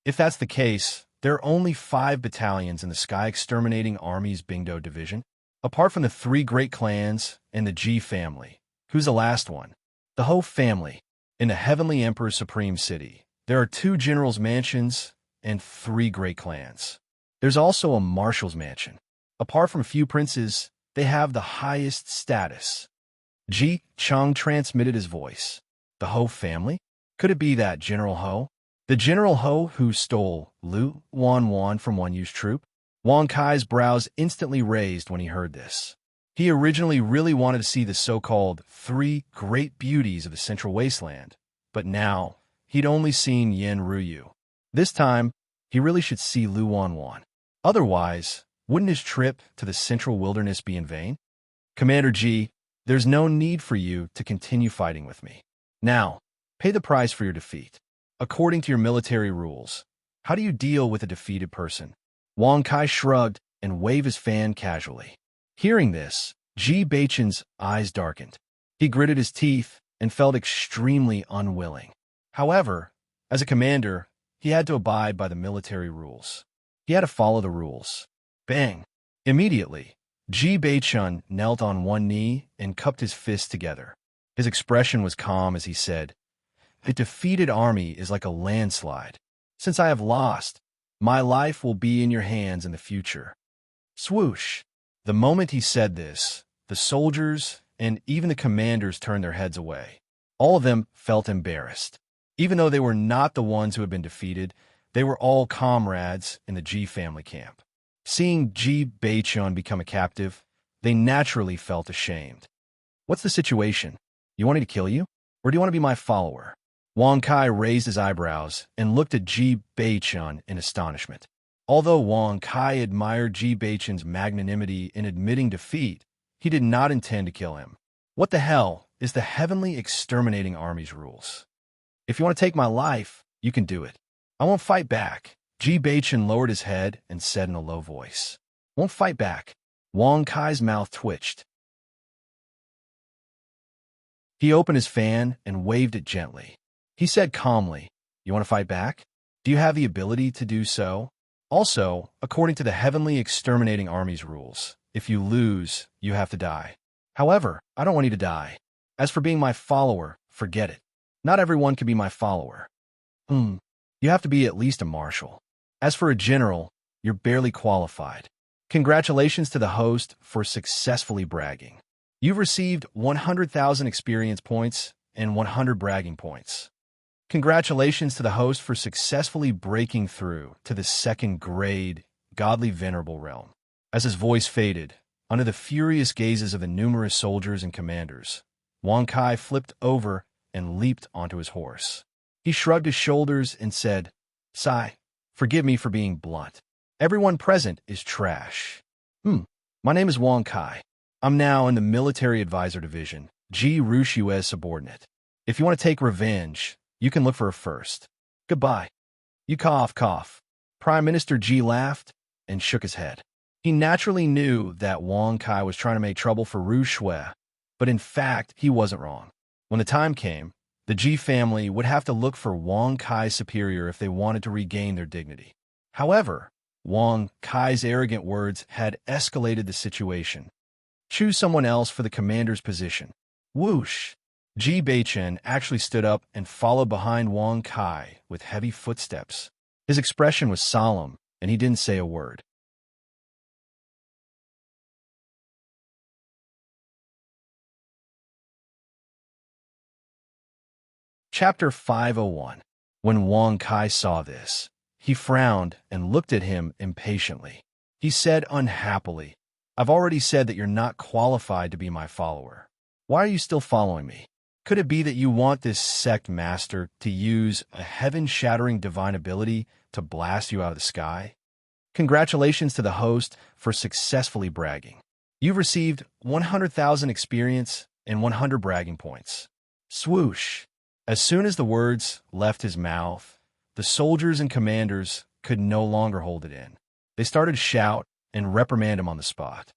If that's the case, there are only 5 battalions in the Sky Exterminating Army's Bingdo division. Apart from the 3 great clans and the Ji family, who's the last one? The Ho family. In the Heavenly Emperor's Supreme City, there are 2 generals' mansions and 3 great clans. There's also a marshal's mansion. Apart from a few princes, they have the highest status. Ji Cheng transmitted his voice. The Ho family? Could it be that General Ho? The General Ho who stole Lu Wanwan from Wan Yu's troop? Wang Kai's brows instantly raised when he heard this. He originally really wanted to see the so-called 3 great beauties of the Central Wasteland, but now he'd only seen Yan Ruyu. This time, he really should see Lu Wanwan. Otherwise, wouldn't his trip to the Central Wilderness be in vain? Commander Ji, there's no need for you to continue fighting with me. Now, pay the price for your defeat. According to your military rules, how do you deal with a defeated person? Wang Kai shrugged and waved his fan casually. Hearing this, Ji Beichen's eyes darkened. He gritted his teeth and felt extremely unwilling. However, as a commander, he had to abide by the military rules. He had to follow the rules. Bang! Immediately, Ji Beichun knelt on one knee and cupped his fists together. His expression was calm as he said, "The defeated army is like a landslide. Since I have lost, my life will be in your hands in the future." Swoosh! The moment he said this, the soldiers and even the commanders turned their heads away. All of them felt embarrassed. Even though they were not the ones who had been defeated, they were all comrades in the Ji family camp. Seeing Ji Beichun become a captive, they naturally felt ashamed. "What's the situation? You want me to kill you? Or do you want to be my follower?" Wang Kai raised his eyebrows and looked at Ji Beichun in astonishment. Although Wang Kai admired Ji Beichun's magnanimity in admitting defeat, he did not intend to kill him. What the hell is the Heavenly Exterminating Army's rules? If you want to take my life, you can do it. I won't fight back. Ji Beichun lowered his head and said in a low voice. "Won't fight back." Wang Kai's mouth twitched. He opened his fan and waved it gently. He said calmly, "You want to fight back? Do you have the ability to do so?" Also, according to the Heavenly Exterminating Army's rules, if you lose, you have to die. However, I don't want you to die. As for being my follower, forget it. Not everyone can be my follower. You have to be at least a marshal. As for a general, you're barely qualified. Congratulations to the host for successfully bragging. You've received 100,000 experience points and 100 bragging points. Congratulations to the host for successfully breaking through to the 2nd grade, godly venerable realm. As his voice faded, Under the furious gazes of the numerous soldiers and commanders, Wang Kai flipped over and leaped onto his horse. He shrugged his shoulders and said, "Sai, forgive me for being blunt. Everyone present is trash. My name is Wang Kai. I'm now in the Military Advisor Division, Ji Rushue's subordinate. If you want to take revenge, you can look for her first. Goodbye." You cough. Prime Minister Ji laughed and shook his head. He naturally knew that Wang Kai was trying to make trouble for Ru Shui, but in fact, he wasn't wrong. When the time came, the Ji family would have to look for Wang Kai's superior if they wanted to regain their dignity. However, Wang Kai's arrogant words had escalated the situation. Choose someone else for the commander's position. Whoosh! Ji Beichen actually stood up and followed behind Wang Kai with heavy footsteps. His expression was solemn, and he didn't say a word. Chapter 501. When Wang Kai saw this, he frowned and looked at him impatiently. He said unhappily, "I've already said that you're not qualified to be my follower. Why are you still following me? Could it be that you want this sect master to use a heaven-shattering divine ability to blast you out of the sky? Congratulations to the host for successfully bragging. You've received 100,000 experience and 100 bragging points." Swoosh! As soon as the words left his mouth, the soldiers and commanders could no longer hold it in. They started to shout and reprimand him on the spot.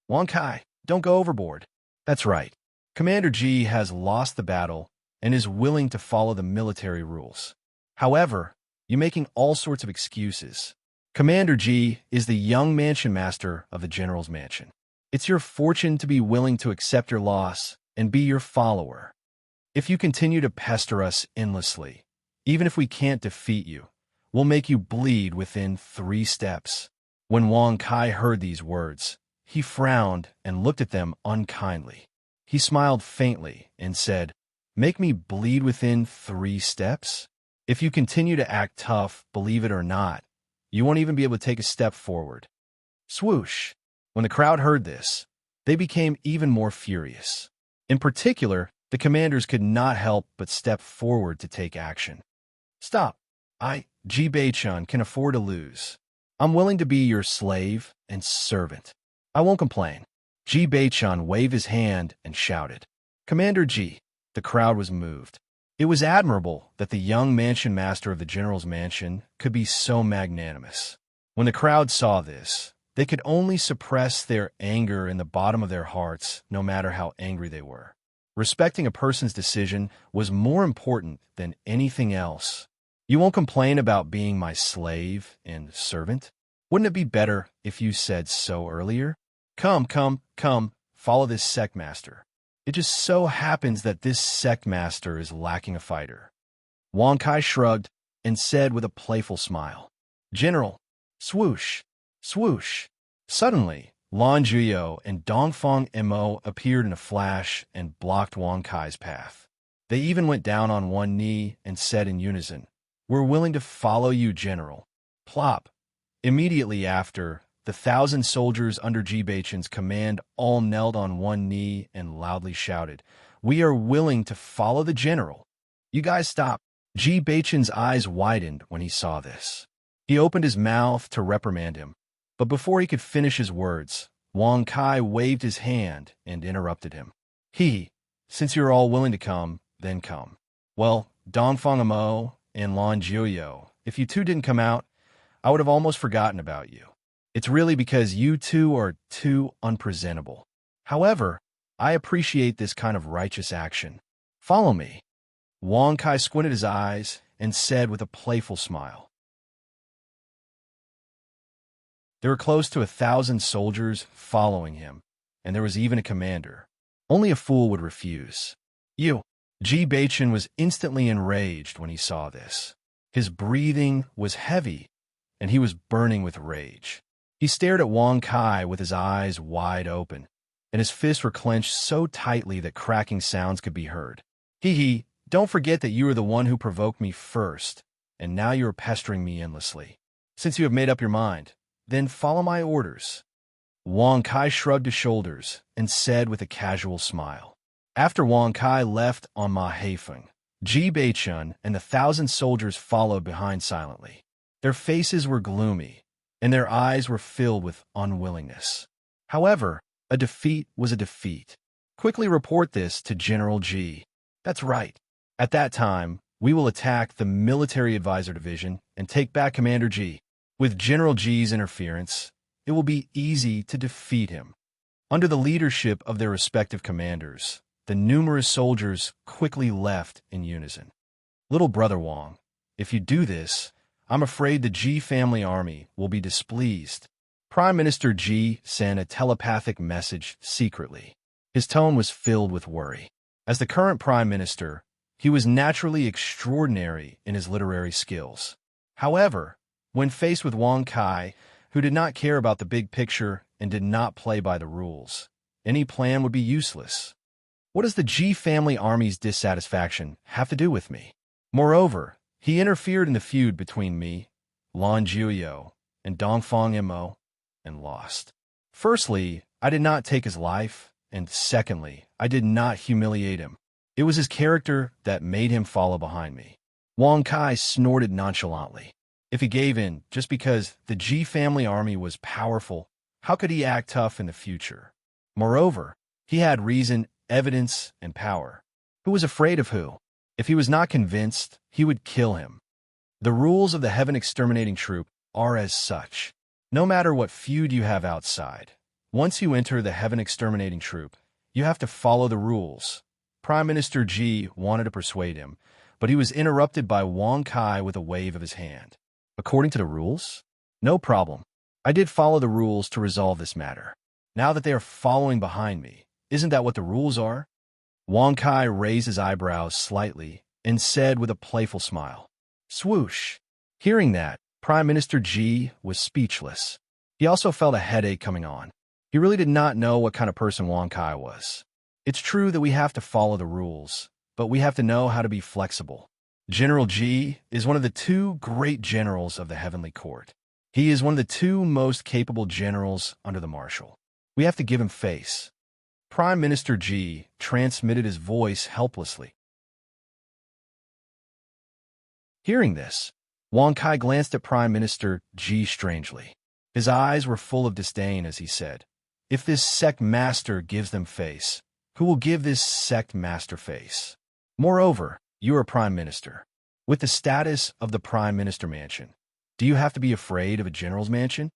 "Wang Kai, don't go overboard." "That's right. Commander Ji has lost the battle and is willing to follow the military rules. However, you're making all sorts of excuses. Commander Ji is the young mansion master of the general's mansion. It's your fortune to be willing to accept your loss and be your follower. If you continue to pester us endlessly, even if we can't defeat you, we'll make you bleed within 3 steps. When Wang Kai heard these words, he frowned and looked at them unkindly. He smiled faintly and said, "Make me bleed within 3 steps? If you continue to act tough, believe it or not, you won't even be able to take a step forward." Swoosh! When the crowd heard this, they became even more furious. In particular, the commanders could not help but step forward to take action. "Stop. Ji Beichun, can afford to lose. I'm willing to be your slave and servant. I won't complain." Ji Beichun waved his hand and shouted, "Commander Ji." The crowd was moved. It was admirable that the young mansion master of the general's mansion could be so magnanimous. When the crowd saw this, they could only suppress their anger in the bottom of their hearts, no matter how angry they were. Respecting a person's decision was more important than anything else. "You won't complain about being my slave and servant? Wouldn't it be better if you said so earlier? Come, follow this sect master. It just so happens that this sect master is lacking a fighter." Wang Kai shrugged and said with a playful smile, "General." Swoosh! Swoosh! Suddenly, Lan Juyo and Dongfang Mo appeared in a flash and blocked Wang Kai's path. They even went down on one knee and said in unison, "We're willing to follow you, General." Plop! Immediately after, the 1,000 soldiers under Ji Beichen's command all knelt on one knee and loudly shouted, "We are willing to follow the general." "You guys stop." Ji Beichen's eyes widened when he saw this. He opened his mouth to reprimand him, but before he could finish his words, Wang Kai waved his hand and interrupted him. Since you're all willing to come, then come. Well, Dongfang Mo and Lan Jiuyo, if you two didn't come out, I would have almost forgotten about you. It's really because you two are too unpresentable. However, I appreciate this kind of righteous action. Follow me." Wang Kai squinted his eyes and said with a playful smile. There were close to 1,000 soldiers following him, and there was even a commander. Only a fool would refuse. "You." Ji Beichen was instantly enraged when he saw this. His breathing was heavy, and he was burning with rage. He stared at Wang Kai with his eyes wide open, and his fists were clenched so tightly that cracking sounds could be heard. Don't forget that you are the one who provoked me first, and now you are pestering me endlessly. Since you have made up your mind, then follow my orders." Wang Kai shrugged his shoulders and said with a casual smile. After Wang Kai left on Ma Heifeng, Ji Beichun and the 1,000 soldiers followed behind silently. Their faces were gloomy, and their eyes were filled with unwillingness. However, a defeat was a defeat. Quickly report this to General Ji. That's right. At that time, we will attack the Military Advisor Division and take back Commander Ji. With General Ji's interference, it will be easy to defeat him. Under the leadership of their respective commanders, the numerous soldiers quickly left in unison. Little brother Wang, if you do this, I'm afraid the Ji family army will be displeased. Prime Minister Ji sent a telepathic message secretly. His tone was filled with worry. As the current prime minister, he was naturally extraordinary in his literary skills. However, when faced with Wang Kai, who did not care about the big picture and did not play by the rules, any plan would be useless. What does the Ji family army's dissatisfaction have to do with me? Moreover, he interfered in the feud between me, Lan Jiuyou, and Dongfang Mo, and lost. Firstly, I did not take his life, and secondly, I did not humiliate him. It was his character that made him follow behind me. Wang Kai snorted nonchalantly. If he gave in just because the Ji family army was powerful, how could he act tough in the future? Moreover, he had reason, evidence, and power. Who was afraid of who? If he was not convinced, he would kill him. The rules of the Heaven Exterminating Troop are as such. No matter what feud you have outside, once you enter the Heaven Exterminating Troop, you have to follow the rules. Prime Minister Ji wanted to persuade him, but he was interrupted by Wang Kai with a wave of his hand. According to the rules? No problem. I did follow the rules to resolve this matter. Now that they are following behind me, isn't that what the rules are? Wang Kai raised his eyebrows slightly and said with a playful smile. Swoosh! Hearing that, Prime Minister Ji was speechless. He also felt a headache coming on. He really did not know what kind of person Wang Kai was. It's true that we have to follow the rules, but we have to know how to be flexible. General Ji is one of the 2 great generals of the Heavenly Court. He is one of the 2 most capable generals under the Marshal. We have to give him face. Prime Minister Ji transmitted his voice helplessly. Hearing this, Wang Kai glanced at Prime Minister Ji strangely. His eyes were full of disdain as he said, If this sect master gives them face, who will give this sect master face? Moreover, you are Prime Minister. With the status of the Prime Minister mansion, do you have to be afraid of a general's mansion?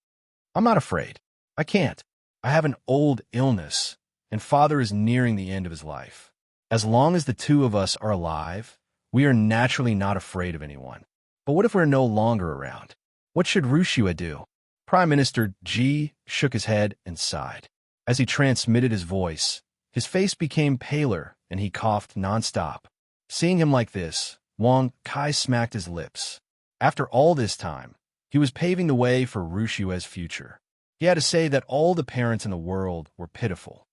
I'm not afraid. I can't. I have an old illness, and Father is nearing the end of his life. As long as the 2 of us are alive, we are naturally not afraid of anyone. But what if we're no longer around? What should Rushua do? Prime Minister Ji shook his head and sighed. As he transmitted his voice, his face became paler and he coughed nonstop. Seeing him like this, Wang Kai smacked his lips. After all this time, he was paving the way for Rushua's future. He had to say that all the parents in the world were pitiful.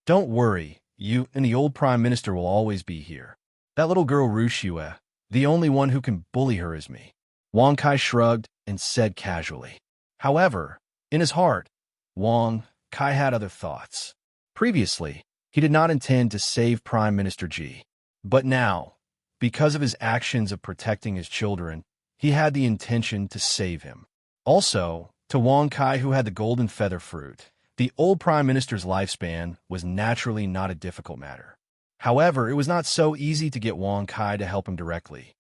Don't worry, you and the old Prime Minister will always be here. That little girl Rushua, the only one who can bully her is me. Wang Kai shrugged and said casually. However, in his heart, Wang Kai had other thoughts. Previously, he did not intend to save Prime Minister Ji. But now, because of his actions of protecting his children, he had the intention to save him. Also, to Wang Kai, who had the golden feather fruit, the old prime minister's lifespan was naturally not a difficult matter. However, it was not so easy to get Wang Kai to help him directly.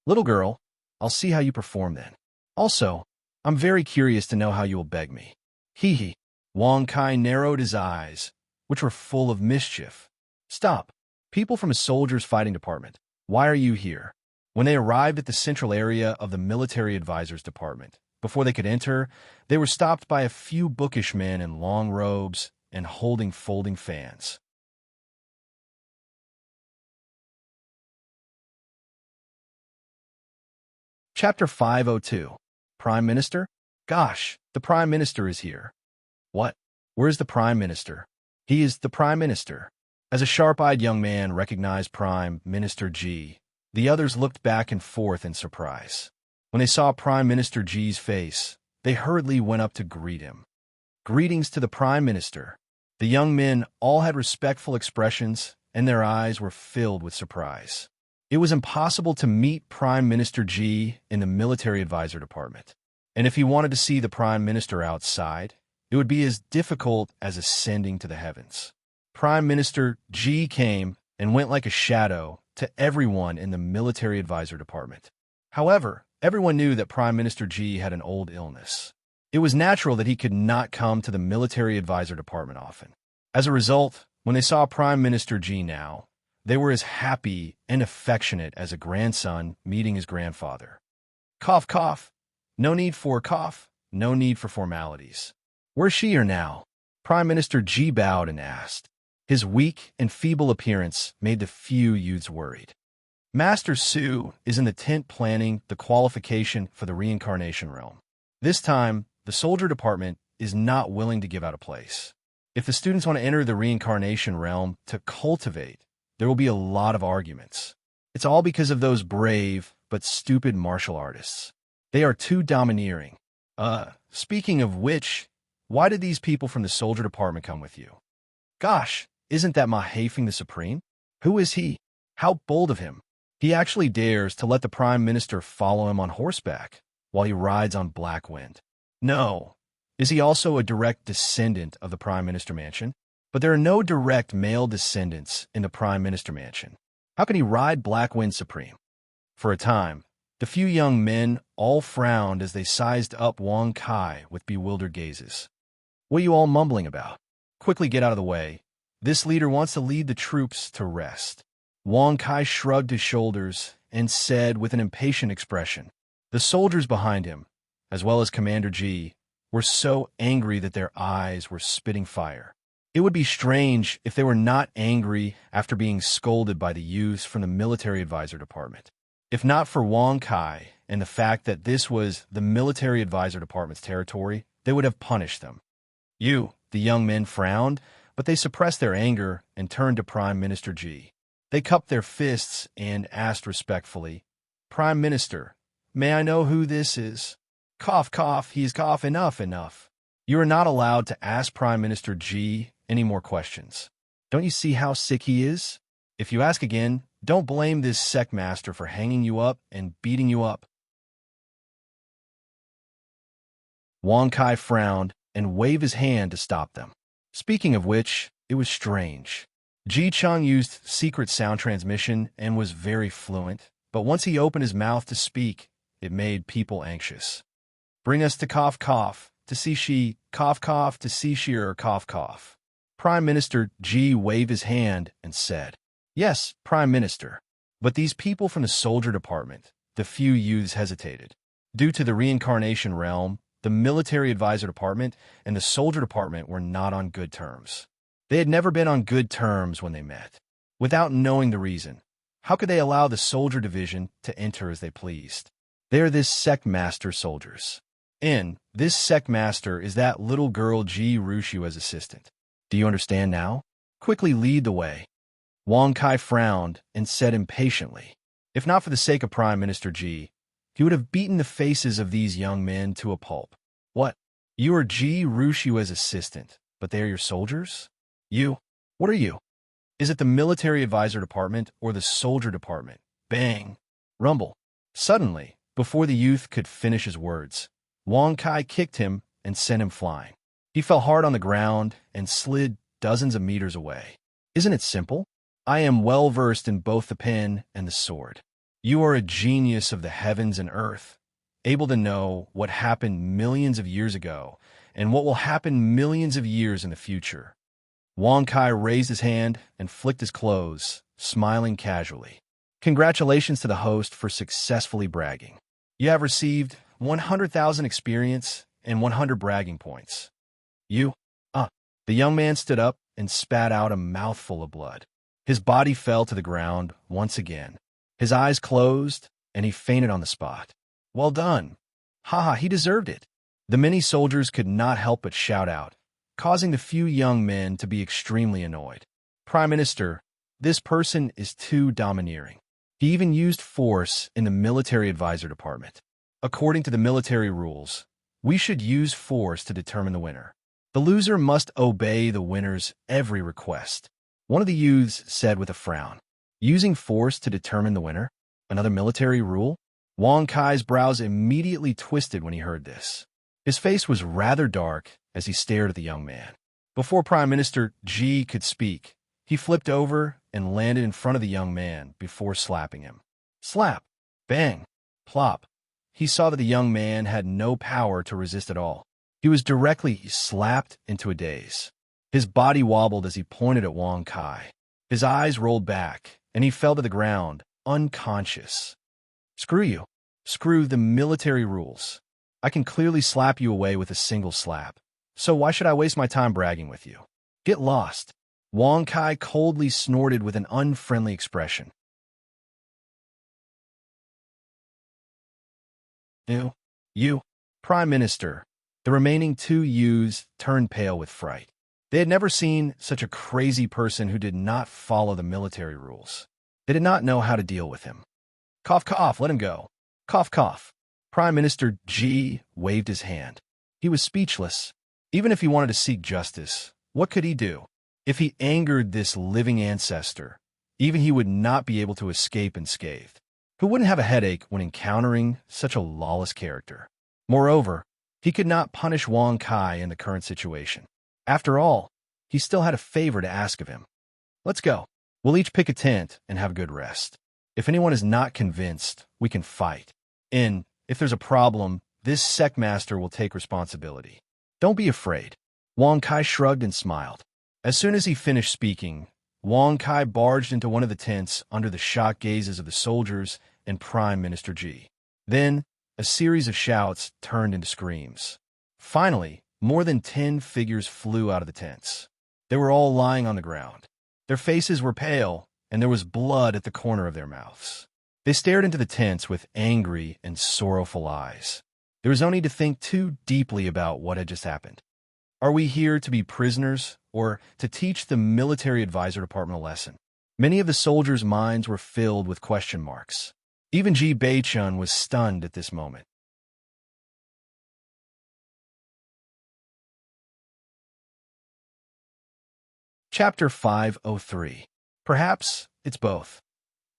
Little girl, I'll see how you perform then. Also, I'm very curious to know how you will beg me. Hee hee. Wang Kai narrowed his eyes, which were full of mischief. Stop. People from a soldier's fighting department. Why are you here? When they arrived at the central area of the military advisors department, before they could enter, they were stopped by a few bookish men in long robes and holding folding fans. Chapter 502. Prime Minister? Gosh, the Prime Minister is here. What? Where's the Prime Minister? He is the Prime Minister. As a sharp-eyed young man recognized Prime Minister Ji, the others looked back and forth in surprise. When they saw Prime Minister Ji's face, they hurriedly went up to greet him. Greetings to the Prime Minister. The young men all had respectful expressions, and their eyes were filled with surprise. It was impossible to meet Prime Minister G in the military advisor department. And if he wanted to see the Prime Minister outside, it would be as difficult as ascending to the heavens. Prime Minister G came and went like a shadow to everyone in the military advisor department. However, everyone knew that Prime Minister G had an old illness. It was natural that he could not come to the military advisor department often. As a result, when they saw Prime Minister G now, they were as happy and affectionate as a grandson meeting his grandfather. Cough, cough. No need for cough. No need for formalities. Where's she here now? Prime Minister G bowed and asked. His weak and feeble appearance made the few youths worried. Master Su is in the tent planning the qualification for the reincarnation realm. This time, the soldier department is not willing to give out a place. If the students want to enter the reincarnation realm to cultivate, there will be a lot of arguments. It's all because of those brave but stupid martial artists. They are too domineering. Speaking of which, why did these people from the soldier department come with you? Gosh, isn't that Mahafeng the Supreme? Who is he? How bold of him. He actually dares to let the Prime Minister follow him on horseback while he rides on Black Wind. No. Is he also a direct descendant of the Prime Minister Mansion? But there are no direct male descendants in the Prime Minister Mansion. How can he ride Black Wind Supreme? For a time, the few young men all frowned as they sized up Wang Kai with bewildered gazes. What are you all mumbling about? Quickly get out of the way. This leader wants to lead the troops to rest. Wang Kai shrugged his shoulders and said with an impatient expression. The soldiers behind him, as well as Commander G, were so angry that their eyes were spitting fire. It would be strange if they were not angry after being scolded by the youths from the military advisor department. If not for Wang Kai and the fact that this was the military advisor department's territory, they would have punished them. The young men frowned, but they suppressed their anger and turned to Prime Minister G. They cupped their fists and asked respectfully, Prime Minister, may I know who this is? Cough, cough, he's cough, enough, enough. You are not allowed to ask Prime Minister G any more questions. Don't you see how sick he is? If you ask again, don't blame this sect master for hanging you up and beating you up. Wang Kai frowned and waved his hand to stop them. Speaking of which, it was strange. Ji Cheng used secret sound transmission and was very fluent, but once he opened his mouth to speak, it made people anxious. Bring us to cough cough, to see she, cough cough, to see she or cough cough. Prime Minister Ji waved his hand and said, Yes, Prime Minister. But these people from the soldier department, the few youths hesitated. Due to the reincarnation realm, the military advisor department and the soldier department were not on good terms. They had never been on good terms when they met. Without knowing the reason, how could they allow the soldier division to enter as they pleased? They are this sect master soldiers. And this sect master is that little girl Ji Rushua's assistant. Do you understand now? Quickly lead the way. Wang Kai frowned and said impatiently, If not for the sake of Prime Minister Ji, he would have beaten the faces of these young men to a pulp. What? You are Ji Rushua's assistant, but they are your soldiers? What are you? Is it the military advisor department or the soldier department? Bang! Rumble. Suddenly, before the youth could finish his words, Wang Kai kicked him and sent him flying. He fell hard on the ground and slid dozens of meters away. Isn't it simple? I am well versed in both the pen and the sword. You are a genius of the heavens and earth, able to know what happened millions of years ago and what will happen millions of years in the future. Wang Kai raised his hand and flicked his clothes, smiling casually. Congratulations to the host for successfully bragging. You have received 100,000 experience and 100 bragging points. The young man stood up and spat out a mouthful of blood. His body fell to the ground once again. His eyes closed, and he fainted on the spot. Well done. He deserved it. The many soldiers could not help but shout out, causing the few young men to be extremely annoyed. Prime Minister, this person is too domineering. He even used force in the military advisor department. According to the military rules, we should use force to determine the winner. The loser must obey the winner's every request. One of the youths said with a frown. Using force to determine the winner? Another military rule? Wang Kai's brows immediately twisted when he heard this. His face was rather dark as he stared at the young man. Before Prime Minister Ji could speak, he flipped over and landed in front of the young man before slapping him. Slap! Bang! Plop! He saw that the young man had no power to resist at all. He was directly slapped into a daze. His body wobbled as he pointed at Wang Kai. His eyes rolled back, and he fell to the ground, unconscious. Screw you. Screw the military rules. I can clearly slap you away with a single slap. So why should I waste my time bragging with you? Get lost. Wang Kai coldly snorted with an unfriendly expression. You, Prime Minister. The remaining two youths turned pale with fright. They had never seen such a crazy person who did not follow the military rules. They did not know how to deal with him. Cough, cough, let him go. Cough, cough. Prime Minister Ji waved his hand. He was speechless. Even if he wanted to seek justice, what could he do? If he angered this living ancestor, even he would not be able to escape unscathed. Who wouldn't have a headache when encountering such a lawless character? Moreover, he could not punish Wang Kai in the current situation. After all, he still had a favor to ask of him. Let's go. We'll each pick a tent and have a good rest. If anyone is not convinced, we can fight. And if there's a problem, this sectmaster will take responsibility. Don't be afraid. Wang Kai shrugged and smiled. As soon as he finished speaking, Wang Kai barged into one of the tents under the shocked gazes of the soldiers and Prime Minister Ji. Then, a series of shouts turned into screams. Finally, more than 10 figures flew out of the tents. They were all lying on the ground. Their faces were pale, and there was blood at the corner of their mouths. They stared into the tents with angry and sorrowful eyes. There was no need to think too deeply about what had just happened. Are we here to be prisoners or to teach the military advisor department a lesson? Many of the soldiers' minds were filled with question marks. Even Ji Beichun was stunned at this moment. Chapter 503. Perhaps it's both.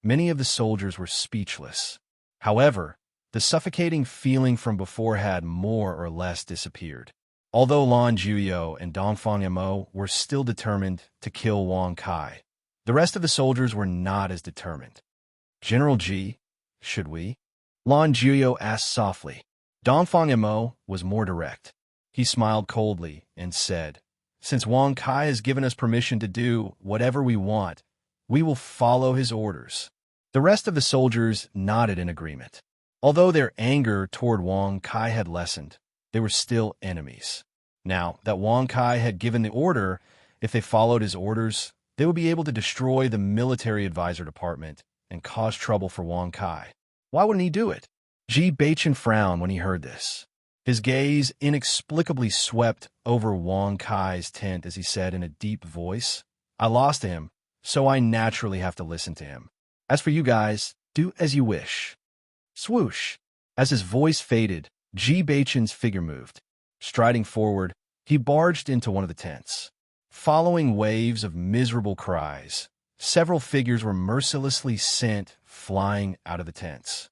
Many of the soldiers were speechless. However, the suffocating feeling from before had more or less disappeared. Although Lan Juyo and Dongfang Mo were still determined to kill Wang Kai, the rest of the soldiers were not as determined. General Ji, should we? Lan Juyo asked softly. Dongfang Mo was more direct. He smiled coldly and said, since Wang Kai has given us permission to do whatever we want, we will follow his orders. The rest of the soldiers nodded in agreement. Although their anger toward Wang Kai had lessened, they were still enemies. Now that Wang Kai had given the order, if they followed his orders, they would be able to destroy the military advisor department and cause trouble for Wang Kai. Why wouldn't he do it? Ji Beichun frowned when he heard this. His gaze inexplicably swept over Wang Kai's tent as he said in a deep voice, I lost him, so I naturally have to listen to him. As for you guys, do as you wish. Swoosh! As his voice faded, Ji Beichun's figure moved. Striding forward, he barged into one of the tents. Following waves of miserable cries, several figures were mercilessly sent flying out of the tents.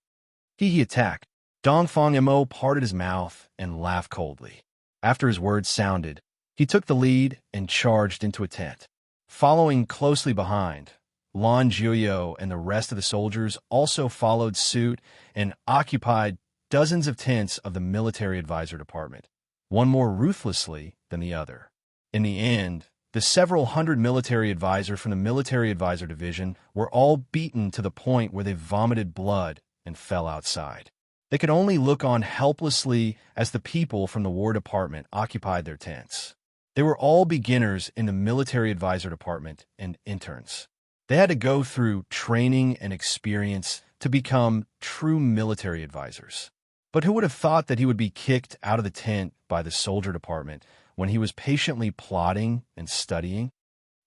He attacked. Dongfang Mo parted his mouth and laughed coldly. After his words sounded, he took the lead and charged into a tent. Following closely behind, Lan Juyo and the rest of the soldiers also followed suit and occupied dozens of tents of the military advisor department, one more ruthlessly than the other. In the end, the several hundred military advisors from the military advisor division were all beaten to the point where they vomited blood and fell outside. They could only look on helplessly as the people from the War Department occupied their tents. They were all beginners in the military advisor department and interns. They had to go through training and experience to become true military advisors. But who would have thought that he would be kicked out of the tent by the soldier department when he was patiently plotting and studying?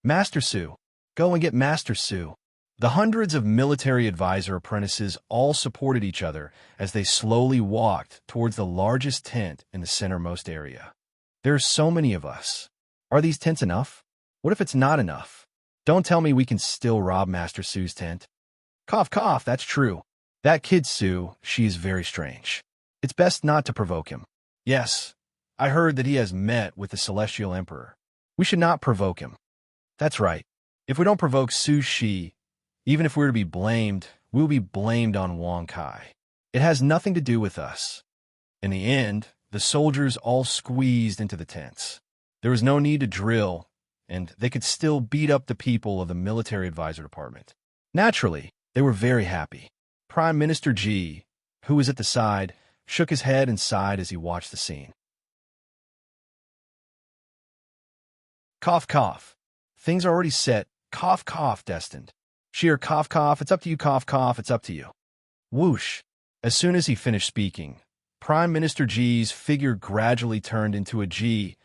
Master Su, go and get Master Su. The hundreds of military advisor apprentices all supported each other as they slowly walked towards the largest tent in the centermost area. There are so many of us. Are these tents enough? What if it's not enough? Don't tell me we can still rob Master Su's tent. Cough, cough, that's true. That kid Su, she is very strange. It's best not to provoke him. Yes, I heard that he has met with the Celestial Emperor. We should not provoke him. That's right. If we don't provoke Su Shi, even if we're to be blamed, we'll be blamed on Wang Kai. It has nothing to do with us. In the end, the soldiers all squeezed into the tents. There was no need to drill, and they could still beat up the people of the Military Advisor Department. Naturally, they were very happy. Prime Minister Ji, who was at the side, shook his head and sighed as he watched the scene. Cough, cough. Things are already set. Cough, cough, destined. Sheer cough, cough, it's up to you, cough, cough, it's up to you. Whoosh. As soon as he finished speaking, Prime Minister Ji's figure gradually turned into a Ji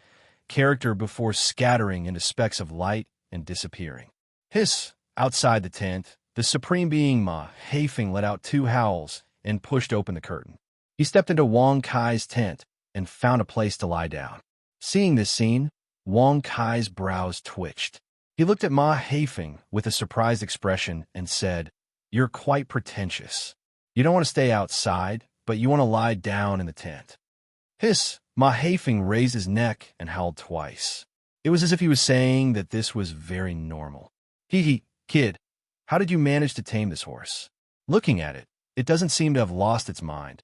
character before scattering into specks of light and disappearing. Hiss! Outside the tent, the Supreme Being Ma Haifeng let out 2 howls and pushed open the curtain. He stepped into Wang Kai's tent and found a place to lie down. Seeing this scene, Wang Kai's brows twitched. He looked at Ma Haifeng with a surprised expression and said, "You're quite pretentious. You don't want to stay outside, but you want to lie down in the tent." Hiss! Ma Haifeng raised his neck and howled twice. It was as if he was saying that this was very normal. Hee, kid, how did you manage to tame this horse? Looking at it, it doesn't seem to have lost its mind.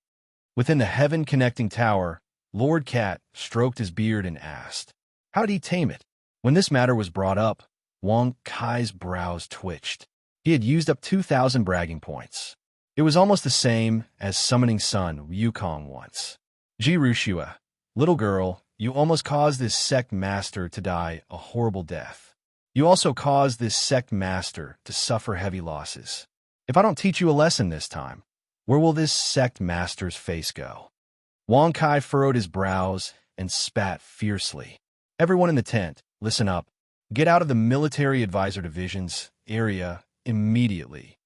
Within the heaven-connecting tower, Lord Cat stroked his beard and asked, "How did he tame it?" When this matter was brought up, Wang Kai's brows twitched. He had used up 2,000 bragging points. It was almost the same as summoning Sun Wukong once. Ji Rushua, little girl, you almost caused this sect master to die a horrible death. You also caused this sect master to suffer heavy losses. If I don't teach you a lesson this time, where will this sect master's face go? Wang Kai furrowed his brows and spat fiercely. Everyone in the tent, listen up. Get out of the Military Advisor Division's area immediately.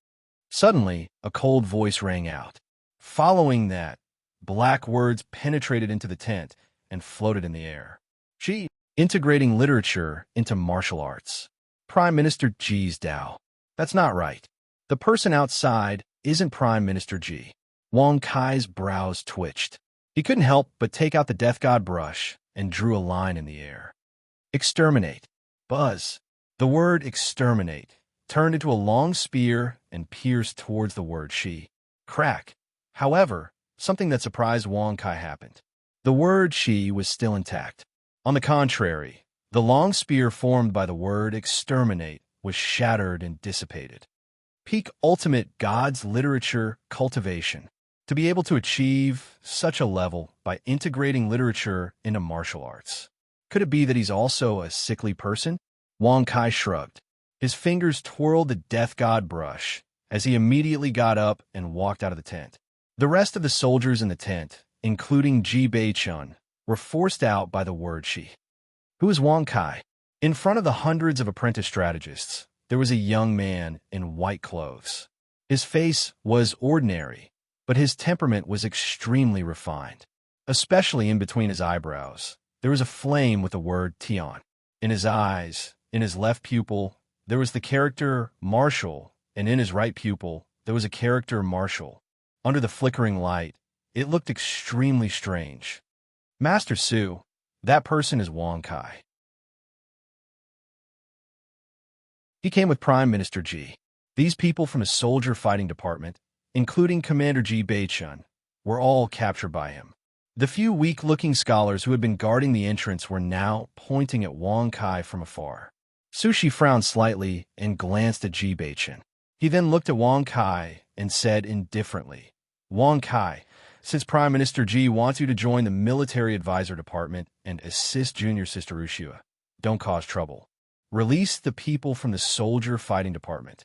Suddenly, a cold voice rang out. Following that, black words penetrated into the tent and floated in the air. Ji, integrating literature into martial arts. Prime Minister Ji's Dao. That's not right. The person outside isn't Prime Minister Ji. Wang Kai's brows twitched. He couldn't help but take out the Death God brush and drew a line in the air. Exterminate. Buzz. The word exterminate turned into a long spear and pierced towards the word Shi. Crack. However, something that surprised Wang Kai happened. The word Shi was still intact. On the contrary, the long spear formed by the word exterminate was shattered and dissipated. Peak ultimate God's literature cultivation. To be able to achieve such a level by integrating literature into martial arts. Could it be that he's also a sickly person? Wang Kai shrugged. His fingers twirled the Death God brush as he immediately got up and walked out of the tent. The rest of the soldiers in the tent, including Ji Bei-chun, were forced out by the word Shi. Who is Wang Kai? In front of the hundreds of apprentice strategists, there was a young man in white clothes. His face was ordinary, but his temperament was extremely refined. Especially in between his eyebrows, there was a flame with the word Tian. In his eyes, in his left pupil, there was the character martial, and in his right pupil, there was a character martial. Under the flickering light, it looked extremely strange. Master Su, that person is Wang Kai. He came with Prime Minister Ji. These people from the soldier fighting department, including Commander Ji Bei-chun, were all captured by him. The few weak-looking scholars who had been guarding the entrance were now pointing at Wang Kai from afar. Su Shi frowned slightly and glanced at Ji Bei-chun. He then looked at Wang Kai and said indifferently, "Wang Kai, since Prime Minister Ji wants you to join the Military Advisor Department and assist Junior Sister Rushua, don't cause trouble. Release the people from the soldier fighting department."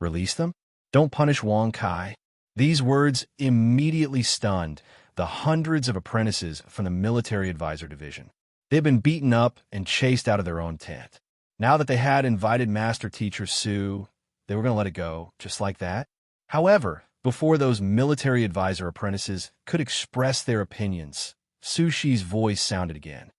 Release them? Don't punish Wang Kai? These words immediately stunned the hundreds of apprentices from the Military Advisor Division. They had been beaten up and chased out of their own tent. Now that they had invited Master Teacher Su, they were going to let it go just like that. However, before those military advisor apprentices could express their opinions, Su Shi's voice sounded again.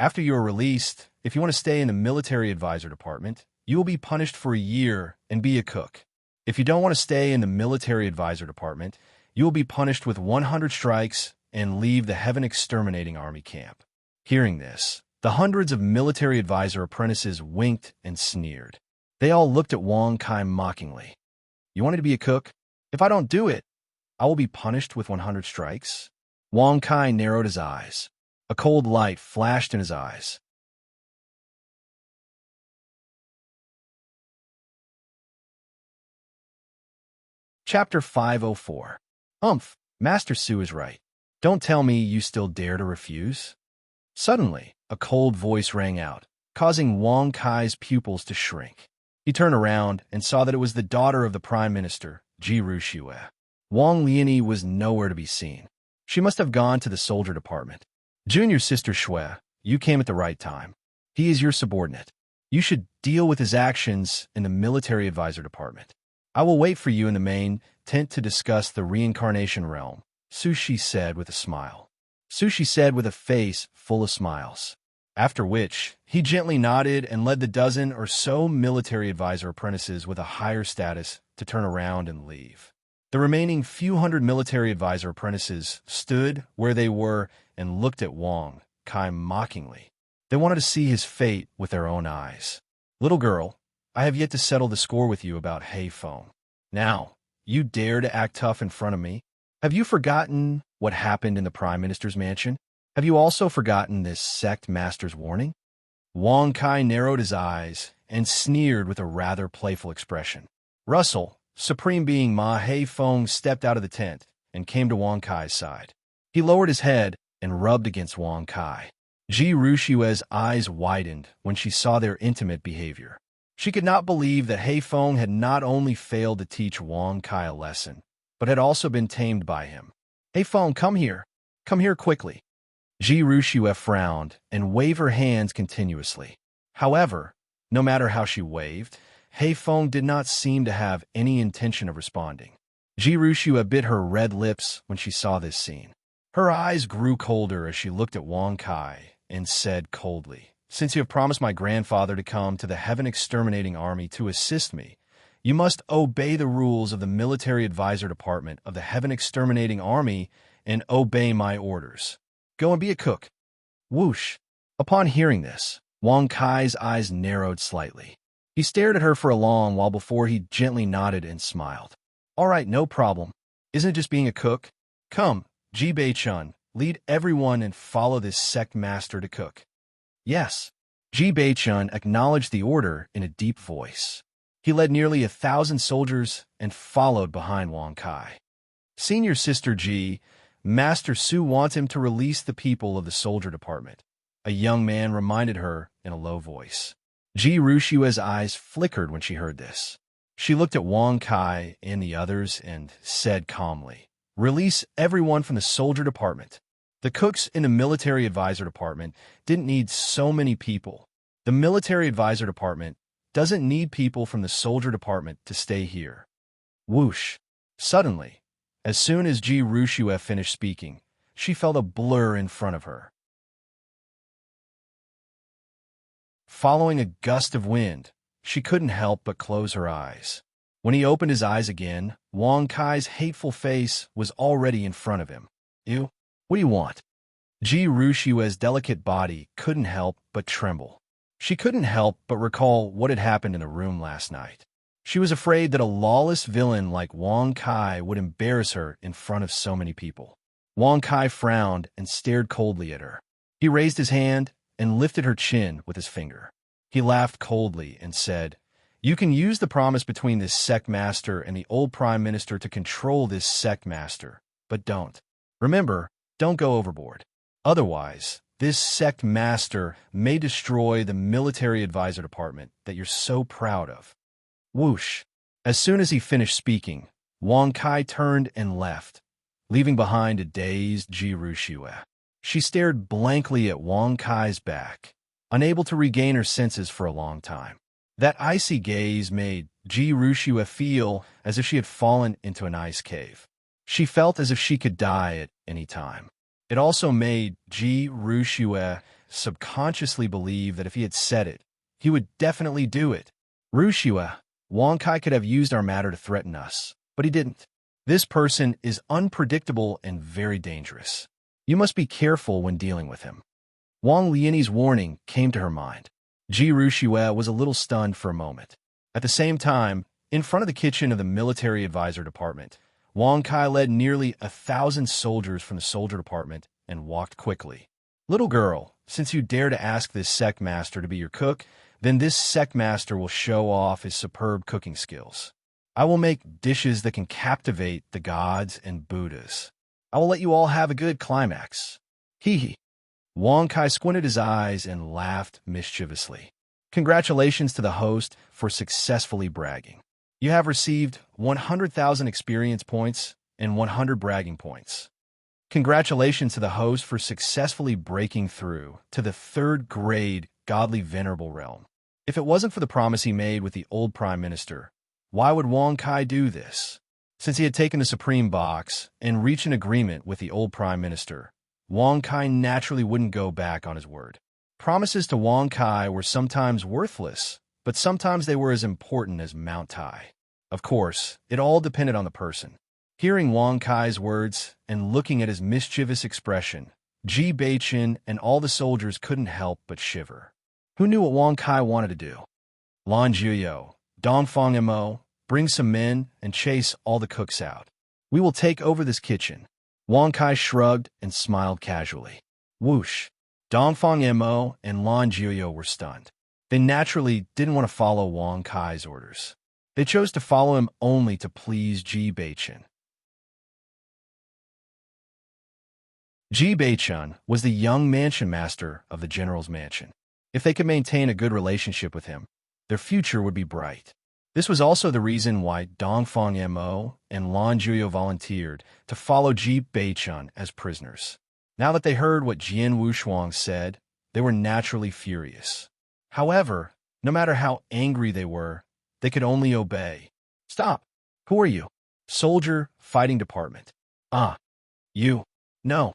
After you are released, if you want to stay in the military advisor department, you will be punished for a year and be a cook. If you don't want to stay in the military advisor department, you will be punished with 100 strikes and leave the Heaven Exterminating Army camp. Hearing this, the hundreds of military advisor apprentices winked and sneered. They all looked at Wang Kai mockingly. You wanted to be a cook? If I don't do it, I will be punished with 100 strikes? Wang Kai narrowed his eyes. A cold light flashed in his eyes. Chapter 504. Master Su is right. Don't tell me you still dare to refuse? Suddenly, a cold voice rang out, causing Wang Kai's pupils to shrink. He turned around and saw that it was the daughter of the Prime Minister, Ji Ruxue. Wang Liani was nowhere to be seen. She must have gone to the soldier department. Junior sister Shui, you came at the right time. He is your subordinate. You should deal with his actions in the military advisor department. I will wait for you in the main tent to discuss the reincarnation realm, Sushi said with a smile. Sushi said with a face full of smiles. After which, he gently nodded and led the dozen or so military advisor apprentices with a higher status to turn around and leave. The remaining few hundred military advisor apprentices stood where they were and looked at Wang Kai mockingly. They wanted to see his fate with their own eyes. Little girl, I have yet to settle the score with you about Hei Feng. Now, you dare to act tough in front of me? Have you forgotten what happened in the Prime Minister's mansion? Have you also forgotten this sect master's warning? Wang Kai narrowed his eyes and sneered with a rather playful expression. Russell, Supreme Being Ma Hei Feng stepped out of the tent and came to Wang Kai's side. He lowered his head and rubbed against Wang Kai. Ji Rushue's eyes widened when she saw their intimate behavior. She could not believe that Hei Feng had not only failed to teach Wang Kai a lesson, but had also been tamed by him. Hei Feng, come here. Come here quickly. Ji Ruxue frowned and waved her hands continuously. However, no matter how she waved, Hei Feng did not seem to have any intention of responding. Ji Ruxue bit her red lips when she saw this scene. Her eyes grew colder as she looked at Wang Kai and said coldly, Since you have promised my grandfather to come to the Heaven Exterminating Army to assist me, you must obey the rules of the Military Advisor Department of the Heaven Exterminating Army and obey my orders. Go and be a cook. Whoosh. Upon hearing this, Wang Kai's eyes narrowed slightly. He stared at her for a long while before he gently nodded and smiled. All right, no problem. Isn't it just being a cook? Come, Ji Bei-chun, lead everyone and follow this sect master to cook. Yes. Ji Bei-chun acknowledged the order in a deep voice. He led nearly 1,000 soldiers and followed behind Wang Kai. Senior Sister Ji, Master Su wants him to release the people of the soldier department, a young man reminded her in a low voice. Ji Rushue's eyes flickered when she heard this. She looked at Wang Kai and the others and said calmly, Release everyone from the soldier department. The cooks in the military advisor department didn't need so many people. The military advisor department doesn't need people from the soldier department to stay here. Whoosh. Suddenly, as soon as Ji Ruxue finished speaking, she felt a blur in front of her. Following a gust of wind, she couldn't help but close her eyes. When he opened his eyes again, Wang Kai's hateful face was already in front of him. Ew, what do you want? Ji Rushue's delicate body couldn't help but tremble. She couldn't help but recall what had happened in the room last night. She was afraid that a lawless villain like Wang Kai would embarrass her in front of so many people. Wang Kai frowned and stared coldly at her. He raised his hand and lifted her chin with his finger. He laughed coldly and said, You can use the promise between this sect master and the old prime minister to control this sect master, but don't. Remember, don't go overboard. Otherwise, this sect master may destroy the military advisor department that you're so proud of. Whoosh. As soon as he finished speaking, Wang Kai turned and left, leaving behind a dazed Ji Ruxue. She stared blankly at Wang Kai's back, unable to regain her senses for a long time. That icy gaze made Ji Ruxue feel as if she had fallen into an ice cave. She felt as if she could die at any time. It also made Ji Ruxue subconsciously believed that if he had said it, he would definitely do it. Rushua, Wang Kai could have used our matter to threaten us, but he didn't. This person is unpredictable and very dangerous. You must be careful when dealing with him. Wang Liani's warning came to her mind. Ji Rushua was a little stunned for a moment. At the same time, in front of the kitchen of the military advisor department, Wang Kai led nearly 1,000 soldiers from the soldier department and walked quickly. Little girl, since you dare to ask this sect master to be your cook, then this sect master will show off his superb cooking skills. I will make dishes that can captivate the gods and Buddhas. I will let you all have a good climax. Hee hee. Wang Kai squinted his eyes and laughed mischievously. Congratulations to the host for successfully bragging. You have received 100,000 experience points and 100 bragging points. Congratulations to the host for successfully breaking through to the third grade godly venerable realm. If it wasn't for the promise he made with the old prime minister, why would Wang Kai do this? Since he had taken the supreme box and reached an agreement with the old prime minister, Wang Kai naturally wouldn't go back on his word. Promises to Wang Kai were sometimes worthless, but sometimes they were as important as Mount Tai. Of course, it all depended on the person. Hearing Wang Kai's words and looking at his mischievous expression, Ji Beichen and all the soldiers couldn't help but shiver. Who knew what Wang Kai wanted to do? Lan Jiuyo, Dongfang Mo, bring some men and chase all the cooks out. We will take over this kitchen. Wang Kai shrugged and smiled casually. Whoosh! Dongfang Mo and Lan Jiuyo were stunned. They naturally didn't want to follow Wang Kai's orders. They chose to follow him only to please Ji Beichen. Ji Beichen was the young mansion master of the general's mansion. If they could maintain a good relationship with him, their future would be bright. This was also the reason why Dongfang Mo and Lan Jiuyo volunteered to follow Ji Beichen as prisoners. Now that they heard what Jian Wushuang said, they were naturally furious. However, no matter how angry they were, they could only obey. Stop! Who are you? Soldier, fighting department. You. No.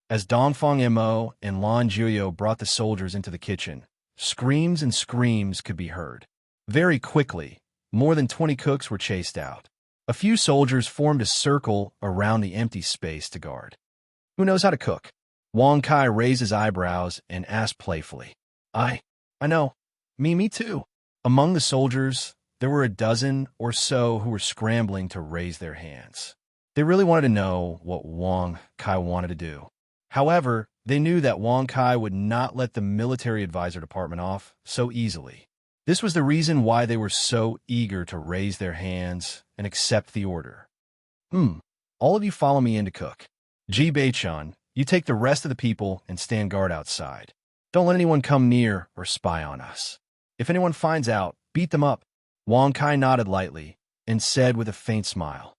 As Dongfang Mo and Lan Jiuyo brought the soldiers into the kitchen, screams and screams could be heard. Very quickly, more than 20 cooks were chased out. A few soldiers formed a circle around the empty space to guard. Who knows how to cook? Wang Kai raised his eyebrows and asked playfully. I know. Me too. Among the soldiers, there were a dozen or so who were scrambling to raise their hands. They really wanted to know what Wang Kai wanted to do. However, they knew that Wang Kai would not let the military advisor department off so easily. This was the reason why they were so eager to raise their hands and accept the order. All of you follow me in to cook. Ji Beichen, you take the rest of the people and stand guard outside. Don't let anyone come near or spy on us. If anyone finds out, beat them up. Wang Kai nodded lightly and said with a faint smile.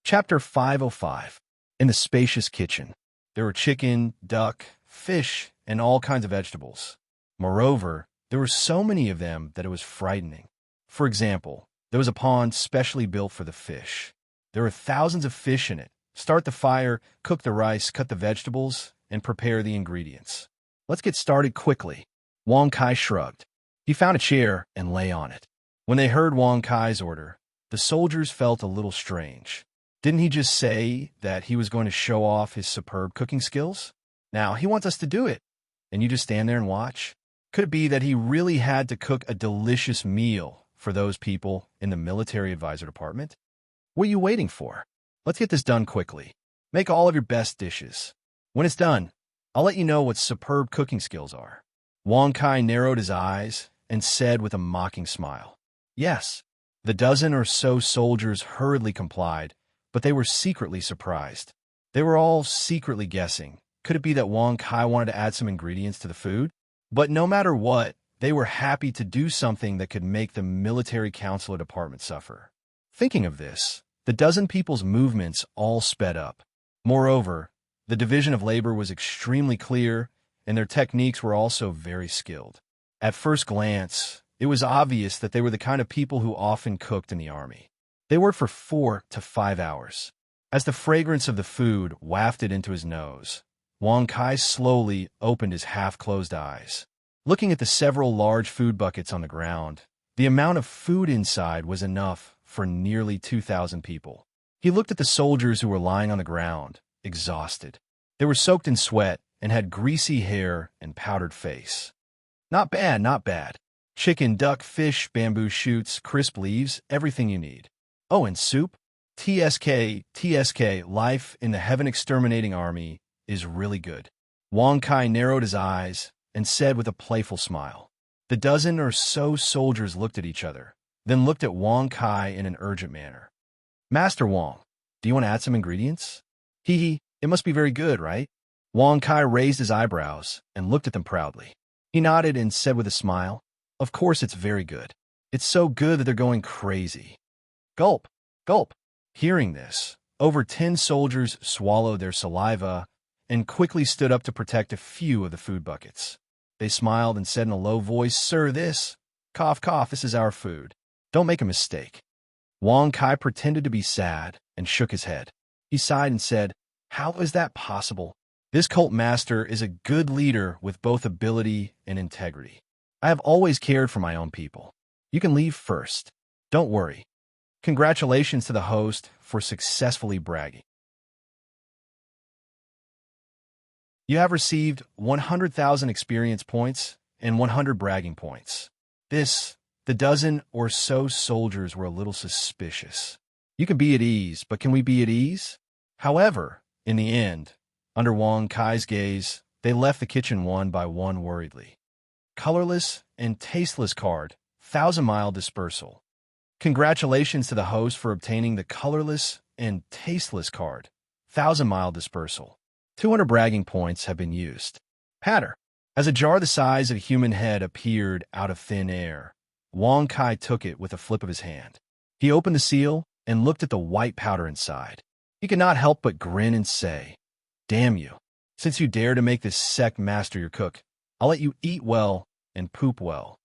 Chapter 505. In the spacious kitchen, there were chicken, duck, fish, and all kinds of vegetables. Moreover, there were so many of them that it was frightening. For example, there was a pond specially built for the fish. There were thousands of fish in it. Start the fire, cook the rice, cut the vegetables, and prepare the ingredients. Let's get started quickly. Wang Kai shrugged. He found a chair and lay on it. When they heard Wang Kai's order, the soldiers felt a little strange. Didn't he just say that he was going to show off his superb cooking skills? Now he wants us to do it, and you just stand there and watch? Could it be that he really had to cook a delicious meal for those people in the military advisor department? What are you waiting for? Let's get this done quickly. Make all of your best dishes. When it's done, I'll let you know what superb cooking skills are. Wang Kai narrowed his eyes and said with a mocking smile, Yes. The dozen or so soldiers hurriedly complied, but they were secretly surprised. They were all secretly guessing. Could it be that Wang Kai wanted to add some ingredients to the food? But no matter what, they were happy to do something that could make the military counselor department suffer. Thinking of this, the dozen people's movements all sped up. Moreover, the division of labor was extremely clear, and their techniques were also very skilled. At first glance, it was obvious that they were the kind of people who often cooked in the army. They worked for 4 to 5 hours. As the fragrance of the food wafted into his nose, Wang Kai slowly opened his half-closed eyes. Looking at the several large food buckets on the ground, the amount of food inside was enough for nearly 2,000 people. He looked at the soldiers who were lying on the ground, exhausted. They were soaked in sweat and had greasy hair and powdered face. Not bad, not bad. Chicken, duck, fish, bamboo shoots, crisp leaves, everything you need. Oh, and soup? TSK, life in the Heaven Exterminating Army is really good. Wang Kai narrowed his eyes and said with a playful smile. The dozen or so soldiers looked at each other, then looked at Wang Kai in an urgent manner. Master Wang, do you want to add some ingredients? Hee, it must be very good, right? Wang Kai raised his eyebrows and looked at them proudly. He nodded and said with a smile, Of course it's very good. It's so good that they're going crazy. Gulp, gulp. Hearing this, over 10 soldiers swallowed their saliva and quickly stood up to protect a few of the food buckets. They smiled and said in a low voice, Sir, this, cough, cough, this is our food. Don't make a mistake. Wang Kai pretended to be sad and shook his head. He sighed and said, How is that possible? This cult master is a good leader with both ability and integrity. I have always cared for my own people. You can leave first. Don't worry. Congratulations to the host for successfully bragging. You have received 100,000 experience points and 100 bragging points. The dozen or so soldiers were a little suspicious. You can be at ease, but can we be at ease? However, in the end, under Wang Kai's gaze, they left the kitchen one by one worriedly. Colorless and tasteless card, 1,000-mile dispersal. Congratulations to the host for obtaining the colorless and tasteless card, 1,000-mile dispersal. 200 bragging points have been used. Patter. As a jar the size of a human head appeared out of thin air, Wang Kai took it with a flip of his hand. He opened the seal and looked at the white powder inside. He could not help but grin and say, Damn you. Since you dare to make this sect master your cook, I'll let you eat well and poop well.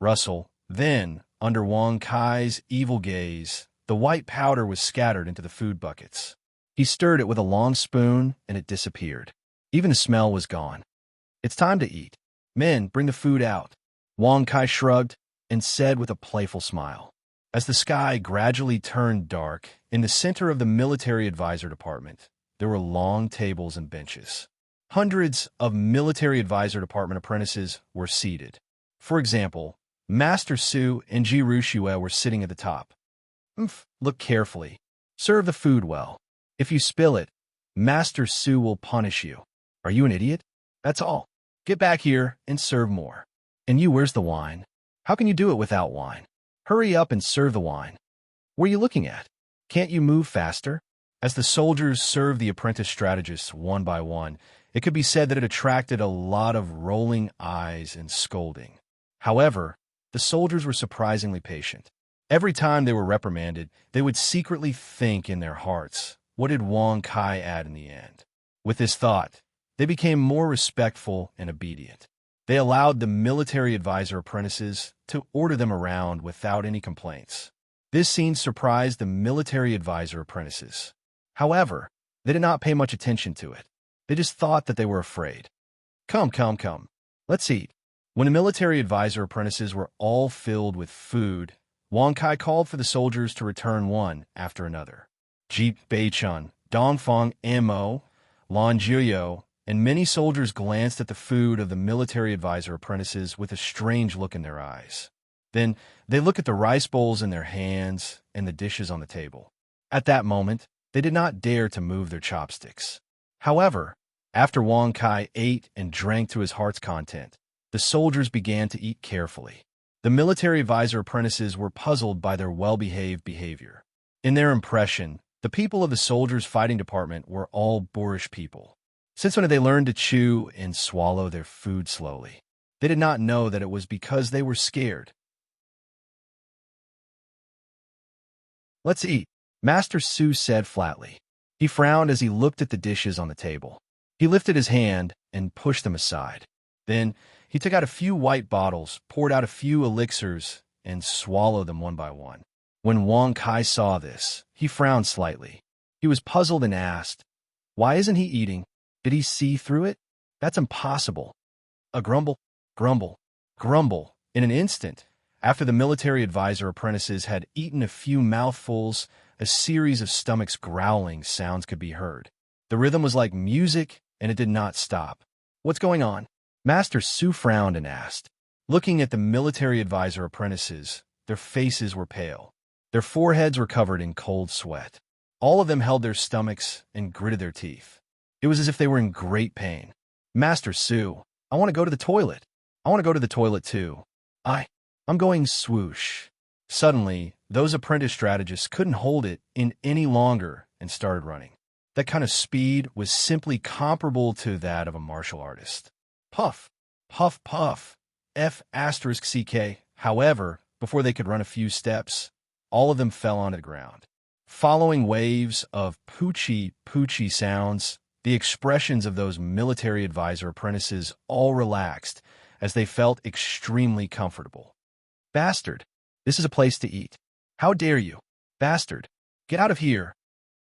Rustle. Then, under Wang Kai's evil gaze, the white powder was scattered into the food buckets. He stirred it with a long spoon, and it disappeared. Even the smell was gone. It's time to eat. Men, bring the food out. Wang Kai shrugged and said with a playful smile. As the sky gradually turned dark, in the center of the military advisor department, there were long tables and benches. Hundreds of military advisor department apprentices were seated. For example, Master Su and Jiru Shue were sitting at the top. Look carefully. Serve the food well. If you spill it, Master Su will punish you. Are you an idiot? That's all. Get back here and serve more. And you, where's the wine? How can you do it without wine? Hurry up and serve the wine. What are you looking at? Can't you move faster? As the soldiers served the apprentice strategists one by one, it could be said that it attracted a lot of rolling eyes and scolding. However, the soldiers were surprisingly patient. Every time they were reprimanded, they would secretly think in their hearts, what did Wang Kai add in the end? With this thought, they became more respectful and obedient. They allowed the military advisor apprentices to order them around without any complaints. This scene surprised the military advisor apprentices. However, they did not pay much attention to it. They just thought that they were afraid. Come. Let's eat. When the military advisor apprentices were all filled with food, Wang Kai called for the soldiers to return one after another. Ji Beichun, Dongfang Mo, Lan Jiuyo, and many soldiers glanced at the food of the military advisor apprentices with a strange look in their eyes. Then they looked at the rice bowls in their hands and the dishes on the table. At that moment, they did not dare to move their chopsticks. However, after Wang Kai ate and drank to his heart's content, the soldiers began to eat carefully. The military advisor apprentices were puzzled by their well-behaved behavior. In their impression, the people of the soldiers' fighting department were all boorish people. Since when had they learned to chew and swallow their food slowly? They did not know that it was because they were scared. Let's eat, Master Su said flatly. He frowned as he looked at the dishes on the table. He lifted his hand and pushed them aside. Then he took out a few white bottles, poured out a few elixirs, and swallowed them one by one. When Wang Kai saw this, he frowned slightly. He was puzzled and asked, "Why isn't he eating? Did he see through it? That's impossible." A grumble, grumble, grumble. In an instant, after the military advisor apprentices had eaten a few mouthfuls, a series of stomachs growling sounds could be heard. The rhythm was like music, and it did not stop. "What's going on?" Master Su frowned and asked. Looking at the military advisor apprentices, their faces were pale. Their foreheads were covered in cold sweat. All of them held their stomachs and gritted their teeth. It was as if they were in great pain. "Master Su, I want to go to the toilet." "I want to go to the toilet too." I'm going swoosh." Suddenly, those apprentice strategists couldn't hold it in any longer and started running. That kind of speed was simply comparable to that of a martial artist. Puff, puff, puff, F***CK. However, before they could run a few steps, all of them fell onto the ground. Following waves of poochie, poochie sounds, the expressions of those military advisor apprentices all relaxed as they felt extremely comfortable. "Bastard, this is a place to eat. How dare you? Bastard, get out of here."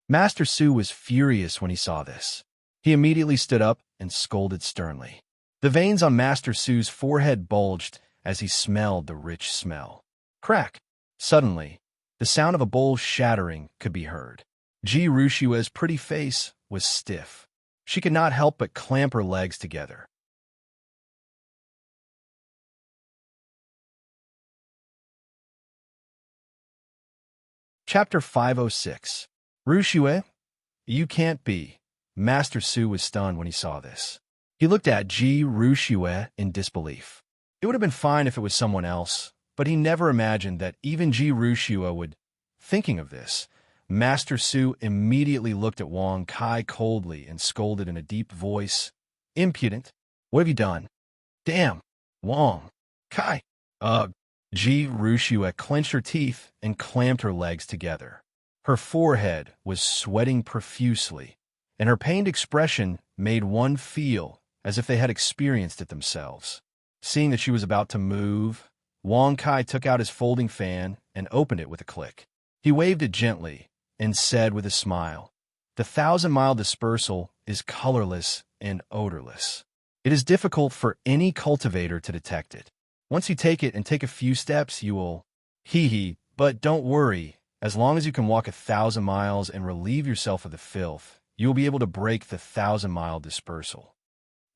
Master Su was furious when he saw this. He immediately stood up and scolded sternly. The veins on Master Su's forehead bulged as he smelled the rich smell. Crack! Suddenly, the sound of a bowl shattering could be heard. Ji Rushua's pretty face was stiff. She could not help but clamp her legs together. Chapter 506. Rushue, you can't be. Master Su was stunned when he saw this. He looked at Ji Rushue in disbelief. It would have been fine if it was someone else, but he never imagined that even Ji Rushue would. Thinking of this, Master Su immediately looked at Wang Kai coldly and scolded in a deep voice, "Impudent! What have you done?" "Damn! Wang Kai! Ugh!" Ji Rushue clenched her teeth and clamped her legs together. Her forehead was sweating profusely, and her pained expression made one feel as if they had experienced it themselves. Seeing that she was about to move, Wang Kai took out his folding fan and opened it with a click. He waved it gently and said with a smile, "The 1,000-mile dispersal is colorless and odorless. It is difficult for any cultivator to detect it. Once you take it and take a few steps, you will. Hee, but don't worry. As long as you can walk 1,000 miles and relieve yourself of the filth, you will be able to break the 1,000-mile dispersal."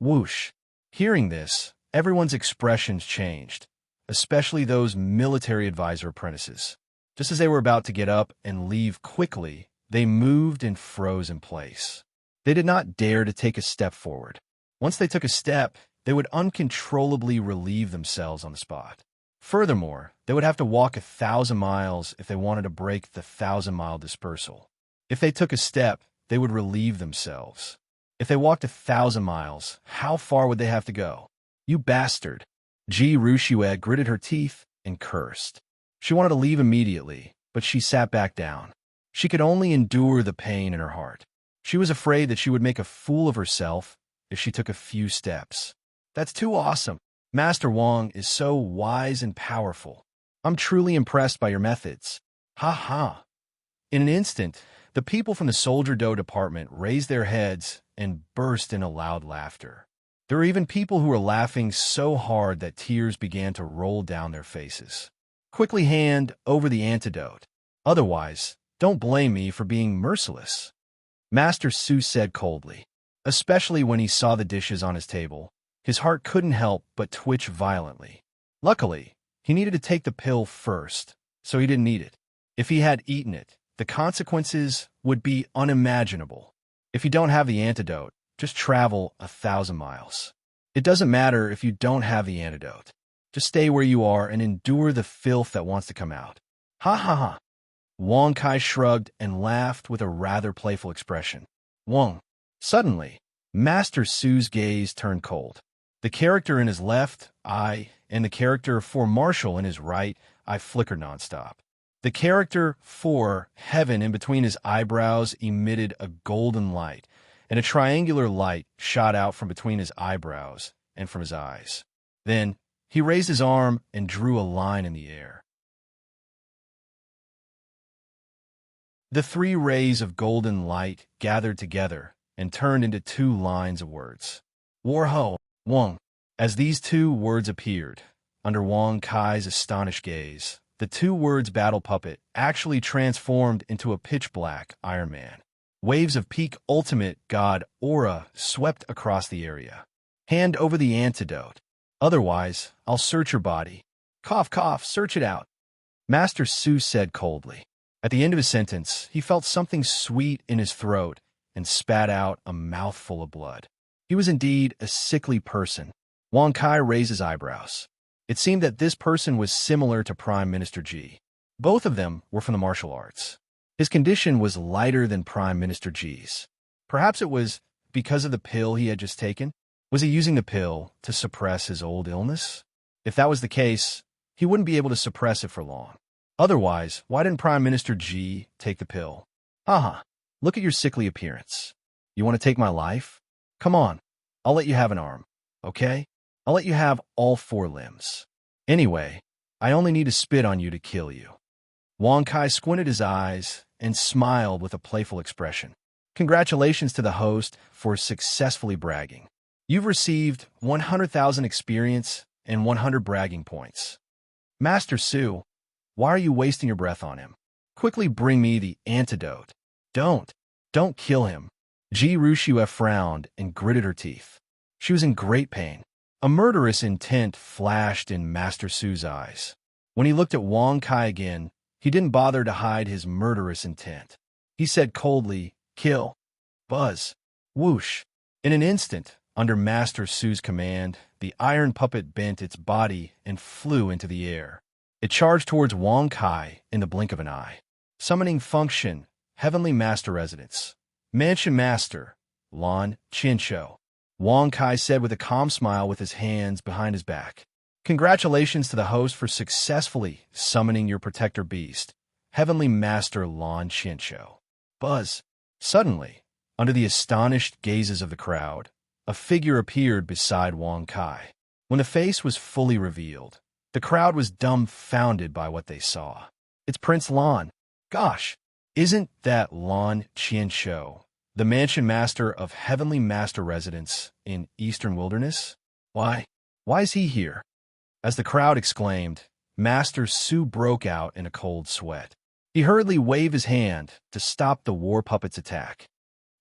Whoosh! Hearing this, everyone's expressions changed, especially those military advisor apprentices. Just as they were about to get up and leave quickly, they moved and froze in place. They did not dare to take a step forward. Once they took a step, they would uncontrollably relieve themselves on the spot. Furthermore, they would have to walk 1,000 miles if they wanted to break the 1,000-mile dispersal. If they took a step, they would relieve themselves. If they walked 1,000 miles, how far would they have to go? "You bastard!" Ji Rushue gritted her teeth and cursed. She wanted to leave immediately, but she sat back down. She could only endure the pain in her heart. She was afraid that she would make a fool of herself if she took a few steps. "That's too awesome. Master Wang is so wise and powerful. I'm truly impressed by your methods. Ha ha." In an instant, the people from the Soldier Dough department raised their heads and burst into loud laughter. There were even people who were laughing so hard that tears began to roll down their faces. "Quickly hand over the antidote. Otherwise, don't blame me for being merciless," Master Su said coldly. Especially when he saw the dishes on his table, his heart couldn't help but twitch violently. Luckily, he needed to take the pill first, so he didn't need it. If he had eaten it, the consequences would be unimaginable. If you don't have the antidote, just travel 1,000 miles. It doesn't matter if you don't have the antidote. Just stay where you are and endure the filth that wants to come out. Ha ha ha. Wang Kai shrugged and laughed with a rather playful expression. Wang. Suddenly, Master Su's gaze turned cold. The character in his left eye and the character for Marshall in his right eye flickered nonstop. The character for Heaven in between his eyebrows emitted a golden light, and a triangular light shot out from between his eyebrows and from his eyes. Then, he raised his arm and drew a line in the air. The three rays of golden light gathered together and turned into two lines of words. Warho, Wong. As these two words appeared, under Wang Kai's astonished gaze, the two words battle puppet actually transformed into a pitch-black Iron Man. Waves of peak ultimate god aura swept across the area. Hand over the antidote. Otherwise, I'll search your body. Cough, cough, search it out. Master Su said coldly. At the end of his sentence, he felt something sweet in his throat and spat out a mouthful of blood. He was indeed a sickly person. Wang Kai raised his eyebrows. It seemed that this person was similar to Prime Minister Ji. Both of them were from the martial arts. His condition was lighter than Prime Minister Ji's. Perhaps it was because of the pill he had just taken. Was he using the pill to suppress his old illness? If that was the case, he wouldn't be able to suppress it for long. Otherwise, why didn't Prime Minister Ji take the pill? Haha, look at your sickly appearance. You want to take my life? Come on, I'll let you have an arm, okay? I'll let you have all 4 limbs. Anyway, I only need to spit on you to kill you. Wang Kai squinted his eyes and smiled with a playful expression. Congratulations to the host for successfully bragging. You've received 100,000 experience and 100 bragging points. Master Su, why are you wasting your breath on him? Quickly bring me the antidote. Don't kill him. Ji Rushue frowned and gritted her teeth. She was in great pain. A murderous intent flashed in Master Su's eyes. When he looked at Wang Kai again, he didn't bother to hide his murderous intent. He said coldly, kill. Buzz. Whoosh. In an instant, under Master Su's command, the iron puppet bent its body and flew into the air. It charged towards Wang Kai in the blink of an eye. Summoning function, Heavenly Master Residence. Mansion Master, Lan Qianshou. Wang Kai said with a calm smile with his hands behind his back. Congratulations to the host for successfully summoning your protector beast, Heavenly Master Lan Qianshou. Buzz. Suddenly, under the astonished gazes of the crowd, a figure appeared beside Wang Kai. When the face was fully revealed, the crowd was dumbfounded by what they saw. It's Prince Lan. Gosh, isn't that Lan Qianshou, the Mansion Master of Heavenly Master Residence in Eastern Wilderness? Why is he here? As the crowd exclaimed, Master Su broke out in a cold sweat. He hurriedly waved his hand to stop the war puppet's attack.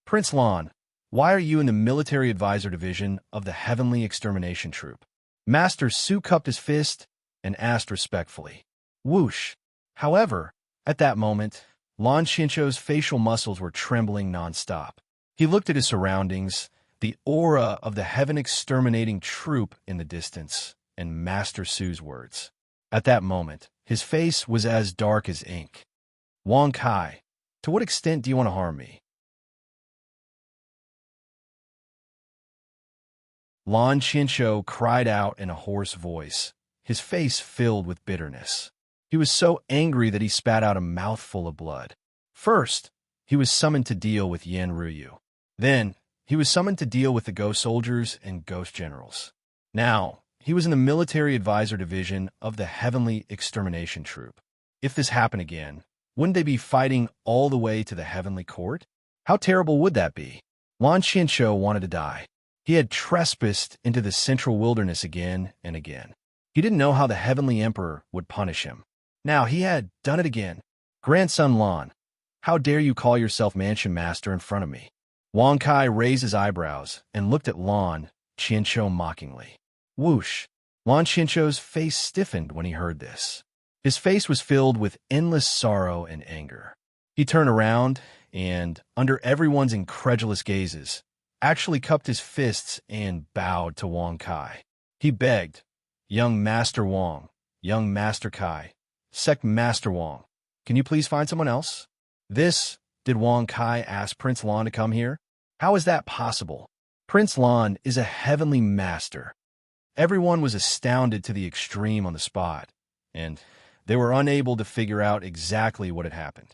Prince Lan, why are you in the Military Advisor Division of the Heavenly Extermination Troop? Master Su cupped his fist and asked respectfully. Whoosh. However, at that moment, Lan Qianshou's facial muscles were trembling nonstop. He looked at his surroundings, the aura of the Heaven Exterminating Troop in the distance, and Master Su's words. At that moment, his face was as dark as ink. Wang Kai, to what extent do you want to harm me? Lan Qianshou cried out in a hoarse voice, his face filled with bitterness. He was so angry that he spat out a mouthful of blood. First, he was summoned to deal with Yan Ruyu. Then, he was summoned to deal with the ghost soldiers and ghost generals. Now, he was in the Military Advisor Division of the Heavenly Extermination Troop. If this happened again, wouldn't they be fighting all the way to the Heavenly Court? How terrible would that be? Lan Qianshou wanted to die. He had trespassed into the Central Wilderness again and again. He didn't know how the Heavenly Emperor would punish him. Now he had done it again. Grandson Lan, how dare you call yourself Mansion Master in front of me? Wang Kai raised his eyebrows and looked at Lan Qianshou mockingly. Whoosh! Lan Qianshou's face stiffened when he heard this. His face was filled with endless sorrow and anger. He turned around and, under everyone's incredulous gazes, actually cupped his fists and bowed to Wang Kai. He begged, Young Master Wang, Young Master Kai, Sect Master Wang, can you please find someone else? Did Wang Kai ask Prince Lan to come here? How is that possible? Prince Lan is a heavenly master. Everyone was astounded to the extreme on the spot, and they were unable to figure out exactly what had happened.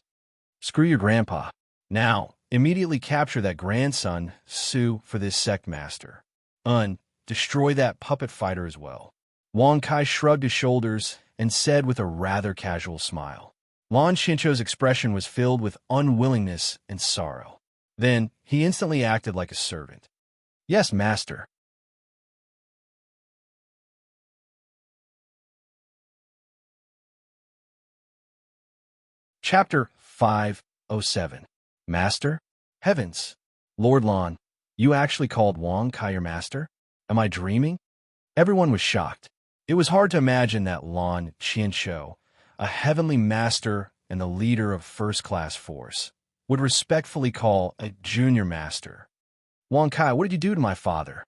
Screw your grandpa. Now, immediately capture that grandson, Su, for this sect master. Destroy that puppet fighter as well. Wang Kai shrugged his shoulders and said with a rather casual smile. Lan Xincho's expression was filled with unwillingness and sorrow. Then, he instantly acted like a servant. Yes, master. Chapter 507. Master? Heavens! Lord Lan, you actually called Wang Kai your master? Am I dreaming? Everyone was shocked. It was hard to imagine that Lan Qianshou, a heavenly master and the leader of first-class force, would respectfully call a junior master. Wang Kai, what did you do to my father?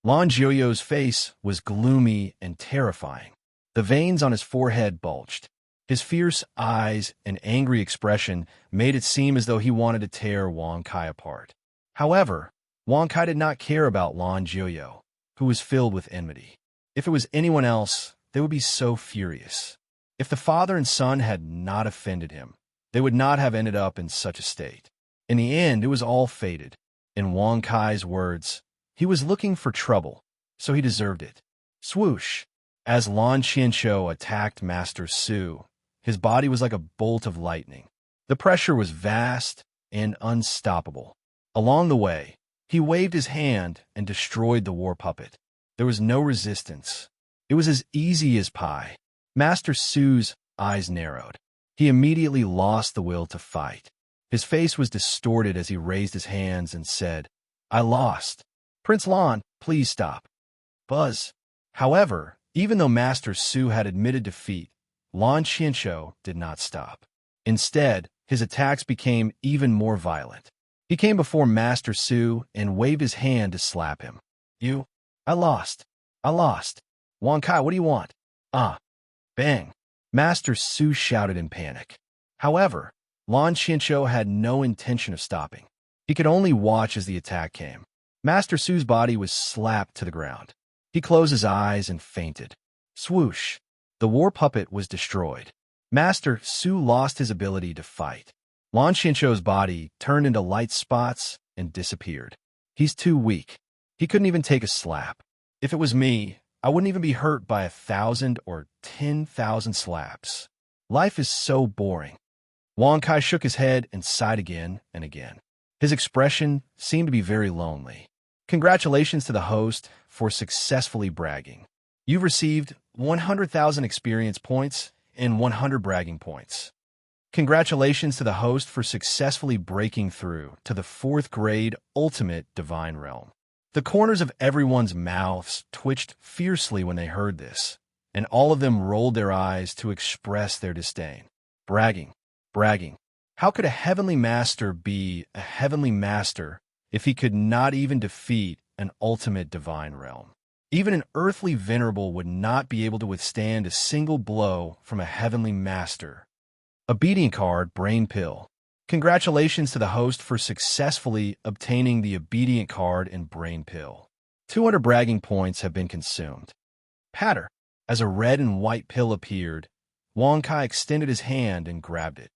Lan Jiuyo's face was gloomy and terrifying. The veins on his forehead bulged. His fierce eyes and angry expression made it seem as though he wanted to tear Wang Kai apart. However, Wang Kai did not care about Lan Jiuyo, who was filled with enmity. If it was anyone else, they would be so furious. If the father and son had not offended him, they would not have ended up in such a state. In the end, it was all fated. In Wang Kai's words, he was looking for trouble, so he deserved it. Swoosh! As Lan Qianshou attacked Master Su, his body was like a bolt of lightning. The pressure was vast and unstoppable. Along the way, he waved his hand and destroyed the war puppet. There was no resistance. It was as easy as pie. Master Su's eyes narrowed. He immediately lost the will to fight. His face was distorted as he raised his hands and said, I lost. Prince Lan, please stop. Buzz. However, even though Master Su had admitted defeat, Lan Qianshou did not stop. Instead, his attacks became even more violent. He came before Master Su and waved his hand to slap him. You? I lost. I lost. Wang Kai, what do you want? Ah. Bang. Master Su shouted in panic. However, Lan Qianshou had no intention of stopping. He could only watch as the attack came. Master Su's body was slapped to the ground. He closed his eyes and fainted. Swoosh! The war puppet was destroyed. Master Su lost his ability to fight. Lan Qianshou's body turned into light spots and disappeared. He's too weak. He couldn't even take a slap. If it was me, I wouldn't even be hurt by 1,000 or 10,000 slaps. Life is so boring. Wang Kai shook his head and sighed again and again. His expression seemed to be very lonely. Congratulations to the host for successfully bragging. You've received 100,000 experience points and 100 bragging points. Congratulations to the host for successfully breaking through to the 4th grade ultimate divine realm. The corners of everyone's mouths twitched fiercely when they heard this, and all of them rolled their eyes to express their disdain. Bragging. Bragging. How could a heavenly master be a heavenly master if he could not even defeat an ultimate divine realm? Even an earthly venerable would not be able to withstand a single blow from a heavenly master. Obedient card, brain pill. Congratulations to the host for successfully obtaining the obedient card and brain pill. 200 bragging points have been consumed. Patter. As a red and white pill appeared, Wang Kai extended his hand and grabbed it.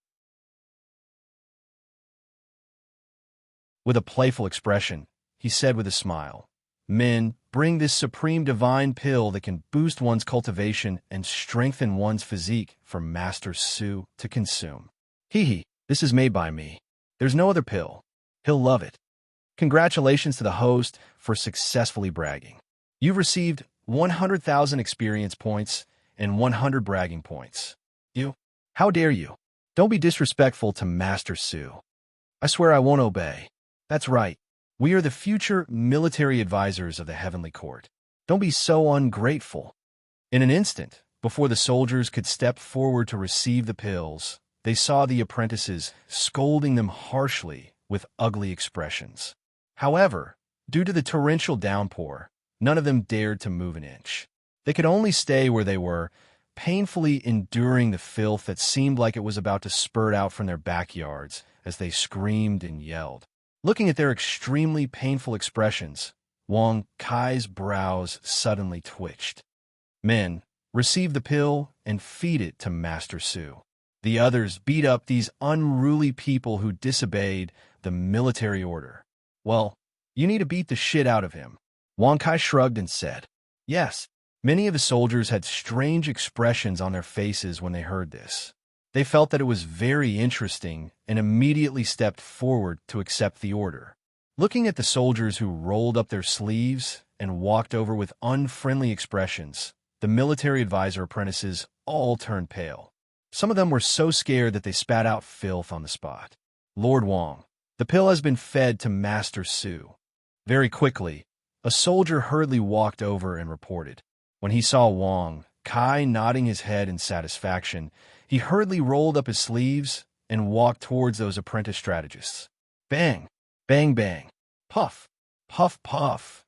With a playful expression, he said with a smile, Men, bring this supreme divine pill that can boost one's cultivation and strengthen one's physique for Master Su to consume. Hee, this is made by me. There's no other pill. He'll love it. Congratulations to the host for successfully bragging. You've received 100,000 experience points and 100 bragging points. You? How dare you? Don't be disrespectful to Master Su. I swear I won't obey. That's right. We are the future military advisors of the Heavenly Court. Don't be so ungrateful. In an instant, before the soldiers could step forward to receive the pills, they saw the apprentices scolding them harshly with ugly expressions. However, due to the torrential downpour, none of them dared to move an inch. They could only stay where they were, painfully enduring the filth that seemed like it was about to spurt out from their backyards as they screamed and yelled. Looking at their extremely painful expressions, Wang Kai's brows suddenly twitched. Men, receive the pill and feed it to Master Su. The others beat up these unruly people who disobeyed the military order. Well, you need to beat the shit out of him. Wang Kai shrugged and said, Yes. Many of the soldiers had strange expressions on their faces when they heard this. They felt that it was very interesting and immediately stepped forward to accept the order. Looking at the soldiers who rolled up their sleeves and walked over with unfriendly expressions, the military advisor apprentices all turned pale. Some of them were so scared that they spat out filth on the spot. Lord Wong, the pill has been fed to Master Su. Very quickly, a soldier hurriedly walked over and reported. When he saw Wong Kai nodding his head in satisfaction, he hurriedly rolled up his sleeves and walked towards those apprentice strategists. Bang! Bang bang! Puff! Puff puff!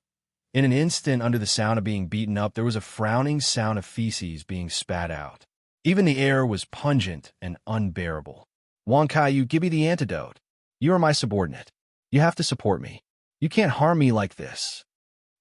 In an instant, under the sound of being beaten up, there was a frowning sound of feces being spat out. Even the air was pungent and unbearable. Wong Kai, you give me the antidote. You are my subordinate. You have to support me. You can't harm me like this.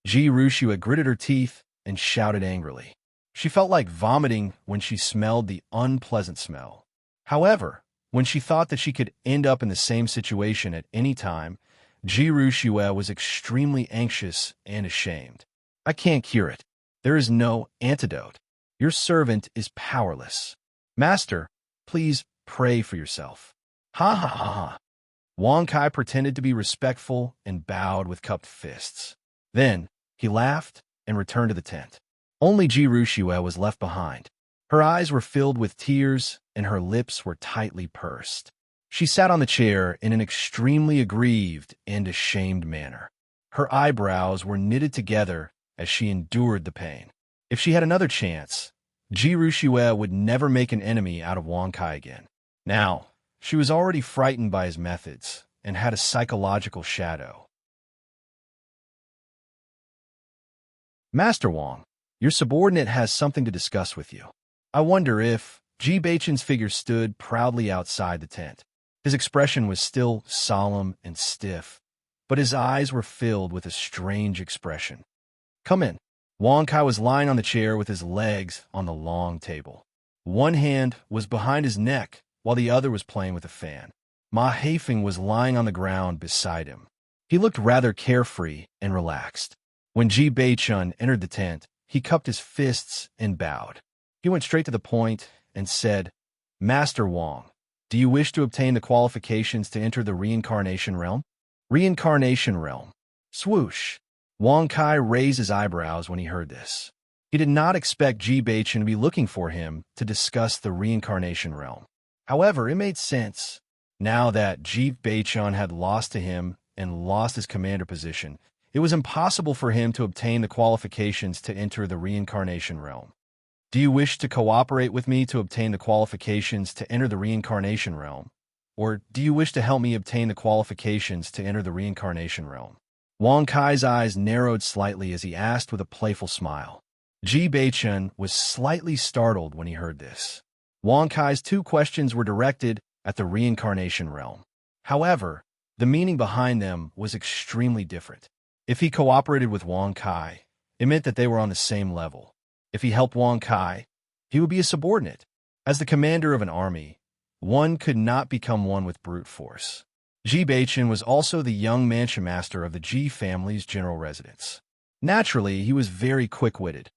Ji Rushua gritted her teeth and shouted angrily. She felt like vomiting when she smelled the unpleasant smell. However, when she thought that she could end up in the same situation at any time, Ji Rushua was extremely anxious and ashamed. I can't cure it. There is no antidote. Your servant is powerless. Master, please pray for yourself. Ha ha ha ha. Wong Kai pretended to be respectful and bowed with cupped fists. Then, he laughed and returned to the tent. Only Ji Rushua was left behind. Her eyes were filled with tears and her lips were tightly pursed. She sat on the chair in an extremely aggrieved and ashamed manner. Her eyebrows were knitted together as she endured the pain. If she had another chance, Ji Rushua would never make an enemy out of Wong Kai again. Now, she was already frightened by his methods and had a psychological shadow. Master Wong, your subordinate has something to discuss with you. I wonder if Ji Baichen's figure stood proudly outside the tent. His expression was still solemn and stiff, but his eyes were filled with a strange expression. Come in. Wong Kai was lying on the chair with his legs on the long table. One hand was behind his neck, while the other was playing with a fan. Ma Haifeng was lying on the ground beside him. He looked rather carefree and relaxed. When Ji Baichen entered the tent, he cupped his fists and bowed. He went straight to the point and said, Master Wong, do you wish to obtain the qualifications to enter the reincarnation realm? Reincarnation realm. Swoosh. Wong Kai raised his eyebrows when he heard this. He did not expect Ji Baichen to be looking for him to discuss the reincarnation realm. However, it made sense. Now that Ji Baichen had lost to him and lost his commander position, it was impossible for him to obtain the qualifications to enter the reincarnation realm. Do you wish to cooperate with me to obtain the qualifications to enter the reincarnation realm? Or do you wish to help me obtain the qualifications to enter the reincarnation realm? Wong Kai's eyes narrowed slightly as he asked with a playful smile. Ji Baichen was slightly startled when he heard this. Wong Kai's two questions were directed at the reincarnation realm. However, the meaning behind them was extremely different. If he cooperated with Wong Kai, it meant that they were on the same level. If he helped Wong Kai, he would be a subordinate. As the commander of an army, one could not become one with brute force. Ji Baichen was also the young mansion master of the Ji family's general residence. Naturally, he was very quick-witted.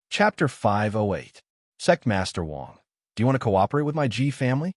Chapter 508. Sect Master Wong, do you want to cooperate with my Ji family?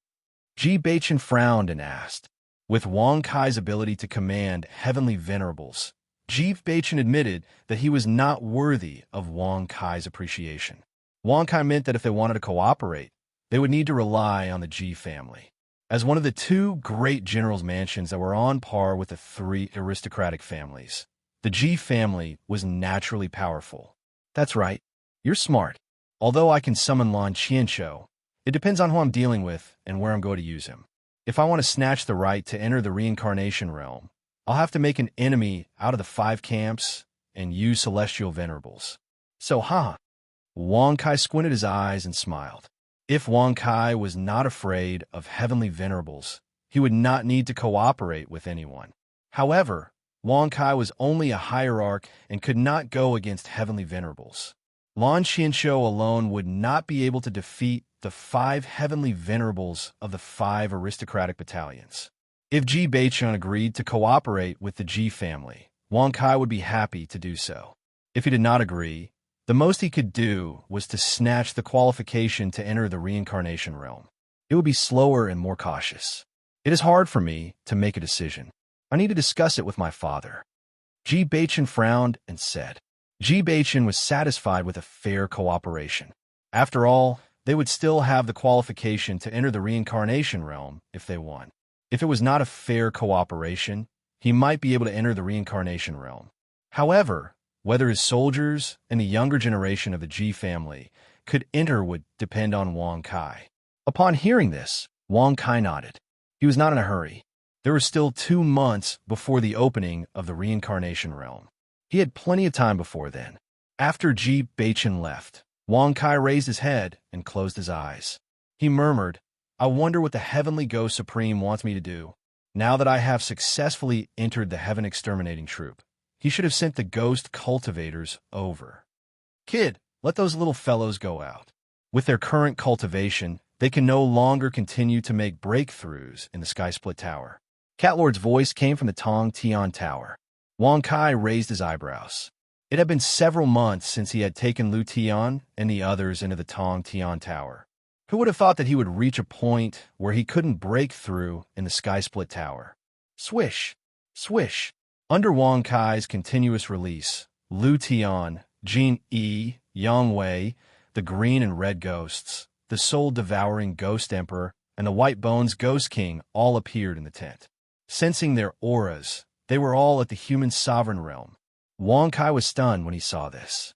Ji Baichen frowned and asked. With Wong Kai's ability to command heavenly venerables, Ji Baichen admitted that he was not worthy of Wong Kai's appreciation. Wong Kai meant that if they wanted to cooperate, they would need to rely on the Ji family. As one of the two great generals' mansions that were on par with the three aristocratic families, the Ji family was naturally powerful. That's right, you're smart. Although I can summon Lan Qianqiu, it depends on who I'm dealing with and where I'm going to use him. If I want to snatch the right to enter the reincarnation realm, I'll have to make an enemy out of the 5 camps and use celestial venerables. So, Wong Kai squinted his eyes and smiled. If Wong Kai was not afraid of heavenly venerables, he would not need to cooperate with anyone. However, Wong Kai was only a hierarch and could not go against heavenly venerables. Lan Qianqiu alone would not be able to defeat the 5 heavenly venerables of the 5 aristocratic battalions. If Ji Baichen agreed to cooperate with the Ji family, Wang Kai would be happy to do so. If he did not agree, the most he could do was to snatch the qualification to enter the reincarnation realm. It would be slower and more cautious. It is hard for me to make a decision. I need to discuss it with my father. Ji Beichen frowned and said. Ji Beichen was satisfied with a fair cooperation. After all, they would still have the qualification to enter the reincarnation realm if they won. If it was not a fair cooperation, he might be able to enter the reincarnation realm. However, whether his soldiers and the younger generation of the Ji family could enter would depend on Wang Kai. Upon hearing this, Wang Kai nodded. He was not in a hurry. There were still 2 months before the opening of the reincarnation realm. He had plenty of time before then. After Ji Beichen left, Wang Kai raised his head and closed his eyes. He murmured, I wonder what the Heavenly Ghost Supreme wants me to do. Now that I have successfully entered the Heaven Exterminating Troop, he should have sent the ghost cultivators over. Kid, let those little fellows go out. With their current cultivation, they can no longer continue to make breakthroughs in the Sky Split Tower. Catlord's voice came from the Tong Tian Tower. Wang Kai raised his eyebrows. It had been several months since he had taken Lu Tian and the others into the Tong Tian Tower. Who would have thought that he would reach a point where he couldn't break through in the Sky Split Tower? Swish! Swish! Under Wang Kai's continuous release, Lu Tian, Jin Yi, Yang Wei, the green and red ghosts, the soul-devouring Ghost Emperor, and the White Bones Ghost King all appeared in the tent. Sensing their auras, they were all at the human sovereign realm. Wang Kai was stunned when he saw this.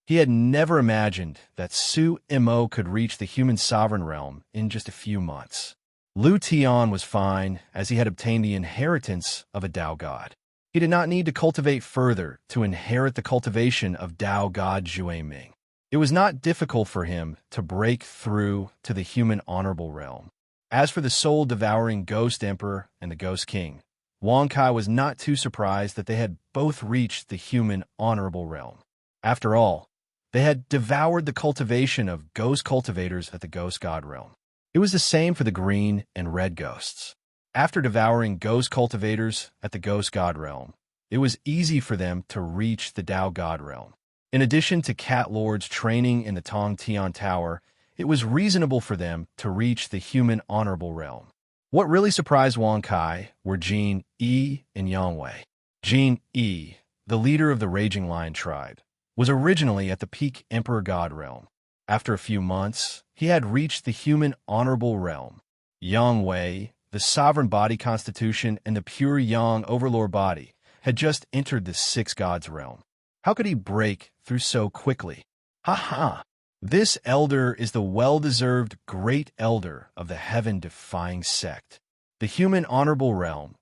He had never imagined that Su Mo could reach the human sovereign realm in just a few months. Lu Tian was fine, as he had obtained the inheritance of a Tao god. He did not need to cultivate further to inherit the cultivation of Tao god Zhui Ming. It was not difficult for him to break through to the human honorable realm. As for the soul-devouring Ghost Emperor and the Ghost King, Wang Kai was not too surprised that they had both reached the human honorable realm. After all, they had devoured the cultivation of ghost cultivators at the Ghost God realm. It was the same for the green and red ghosts. After devouring ghost cultivators at the Ghost God realm, it was easy for them to reach the Tao God realm. In addition to Cat Lord's training in the Tong Tian Tower, it was reasonable for them to reach the human honorable realm. What really surprised Wang Kai were Jin Yi and Yang Wei. Jin Yi, the leader of the Raging Lion tribe, was originally at the peak Emperor God realm. After a few months, he had reached the human honorable realm. Yang Wei, the sovereign body constitution and the pure Yang overlord body, had just entered the Six Gods realm. How could he break through so quickly? Ha ha! This elder is the well-deserved great elder of the heaven-defying sect. The human honorable realm,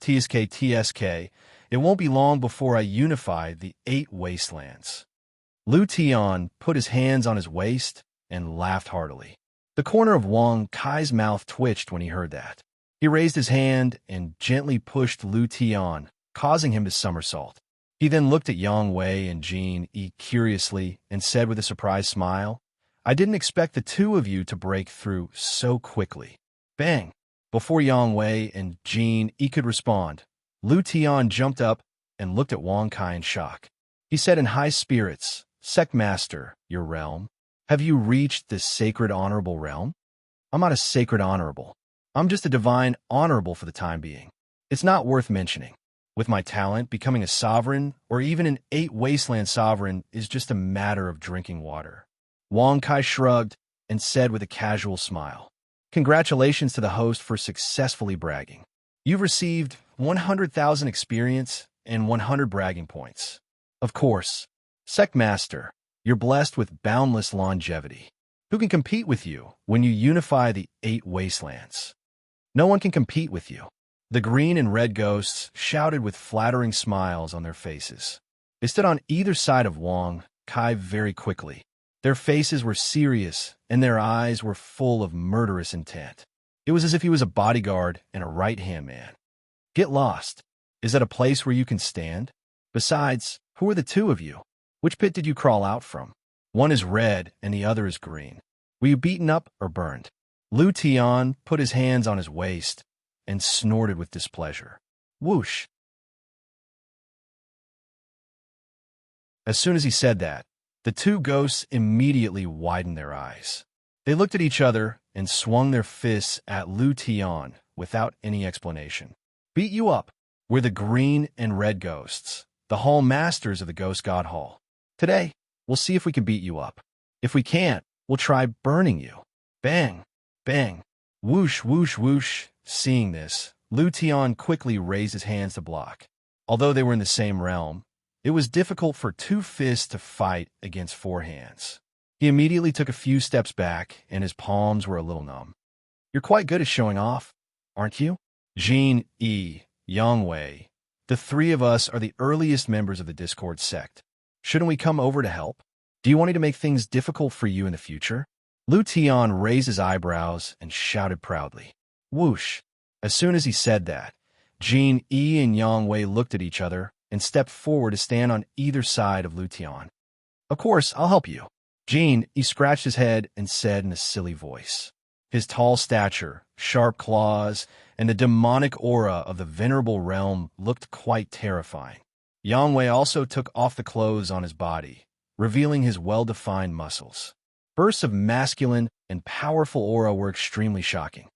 TSK, it won't be long before I unify the 8 wastelands. Lu Tian put his hands on his waist and laughed heartily. The corner of Wang Kai's mouth twitched when he heard that. He raised his hand and gently pushed Lu Tian, causing him to somersault. He then looked at Yang Wei and Jin Yi curiously and said with a surprised smile, I didn't expect the 2 of you to break through so quickly. Bang! Before Yang Wei and Jin Yi could respond, Lu Tian jumped up and looked at Wang Kai in shock. He said in high spirits, Sect Master, your realm, have you reached this sacred honorable realm? I'm not a sacred honorable. I'm just a divine honorable for the time being. It's not worth mentioning. With my talent, becoming a sovereign or even an 8 wasteland sovereign is just a matter of drinking water. Wang Kai shrugged and said with a casual smile, Congratulations to the host for successfully bragging. You've received 100,000 experience and 100 bragging points. Of course, Sect Master, you're blessed with boundless longevity. Who can compete with you when you unify the 8 wastelands? No one can compete with you. The green and red ghosts shouted with flattering smiles on their faces. They stood on either side of Wang Kai very quickly. Their faces were serious, and their eyes were full of murderous intent. It was as if he was a bodyguard and a right-hand man. Get lost. Is that a place where you can stand? Besides, who are the 2 of you? Which pit did you crawl out from? One is red and the other is green. Were you beaten up or burned? Lu Tian put his hands on his waist and snorted with displeasure. Whoosh! As soon as he said that, the two ghosts immediately widened their eyes. They looked at each other and swung their fists at Lu Tian without any explanation. Beat you up. We're the green and red ghosts, the hall masters of the Ghost God Hall. Today, we'll see if we can beat you up. If we can't, we'll try burning you. Bang! Bang! Whoosh, whoosh, whoosh. Seeing this, Lu Tian quickly raised his hands to block. Although they were in the same realm, it was difficult for two fists to fight against four hands. He immediately took a few steps back, and his palms were a little numb. You're quite good at showing off, aren't you? Jin, Yi, Yangwei. The three of us are the earliest members of the Discord sect. Shouldn't we come over to help? Do you want me to make things difficult for you in the future? Lu Tian raised his eyebrows and shouted proudly. Whoosh! As soon as he said that, Jin, Yi, and Yangwei looked at each other and stepped forward to stand on either side of Lu Tian. Of course, I'll help you. Jin, he scratched his head and said in a silly voice. His tall stature, sharp claws, and the demonic aura of the venerable realm looked quite terrifying. Yangwei also took off the clothes on his body, revealing his well-defined muscles. Bursts of masculine and powerful aura were extremely shocking.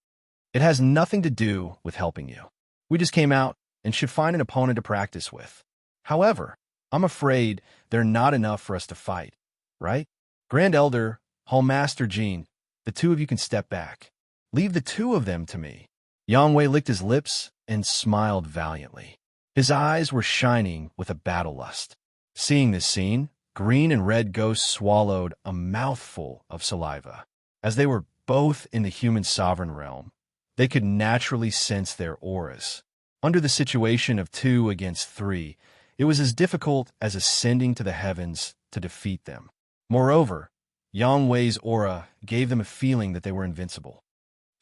It has nothing to do with helping you. We just came out and should find an opponent to practice with. However, I'm afraid they're not enough for us to fight, right? Grand Elder, Hall Master Jin, the two of you can step back. Leave the two of them to me. Yangwei licked his lips and smiled valiantly. His eyes were shining with a battle lust. Seeing this scene, green and red ghosts swallowed a mouthful of saliva. As they were both in the human sovereign realm, they could naturally sense their auras. Under the situation of 2 against 3, it was as difficult as ascending to the heavens to defeat them. Moreover, Yangwei's aura gave them a feeling that they were invincible.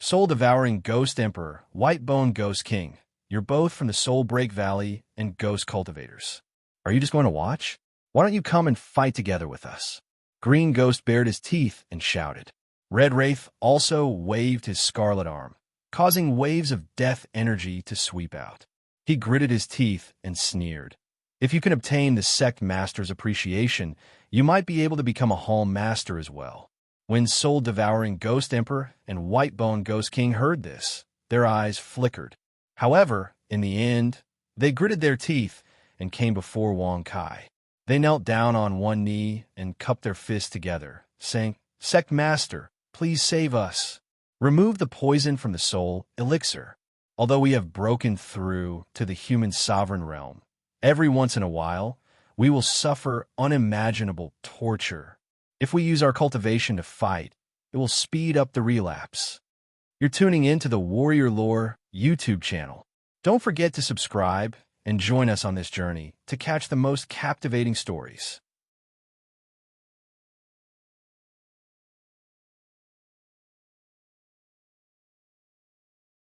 Soul-devouring Ghost Emperor, White-Bone Ghost King, you're both from the Soul Break Valley and Ghost Cultivators. Are you just going to watch? Why don't you come and fight together with us? Green Ghost bared his teeth and shouted. Red Wraith also waved his scarlet arm, causing waves of death energy to sweep out. He gritted his teeth and sneered. If you can obtain the Sect Master's appreciation, you might be able to become a Hall Master as well. When Soul-devouring Ghost Emperor and White-Bone Ghost King heard this, their eyes flickered. However, in the end, they gritted their teeth and came before Wang Kai. They knelt down on one knee and cupped their fists together, saying, Sect Master, please save us. Remove the poison from the soul elixir. Although we have broken through to the human sovereign realm, every once in a while, we will suffer unimaginable torture. If we use our cultivation to fight, it will speed up the relapse. You're tuning in to the Warrior Lore YouTube channel. Don't forget to subscribe and join us on this journey to catch the most captivating stories.